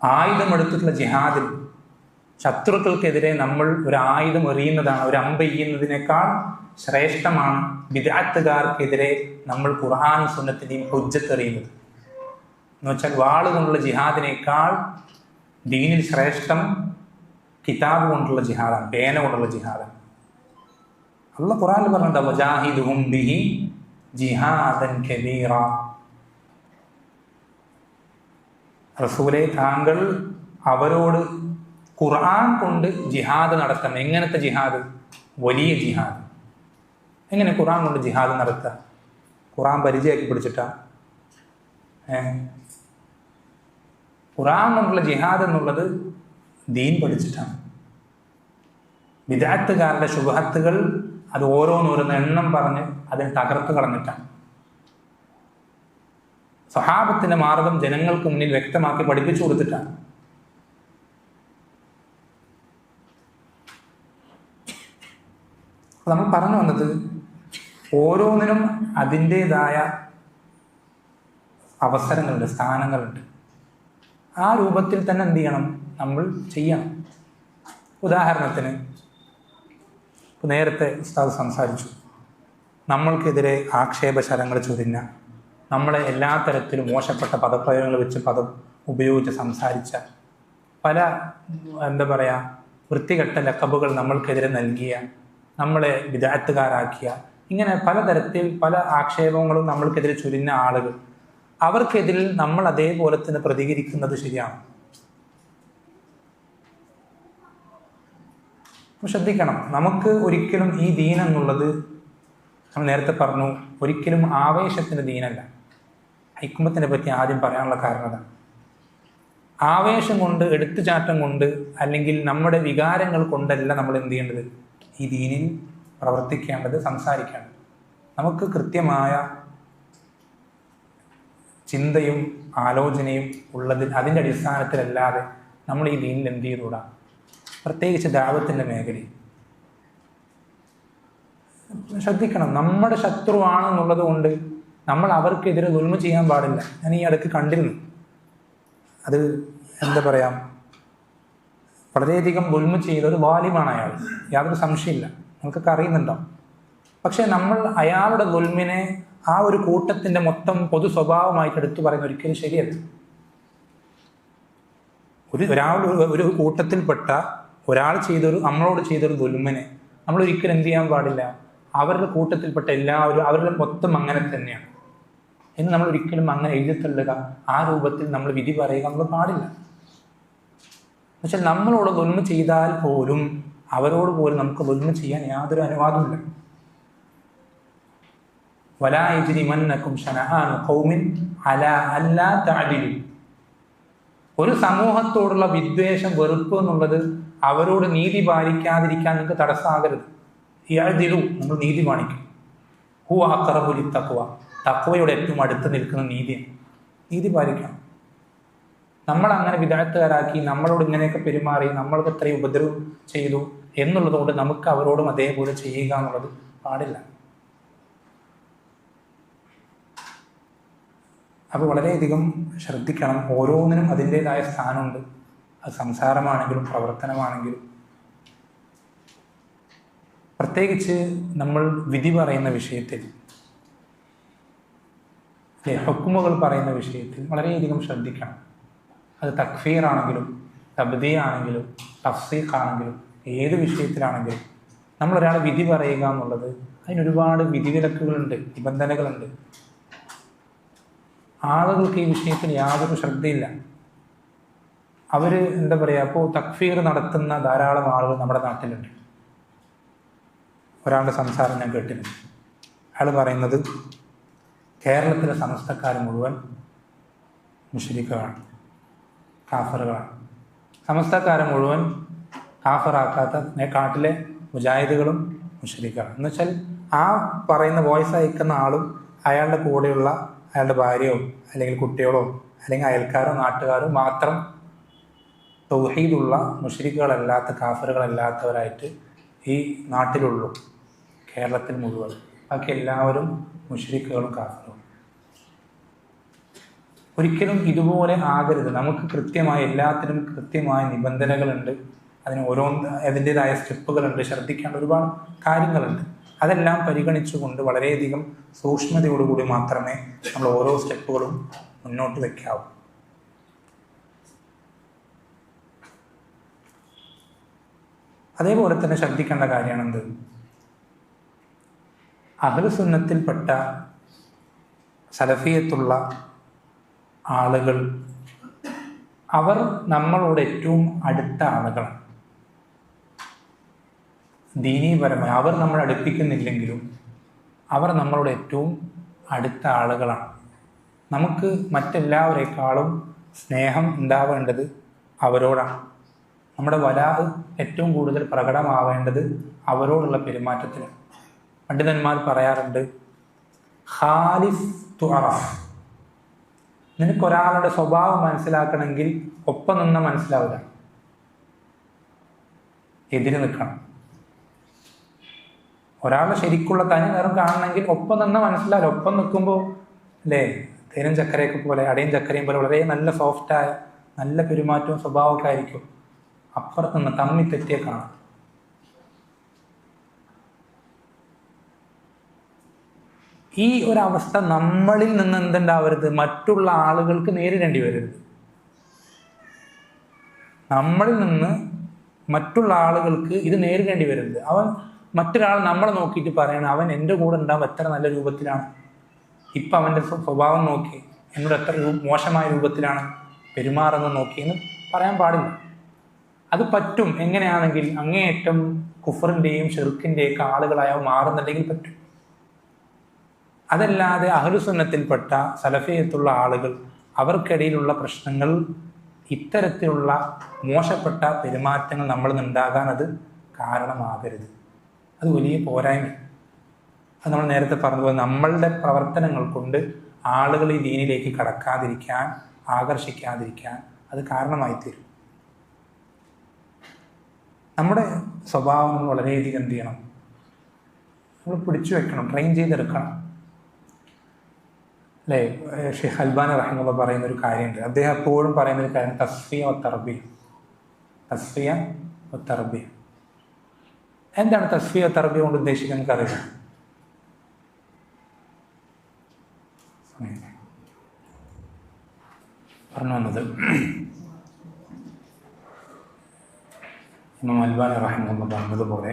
ആയുധമെടുത്തിട്ടുള്ള ജിഹാദിൽ ശത്രുക്കൾക്കെതിരെ നമ്മൾ ഒരു ആയുധം എറിയുന്നതാണ്, ഒരു അമ്പ് എയ്യുന്നതിനേക്കാൾ ശ്രേഷ്ഠമാണ് ബിദ്അത്തുകാർക്കെതിരെ നമ്മൾ ഖുർആനും സുന്നത്തിന്റെയും ഹുജ്ജത്ത് എറിയുന്നത്. എന്ന് വെച്ചാൽ വാള് കൊണ്ടുള്ള ജിഹാദിനേക്കാൾ ദീനിൽ ശ്രേഷ്ഠം കിതാബ് കൊണ്ടുള്ള ജിഹാദാണ്, പേന കൊണ്ടുള്ള ജിഹാദാണ്. അല്ലാഹ് ഖുർആനിൽ പറഞ്ഞിട്ട് വജാഹിദുഹും ബിഹി ജിഹാദൻ കബീറ. റസൂലേ, താങ്കൾ അവരോട് ഖുർആൻ കൊണ്ട് ജിഹാദ് നടത്തണം. എങ്ങനത്തെ ജിഹാദ്? വലിയ ജിഹാദ്. എങ്ങനെ ഖുർആൻ കൊണ്ട് ജിഹാദ് നടത്തുക? ഖുർആൻ പരിചയമാക്കി പിടിച്ചിട്ടാ? ഖുർആൻ കൊണ്ടുള്ള ജിഹാദ് എന്നുള്ളത് ദീൻ പഠിച്ചിട്ടാണ്. ബിദ്അത്തുകാരുടെ ശുബ്ഹത്തുകൾ അത് ഓരോന്നോരോന്ന് എണ്ണം പറഞ്ഞ് അതിന് തകർത്ത് കളഞ്ഞിട്ടാണ്. സ്വഹാബത്തിന്റെ മാർഗം ജനങ്ങൾക്ക് മുന്നിൽ വ്യക്തമാക്കി പഠിപ്പിച്ചു കൊടുത്തിട്ടാണ്. നമ്മൾ പറഞ്ഞു വന്നത്, ഓരോന്നിനും അതിൻ്റെതായ അവസരങ്ങളുണ്ട്, സ്ഥാനങ്ങളുണ്ട്. ആ രൂപത്തിൽ തന്നെ എന്ത് ചെയ്യണം? നമ്മൾ ചെയ്യണം. ഉദാഹരണത്തിന്, നേരത്തെ ഉസ്താദ് സംസാരിച്ചു, നമ്മൾക്കെതിരെ ആക്ഷേപശരങ്ങൾ ചൊരിഞ്ഞ, നമ്മളെ എല്ലാ തരത്തിലും മോശപ്പെട്ട പദപ്രയോഗങ്ങൾ വെച്ച് ഉപയോഗിച്ച് സംസാരിച്ച, പല വൃത്തികെട്ട ലഖബുകൾ നമ്മൾക്കെതിരെ നൽകിയ, നമ്മളെ ബിദ്അത്തുകാരാക്കിയ, ഇങ്ങനെ പലതരത്തിൽ പല ആക്ഷേപങ്ങളും നമ്മൾക്കെതിരെ ചൊരിഞ്ഞ ആളുകൾ, അവർക്കെതിരിൽ നമ്മൾ അതേപോലെ തന്നെ പ്രതികരിക്കുന്നത് ശരിയാണ്. ശ്രദ്ധിക്കണം, നമുക്ക് ഒരിക്കലും ഈ ദീൻ എന്നുള്ളത്, നമ്മൾ നേരത്തെ പറഞ്ഞു, ഒരിക്കലും ആവേശത്തിൻ്റെ ദീനല്ല. ഹിക്മത്തിനെ പറ്റി ആദ്യം പറയാനുള്ള കാരണം അതാണ്. ആവേശം കൊണ്ട്, എടുത്തുചാട്ടം കൊണ്ട്, അല്ലെങ്കിൽ നമ്മുടെ വികാരങ്ങൾ കൊണ്ടല്ല നമ്മൾ എന്ത് ചെയ്യേണ്ടത്? ഈ ദീനിൽ പ്രവർത്തിക്കേണ്ടത്, സംസാരിക്കേണ്ടത്. നമുക്ക് കൃത്യമായ ചിന്തയും ആലോചനയും ഉള്ളതിൽ, അതിൻ്റെ അടിസ്ഥാനത്തിലല്ലാതെ നമ്മൾ ഈ ദീനിൽ എന്ത് ചെയ്തുകൂടാ? പ്രത്യേകിച്ച് ദഅവത്തിൻ്റെ മേഖലയിൽ ശ്രദ്ധിക്കണം. നമ്മുടെ ശത്രുവാണെന്നുള്ളത് കൊണ്ട് നമ്മൾ അവർക്കെതിരെ ദുൽമ ചെയ്യാൻ പാടില്ല. ഞാൻ ഈ ഇടയ്ക്ക് കണ്ടിരുന്നു, അത് വളരെയധികം ദുൽമ ചെയ്ത ഒരു വാലിമാണ് അയാൾ, യാതൊരു സംശയമില്ല, നമുക്കൊക്കെ അറിയുന്നുണ്ടോ. പക്ഷെ നമ്മൾ അയാളുടെ ദുൽമിനെ ആ ഒരു കൂട്ടത്തിൻ്റെ മൊത്തം പൊതു സ്വഭാവമായിട്ട് എടുത്തു പറയുന്ന ഒരിക്കലും ശരിയല്ല. ഒരു കൂട്ടത്തിൽപ്പെട്ട ഒരാൾ നമ്മളോട് ചെയ്തൊരു ദുൽമിനെ നമ്മൾ ഒരിക്കലും എന്ത് ചെയ്യാൻ പാടില്ല, അവരുടെ കൂട്ടത്തിൽപ്പെട്ട എല്ലാവരും അവരുടെ മൊത്തം അങ്ങനെ തന്നെയാണ് എന്ന് നമ്മൾ ഒരിക്കലും അങ്ങനെ എഴുതിത്തള്ളുക, ആ രൂപത്തിൽ നമ്മൾ വിധി പറയുക നമ്മൾ പാടില്ല. എന്നുവെച്ചാൽ നമ്മളോട് ദുൽമ ചെയ്താൽ പോലും അവരോട് പോലും നമുക്ക് ദുൽമ ചെയ്യാൻ യാതൊരു അനുവാദമില്ല. വലാ യജ്രിമന്നകും ശനആനു ഖൗമിൻ അലാ അല്ലാ തഅദിലു. ഒരു സമൂഹത്തോടുള്ള വിദ്വേഷം, വെറുപ്പ് എന്നുള്ളത് അവരോട് നീതി പാലിക്കാതിരിക്കാൻ നിങ്ങൾക്ക് തടസ്സമാകരുത്. യഅദിലു, നമ്മൾ നീതി പാലിക്കും. ഹുവ അഖറബു ലിത്തഖ്വ, തഖ്വയുടെ ഏറ്റവും അടുത്ത് നിൽക്കുന്ന നീതി പാലിക്കണം. നമ്മളങ്ങനെ വിദഗ്ധരാക്കി നമ്മളോട് ഇങ്ങനെയൊക്കെ പെരുമാറി നമ്മൾക്ക് ഇത്രയും ഉപദ്രവം ചെയ്തു എന്നുള്ളതുകൊണ്ട് നമുക്ക് അവരോടും അതേപോലെ ചെയ്യുക എന്നുള്ളത് പാടില്ല. അപ്പോൾ വളരെയധികം ശ്രദ്ധിക്കണം. ഓരോന്നിനും അതിൻ്റെതായ സ്ഥാനമുണ്ട്. അത് സംസാരമാണെങ്കിലും പ്രവർത്തനമാണെങ്കിലും. പ്രത്യേകിച്ച് നമ്മൾ വിധി പറയുന്ന വിഷയത്തിൽ, ഹുക്മുകൾ പറയുന്ന വിഷയത്തിൽ വളരെയധികം ശ്രദ്ധിക്കണം. അത് തക്ഫീർ ആണെങ്കിലും തബ്ദീ ആണെങ്കിലും തഫ്സീഖ് ആണെങ്കിലും ഏത് വിഷയത്തിലാണെങ്കിലും നമ്മളൊരാളെ വിധി പറയുക എന്നുള്ളത് അതിനൊരുപാട് വിധിവിലക്കുകളുണ്ട്, നിബന്ധനകളുണ്ട്. ആളുകൾക്ക് ഈ വിഷയത്തിൽ യാതൊരു ശ്രദ്ധയില്ല. അവർ എന്താ പറയുക, അപ്പോൾ തക്ഫീർ നടത്തുന്ന ധാരാളം ആളുകൾ നമ്മുടെ നാട്ടിലുണ്ട്. ഒരാളുടെ സംസാരം ഞാൻ കേട്ടിരുന്നു. അയാൾ പറയുന്നത് കേരളത്തിലെ സമസ്തക്കാർ മുഴുവൻ മുശ്രിക്കുകളാണ്, കാഫറുകളാണ്. സമസ്തക്കാരെ മുഴുവൻ കാഫറാക്കാത്ത കാട്ടിലെ മുജാഹിദുകളും മുശ്രിക്കുകളാണ്. എന്നുവെച്ചാൽ ആ പറയുന്ന വോയിസ് അയക്കുന്ന ആളും അയാളുടെ കൂടെയുള്ള അയാളുടെ ഭാര്യയോ അല്ലെങ്കിൽ കുട്ടികളോ അല്ലെങ്കിൽ അയൽക്കാരോ നാട്ടുകാരോ മാത്രം തൗഹീദുള്ള മുശ്രിക്കുകളല്ലാത്ത കാഫറുകളല്ലാത്തവരായിട്ട് ഈ നാട്ടിലുള്ളൂ, കേരളത്തിൽ മുഴുവൻ. ബാക്കി എല്ലാവരും മുശ്രിക്കുകളും കാഫറും. ഒരിക്കലും ഇതുപോലെ ആകരുത്. നമുക്ക് കൃത്യമായ എല്ലാത്തിനും കൃത്യമായ നിബന്ധനകളുണ്ട്, അതിന് അതിൻ്റെതായ സ്റ്റെപ്പുകളുണ്ട്, ശ്രദ്ധിക്കേണ്ട ഒരുപാട് കാര്യങ്ങളുണ്ട്. അതെല്ലാം പരിഗണിച്ചുകൊണ്ട് വളരെയധികം സൂക്ഷ്മതയോടുകൂടി മാത്രമേ നമ്മൾ ഓരോ സ്റ്റെപ്പുകളും മുന്നോട്ട് വയ്ക്കാവൂ. അതേപോലെ തന്നെ ശ്രദ്ധിക്കേണ്ട കാര്യമാണെന്ത്, അഹ്ലുസുന്നത്തിൽപ്പെട്ട സലഫിയത്തുള്ള ആളുകൾ അവർ നമ്മളോട് ഏറ്റവും അടുത്ത ആളുകളാണ്. ദീനീപരമായി അവർ നമ്മളെ അടുപ്പിക്കുന്നില്ലെങ്കിലും അവർ നമ്മളോട് ഏറ്റവും അടുത്ത ആളുകളാണ്. നമുക്ക് മറ്റെല്ലാവരേക്കാളും സ്നേഹം ഉണ്ടാവേണ്ടത് അവരോടാണ്. നമ്മുടെ വലാഹ് ഏറ്റവും കൂടുതൽ പ്രകടമാവേണ്ടത് അവരോടുള്ള പെരുമാറ്റത്തിലാണ്. പണ്ഡിതന്മാർ പറയാറുണ്ട്, ഖാലിഫ് തുഅറഫ്. നിനക്കൊരാളുടെ സ്വഭാവം മനസ്സിലാക്കണമെങ്കിൽ ഒപ്പം നിന്ന മനസ്സിലാവില്ല, എതിര് നിൽക്കണം. ഒരാളുടെ ശരിക്കുള്ള തനി നിറം കാണണമെങ്കിൽ ഒപ്പം നിന്ന മനസ്സിലാവില്ല. ഒപ്പം നിൽക്കുമ്പോൾ അല്ലേ, തേനും ചക്കരയൊക്കെ പോലെ, അടയും ചക്കരയും പോലെ വളരെ നല്ല സോഫ്റ്റായ നല്ല പെരുമാറ്റവും സ്വഭാവമൊക്കെ ആയിരിക്കും. അപ്പുറത്ത് നിന്ന് തമ്മി തെറ്റിയെ കാണാം. ഈ ഒരവസ്ഥ നമ്മളിൽ നിന്ന് എന്തുണ്ടാവരുത്, മറ്റുള്ള ആളുകൾക്ക് നേരിടേണ്ടി വരരുത്. നമ്മളിൽ നിന്ന് മറ്റുള്ള ആളുകൾക്ക് ഇത് നേരിടേണ്ടി വരരുത്. മറ്റൊരാൾ നമ്മളെ നോക്കിയിട്ട് പറയണം, അവൻ എൻ്റെ കൂടെ ഉണ്ടാവും എത്ര നല്ല രൂപത്തിലാണ്, ഇപ്പം അവൻ്റെ സ്വഭാവം നോക്കി എന്നോട് എത്ര മോശമായ രൂപത്തിലാണ് പെരുമാറുന്നത് നോക്കിയെന്ന് പറയാൻ പാടില്ല. അത് പറ്റും എങ്ങനെയാണെങ്കിൽ അങ്ങേയറ്റം കുഫറിൻ്റെയും ഷിർക്കിൻ്റെയൊക്കെ ആളുകളായ മാറുന്നുണ്ടെങ്കിൽ പറ്റും. അതല്ലാതെ അഹ്ലുസുന്നത്തിൽപ്പെട്ട സലഫിയത്തുള്ള ആളുകൾ അവർക്കിടയിലുള്ള പ്രശ്നങ്ങൾ, ഇത്തരത്തിലുള്ള മോശപ്പെട്ട പെരുമാറ്റങ്ങൾ നമ്മളിൽ നിന്നുണ്ടാകാൻ അത് കാരണമാകരുത്. അത് വലിയ പോരായ്മ. അത് നമ്മൾ നേരത്തെ പറഞ്ഞതുപോലെ നമ്മളുടെ പ്രവർത്തനങ്ങൾ കൊണ്ട് ആളുകൾ ഈ ദീനിലേക്ക് കടക്കാതിരിക്കാൻ, ആകർഷിക്കാതിരിക്കാൻ അത് കാരണമായിത്തീരും. നമ്മുടെ സ്വഭാവം നമ്മൾ വളരെയധികം എന്ത് ചെയ്യണം, നമ്മൾ പിടിച്ചു വെക്കണം, ട്രെയിൻ ചെയ്തെടുക്കണം. അല്ലേ, ഷെയ്ഖ് അൽബാനി റഹിമഹുല്ലാഹ് പറയുന്നൊരു കാര്യമുണ്ട്. അദ്ദേഹം എപ്പോഴും പറയുന്നൊരു കാര്യം തസ്ഫിയ വ തർബിയ. തസ്ഫിയ വ തർബിയ. എന്താണ് തസ്ഫിയ തർബിയ കൊണ്ട് ഉദ്ദേശിക്കുന്നത് അറിയാം? പറഞ്ഞു വന്നത്, ഇമാം അൽബാനി റഹിമഹുല്ലാഹ് പറഞ്ഞതുപോലെ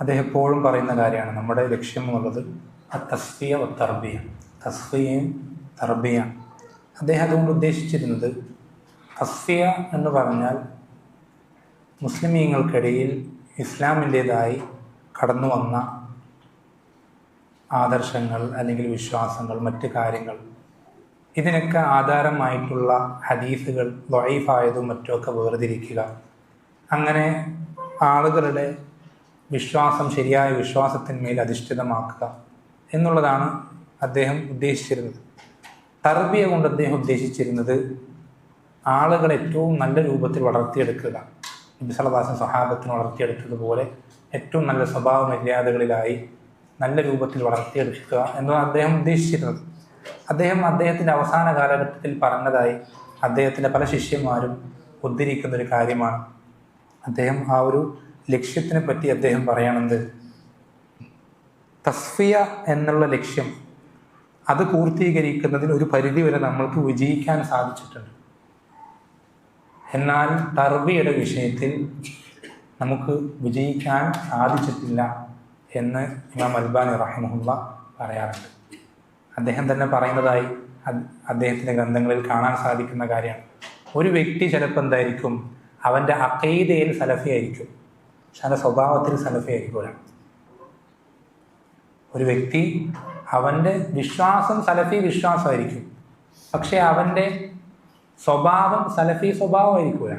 അദ്ദേഹം എപ്പോഴും പറയുന്ന കാര്യമാണ്, നമ്മുടെ ലക്ഷ്യം എന്നുള്ളത് തസ്ഫിയ തർബിയ, തസ്ഫിയയും തർബിയ. അദ്ദേഹം അതുകൊണ്ട് ഉദ്ദേശിച്ചിരുന്നത്, തസ്ഫിയ എന്ന് പറഞ്ഞാൽ മുസ്ലിമീങ്ങൾക്കിടയിൽ ഇസ്ലാമിൻ്റേതായി കടന്നു വന്ന ആദർശങ്ങൾ അല്ലെങ്കിൽ വിശ്വാസങ്ങൾ, മറ്റ് കാര്യങ്ങൾ, ഇതിനൊക്കെ ആധാരമായിട്ടുള്ള ഹദീസുകൾ ദഈഫായതും മറ്റുമൊക്കെ വേർതിരിക്കുക, അങ്ങനെ ആളുകളുടെ വിശ്വാസം ശരിയായ വിശ്വാസത്തിന്മേൽ അധിഷ്ഠിതമാക്കുക എന്നുള്ളതാണ് അദ്ദേഹം ഉദ്ദേശിച്ചിരുന്നത്. തർബിയ കൊണ്ട് അദ്ദേഹം ഉദ്ദേശിച്ചിരുന്നത് ആളുകളെ ഏറ്റവും നല്ല രൂപത്തിൽ വളർത്തിയെടുക്കുക, നബി സല്ലല്ലാഹു അലൈഹി വസല്ലം സ്വഹാബത്തിന് വളർത്തിയെടുത്തതുപോലെ ഏറ്റവും നല്ല സ്വഭാവ മര്യാദകളിലായി നല്ല രൂപത്തിൽ വളർത്തിയെടുക്കുക എന്നതാണ് അദ്ദേഹം ഉദ്ദേശിച്ചിരുന്നത്. അദ്ദേഹത്തിൻ്റെ അവസാന കാലഘട്ടത്തിൽ പറഞ്ഞതായി അദ്ദേഹത്തിൻ്റെ പല ശിഷ്യന്മാരും ഉദ്ധരിക്കുന്നൊരു കാര്യമാണ്. അദ്ദേഹം ആ ഒരു ലക്ഷ്യത്തിനെ പറ്റി അദ്ദേഹം പറയണത്, തസ്ഫിയ എന്നുള്ള ലക്ഷ്യം അത് പൂർത്തീകരിക്കുന്നതിന് ഒരു പരിധിവരെ നമ്മൾക്ക് വിജയിക്കാൻ സാധിച്ചിട്ടുണ്ട്. എന്നാൽ തർബിയയുടെ വിഷയത്തിൽ നമുക്ക് വിജയിക്കാൻ സാധിച്ചിട്ടില്ല എന്ന് ഇമാം അൽബാനി റഹിമഹുല്ലാഹ് പറയാറുണ്ട്. അദ്ദേഹം തന്നെ പറയുന്നതായി അദ്ദേഹത്തിൻ്റെ ഗ്രന്ഥങ്ങളിൽ കാണാൻ സാധിക്കുന്ന കാര്യമാണ്. ഒരു വ്യക്തി ചിലപ്പോൾ എന്തായിരിക്കും, അവൻ്റെ അഖീദയിൽ സലഫി ആയിരിക്കും, പക്ഷെ അവൻ്റെ സ്വഭാവത്തിൽ സലഫി ആയിരിക്കില്ല. ഒരു വ്യക്തി അവൻ്റെ വിശ്വാസം സലഫി വിശ്വാസമായിരിക്കും, പക്ഷെ അവൻ്റെ സ്വഭാവം സലഫി സ്വഭാവമായിരിക്കില്ല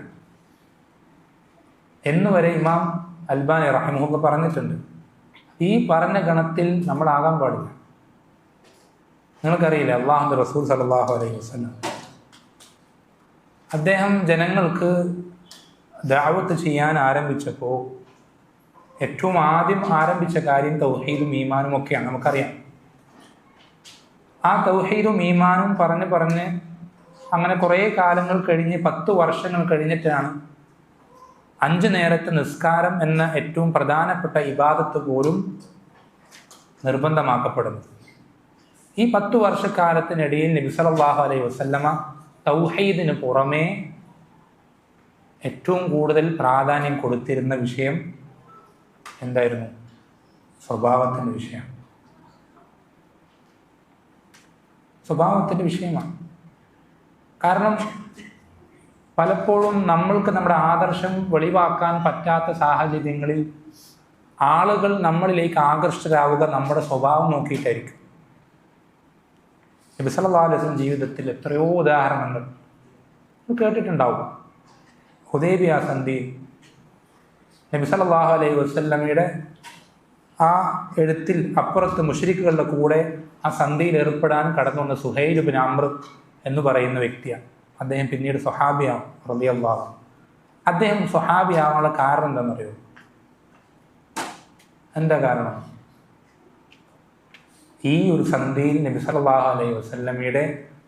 എന്നുവരെ ഇമാം അൽബാനി റഹിമഹുല്ലാഹ് പറഞ്ഞിട്ടുണ്ട്. ഈ പറഞ്ഞ ഗണത്തിൽ നമ്മളാകാൻ പാടില്ല. നിങ്ങൾക്കറിയില്ല, അള്ളാഹുവിൻ്റെ റസൂൽ സല്ലല്ലാഹു അലൈഹി വസല്ലം അദ്ദേഹം ജനങ്ങൾക്ക് ദഅവത്ത് ചെയ്യാൻ ആരംഭിച്ചപ്പോൾ ഏറ്റവും ആദ്യം ആരംഭിച്ച കാര്യം തൗഹീദും ഈമാനും ഒക്കെയാണ്. നമുക്കറിയാം, ആ തൗഹീദും ഈമാനും പറഞ്ഞ് അങ്ങനെ കുറേ കാലങ്ങൾ കഴിഞ്ഞ് 10 വർഷങ്ങൾ കഴിഞ്ഞിട്ടാണ് 5 നേരത്തെ നിസ്കാരം എന്ന ഏറ്റവും പ്രധാനപ്പെട്ട ഇബാദത്ത് പോലും നിർബന്ധമാക്കപ്പെടുന്നത്. ഈ 10 വർഷക്കാലത്തിനിടയിൽ നബി സല്ലല്ലാഹു അലൈഹി വസല്ലമ തൗഹീദിന് പുറമേ ഏറ്റവും കൂടുതൽ പ്രാധാന്യം കൊടുത്തിരുന്ന വിഷയം എന്തായിരുന്നു? സ്വഭാവത്തിൻ്റെ വിഷയമാണ്. സ്വഭാവത്തിൻ്റെ വിഷയമാണ്. കാരണം പലപ്പോഴും നമ്മൾക്ക് നമ്മുടെ ആദർശം വെളിവാക്കാൻ പറ്റാത്ത സാഹചര്യങ്ങളിൽ ആളുകൾ നമ്മളിലേക്ക് ആകർഷ്ടരാവുക നമ്മുടെ സ്വഭാവം നോക്കിയിട്ടായിരിക്കും. നബി സല്ലല്ലാഹു അലൈഹി വസല്ലം ജീവിതത്തിൽ എത്രയോ ഉദാഹരണങ്ങൾ കേട്ടിട്ടുണ്ടാവും. ഹുദൈബിയ സന്ധിയിൽ നബി സല്ലല്ലാഹു അലൈഹി വസല്ലമയുടെ ആ എഴുത്തിൽ അപ്പുറത്ത് മുശ്രിക്കുകളുടെ കൂടെ ആ സന്ധിയിൽ ഏർപ്പെടാൻ കടന്നു വന്ന സുഹൈൽ ഇബ്നു അംർ എന്ന് പറയുന്ന വ്യക്തിയാണ്. അദ്ദേഹം പിന്നീട് സ്വഹാബിയാവും റളിയല്ലാഹു അൻഹു. അദ്ദേഹം സ്വഹാബിയാവാനുള്ള കാരണം എന്താണെന്നറിയോ? എന്താ കാരണം? ഈ ഒരു സന്ധിയിൽ നബി സല്ലല്ലാഹു അലൈഹി വസല്ലമയുടെ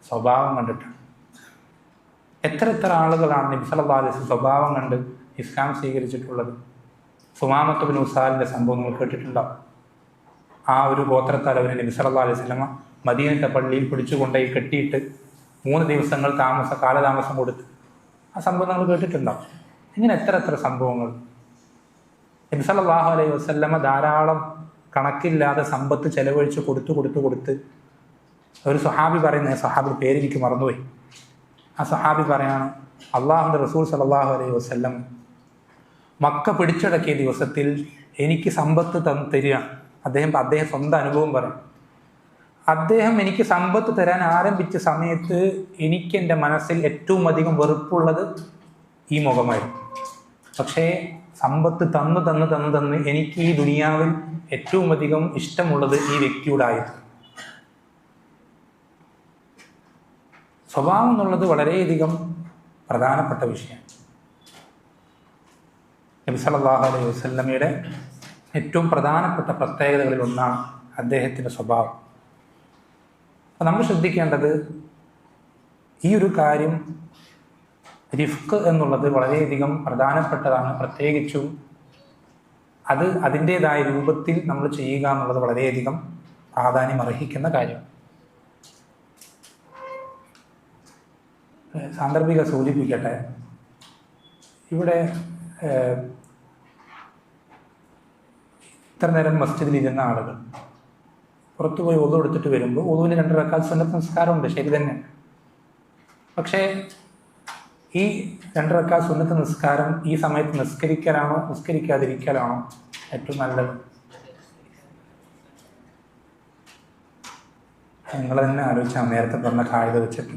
സ്വഭാവം കണ്ടിട്ടാണ്. എത്ര ആളുകളാണ് നബി സല്ലല്ലാഹു അലൈഹി വസല്ലം സ്വഭാവം കണ്ട് ഇസ്ലാം സ്വീകരിച്ചിട്ടുള്ളത്? സുമാമത്ത് ബിൻ ഉസാലിൻ്റെ സംഭവം നിങ്ങൾ കേട്ടിട്ടുണ്ടാവും. ആ ഒരു ഗോത്രത്താൽ അവരെ നബി സല്ലല്ലാഹു അലൈഹി വസല്ലമ മദീനത്തെ പള്ളിയിൽ പിടിച്ചുകൊണ്ടുപോയി കെട്ടിയിട്ട് 3 ദിവസങ്ങൾ കാലതാമസം കൊടുത്ത് ആ സംഭവം നിങ്ങൾ കേട്ടിട്ടുണ്ടാവും. ഇങ്ങനെ എത്ര സംഭവങ്ങൾ. നബി സല്ലല്ലാഹു അലൈഹി വസല്ലമ ധാരാളം കണക്കില്ലാതെ സമ്പത്ത് ചെലവഴിച്ച് കൊടുത്ത് ഒരു സ്വഹാബി പറയുന്ന, സ്വഹാബി പേര് എനിക്ക് മറന്നുപോയി, ആ സ്വഹാബി പറയാണ്, അള്ളാഹുവിൻ്റെ റസൂൽ സല്ലല്ലാഹു അലൈഹി വസല്ലം മക്ക പിടിച്ചടക്കിയ ദിവസത്തിൽ എനിക്ക് സമ്പത്ത് തരിക. അദ്ദേഹം സ്വന്തം അനുഭവം പറയും. അദ്ദേഹം എനിക്ക് സമ്പത്ത് തരാൻ ആരംഭിച്ച സമയത്ത് എനിക്ക് എൻ്റെ മനസ്സിൽ ഏറ്റവും അധികം വെറുപ്പുള്ളത് ഈ മുഖമായിരുന്നു. പക്ഷേ സമ്പത്ത് തന്ന് എനിക്ക് ഈ ദുനിയാവിൽ ഏറ്റവും അധികം ഇഷ്ടമുള്ളത് ഈ വ്യക്തിയോടായിരുന്നു. സ്വഭാവം എന്നുള്ളത് വളരെയധികം പ്രധാനപ്പെട്ട വിഷയമാണ്. നബി സല്ലല്ലാഹു അലൈഹി വസല്ലമയുടെ ഏറ്റവും പ്രധാനപ്പെട്ട പ്രത്യേകതകളിൽ ഒന്നാണ് അദ്ദേഹത്തിൻ്റെ സ്വഭാവം. അപ്പോൾ നമ്മൾ ശ്രദ്ധിക്കേണ്ടത് ഈ ഒരു കാര്യം, റിഫ്ഖ് എന്നുള്ളത് വളരെയധികം പ്രധാനപ്പെട്ടതാണ്. പ്രത്യേകിച്ചും അത് അതിൻ്റേതായ രൂപത്തിൽ നമ്മൾ ചെയ്യുക എന്നുള്ളത് വളരെയധികം പ്രാധാന്യം അർഹിക്കുന്ന കാര്യമാണ്. സാന്ദർഭിക സൂചിപ്പിക്കട്ടെ, ഇവിടെ ഇത്ര നേരം മസ്ജിദിൽ ഇരുന്ന ആളുകൾ പുറത്തുപോയി ഒതു എടുത്തിട്ട് വരുമ്പോൾ ഒതുവിന് 2 റക്അത്ത് സുന്നത്ത് നിസ്കാരമുണ്ട്, ശരി തന്നെ. പക്ഷേ ഈ 2 റക്അത്ത് സുന്നത്ത് നിസ്കാരം ഈ സമയത്ത് നിസ്കരിക്കലാണോ നിസ്കരിക്കാതിരിക്കലാണോ ഏറ്റവും നല്ലത്? നിങ്ങൾ തന്നെ ആലോചിച്ചാൽ നേരത്തെ പറഞ്ഞ കായിക വെച്ചിട്ട്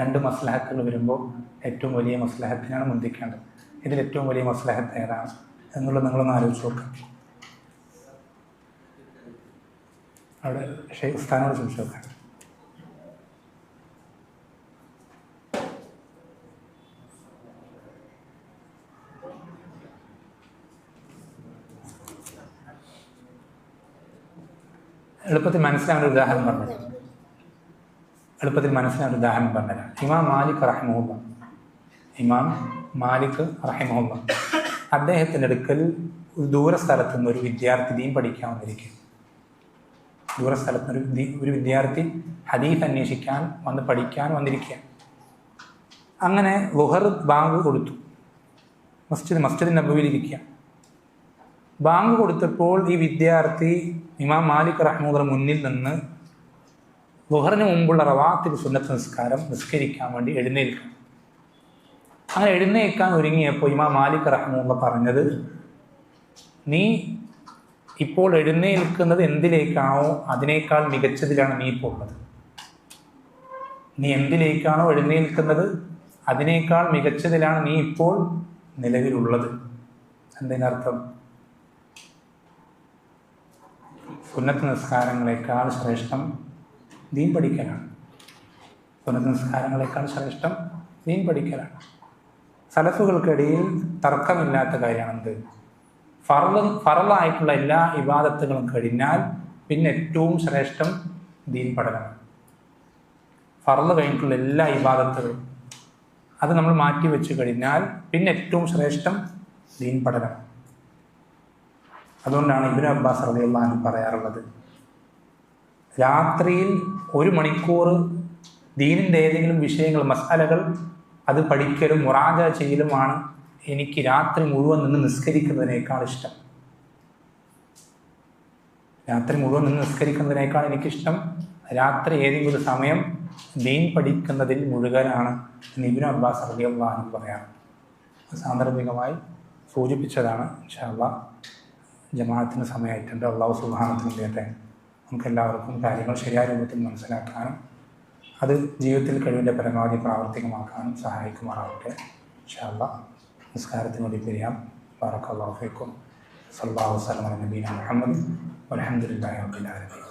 2 മസ്ലഹത്തുകൾ വരുമ്പോൾ ഏറ്റവും വലിയ മസ്ലഹത്തിനാണ് മുന്തിക്കേണ്ടത്. ഇതിൽ ഏറ്റവും വലിയ മസ്ലഹത്ത് ഏതാണ് എന്നുള്ളത് നിങ്ങളൊന്ന് ആലോചിച്ച് നോക്കാം. അവിടെ ഉസ്താദിനോട് ചോദിച്ചു നോക്കാം. എളുപ്പത്തിൽ മനസ്സിലാവുന്ന ഒരു ഉദാഹരണം പറഞ്ഞുതരാം. ഇമാം മാലിക് റഹിമഹുല്ല അദ്ദേഹത്തിൻ്റെ അടുക്കൽ ഒരു ദൂരസ്ഥലത്ത് നിന്ന് ഒരു വിദ്യാർത്ഥി ദീൻ പഠിക്കാൻ വന്നിരിക്കും. ദൂരസ്ഥലത്ത് ഒരു വിദ്യാർത്ഥി ഹദീസ് അന്വേഷിക്കാൻ പഠിക്കാൻ വന്നിരിക്കുക. അങ്ങനെ ളുഹർ ബാങ്ക് കൊടുത്തു. മസ്ജിദ് നബവിയിലിരിക്കുക. ബാങ്ക് കൊടുത്തപ്പോൾ ഈ വിദ്യാർത്ഥി ഇമാം മാലിക് റഹ്മത്തുള്ളാഹിയുടെ മുന്നിൽ നിന്ന് ളുഹറിന് മുമ്പുള്ള റവാത്തിബ് സുന്നത്ത് നിസ്കാരം നിസ്കരിക്കാൻ വേണ്ടി എഴുന്നേൽക്കണം. അങ്ങനെ എഴുന്നേൽക്കാൻ ഒരുങ്ങിയപ്പോൾ ഇമാം മാലിക് റഹ്മത്തുള്ളാഹി പറഞ്ഞത്, നീ ഇപ്പോൾ എഴുന്നേൽക്കുന്നത് എന്തിലേക്കാണോ അതിനേക്കാൾ മികച്ചതിലാണ് നീ ഇപ്പോൾ ഉള്ളത്. നീ എന്തിലേക്കാണോ എഴുന്നേൽക്കുന്നത് അതിനേക്കാൾ മികച്ചതിലാണ് നീ ഇപ്പോൾ നിലവിലുള്ളത്. എന്തിനർത്ഥം? സുന്നത്ത് നിസ്കാരങ്ങളെക്കാൾ ശ്രേഷ്ഠം ദീൻ പഠിക്കലാണ്. സുന്നത്ത് നിസ്കാരങ്ങളെക്കാൾ ശ്രേഷ്ഠം ദീൻ പഠിക്കലാണ്. സലഫുകൾക്കിടയിൽ തർക്കമില്ലാത്ത കാര്യമാണെന്ത്? ഫറളായിട്ടുള്ള എല്ലാ ഇബാദത്തുകളും കഴിഞ്ഞാൽ പിന്നെ ഏറ്റവും ശ്രേഷ്ഠം ദീൻ പഠനമാണ്. ഫറള് കഴിഞ്ഞിട്ടുള്ള എല്ലാ ഇബാദത്തുകളും അത് നമ്മൾ മാറ്റി വെച്ച് കഴിഞ്ഞാൽ പിന്നെ ഏറ്റവും ശ്രേഷ്ഠം ദീൻ പഠനമാണ്. അതുകൊണ്ടാണ് ഇബ്നു അബ്ബാസ് റളിയല്ലാഹു അൻഹു പറയാറുള്ളത്, രാത്രിയിൽ 1 മണിക്കൂർ ദീനിൻ്റെ ഏതെങ്കിലും വിഷയങ്ങൾ മസ്അലകൾ അത് പഠിക്കലും മുറാജ ചെയ്യലുമാണ് എനിക്ക് രാത്രി മുഴുവൻ നിന്ന് നിസ്കരിക്കുന്നതിനേക്കാൾ ഇഷ്ടം. എനിക്കിഷ്ടം രാത്രി ഏതെങ്കിലും ഒരു സമയം ദീൻ പഠിക്കുന്നതിൽ മുഴുകനാണ് എന്ന് ഇബ്നു അബ്ബാസ് റളിയല്ലാഹു അൻഹു പറയാറ്. സാന്ദർഭികമായി സൂചിപ്പിച്ചതാണ്. ഇൻഷാ അല്ലാഹ് ജമാഅത്തിന് സമയമായിട്ടുണ്ട്. അല്ലാഹു സുബ്ഹാനഹു വതആല നമുക്കെല്ലാവർക്കും കാര്യങ്ങൾ ശരിയായ രൂപത്തിൽ മനസ്സിലാക്കാനും അത് ജീവിതത്തിൽ കഴിവിൻ്റെ പരമാവധി പ്രാവർത്തികമാക്കാനും സഹായിക്കുമാറാവട്ടെ. ഇൻഷാ അല്ലാഹ് നിസ്കാരത്തിനോട് പിരിയാം. ബാറക്കല്ലാഹു ഫീക്കും. സല്ലല്ലാഹു അലൈഹി വസല്ലം നബിയിന മുഹമ്മദ് വൽഹംദുലില്ലാഹി റബ്ബിൽ ആലമീൻ.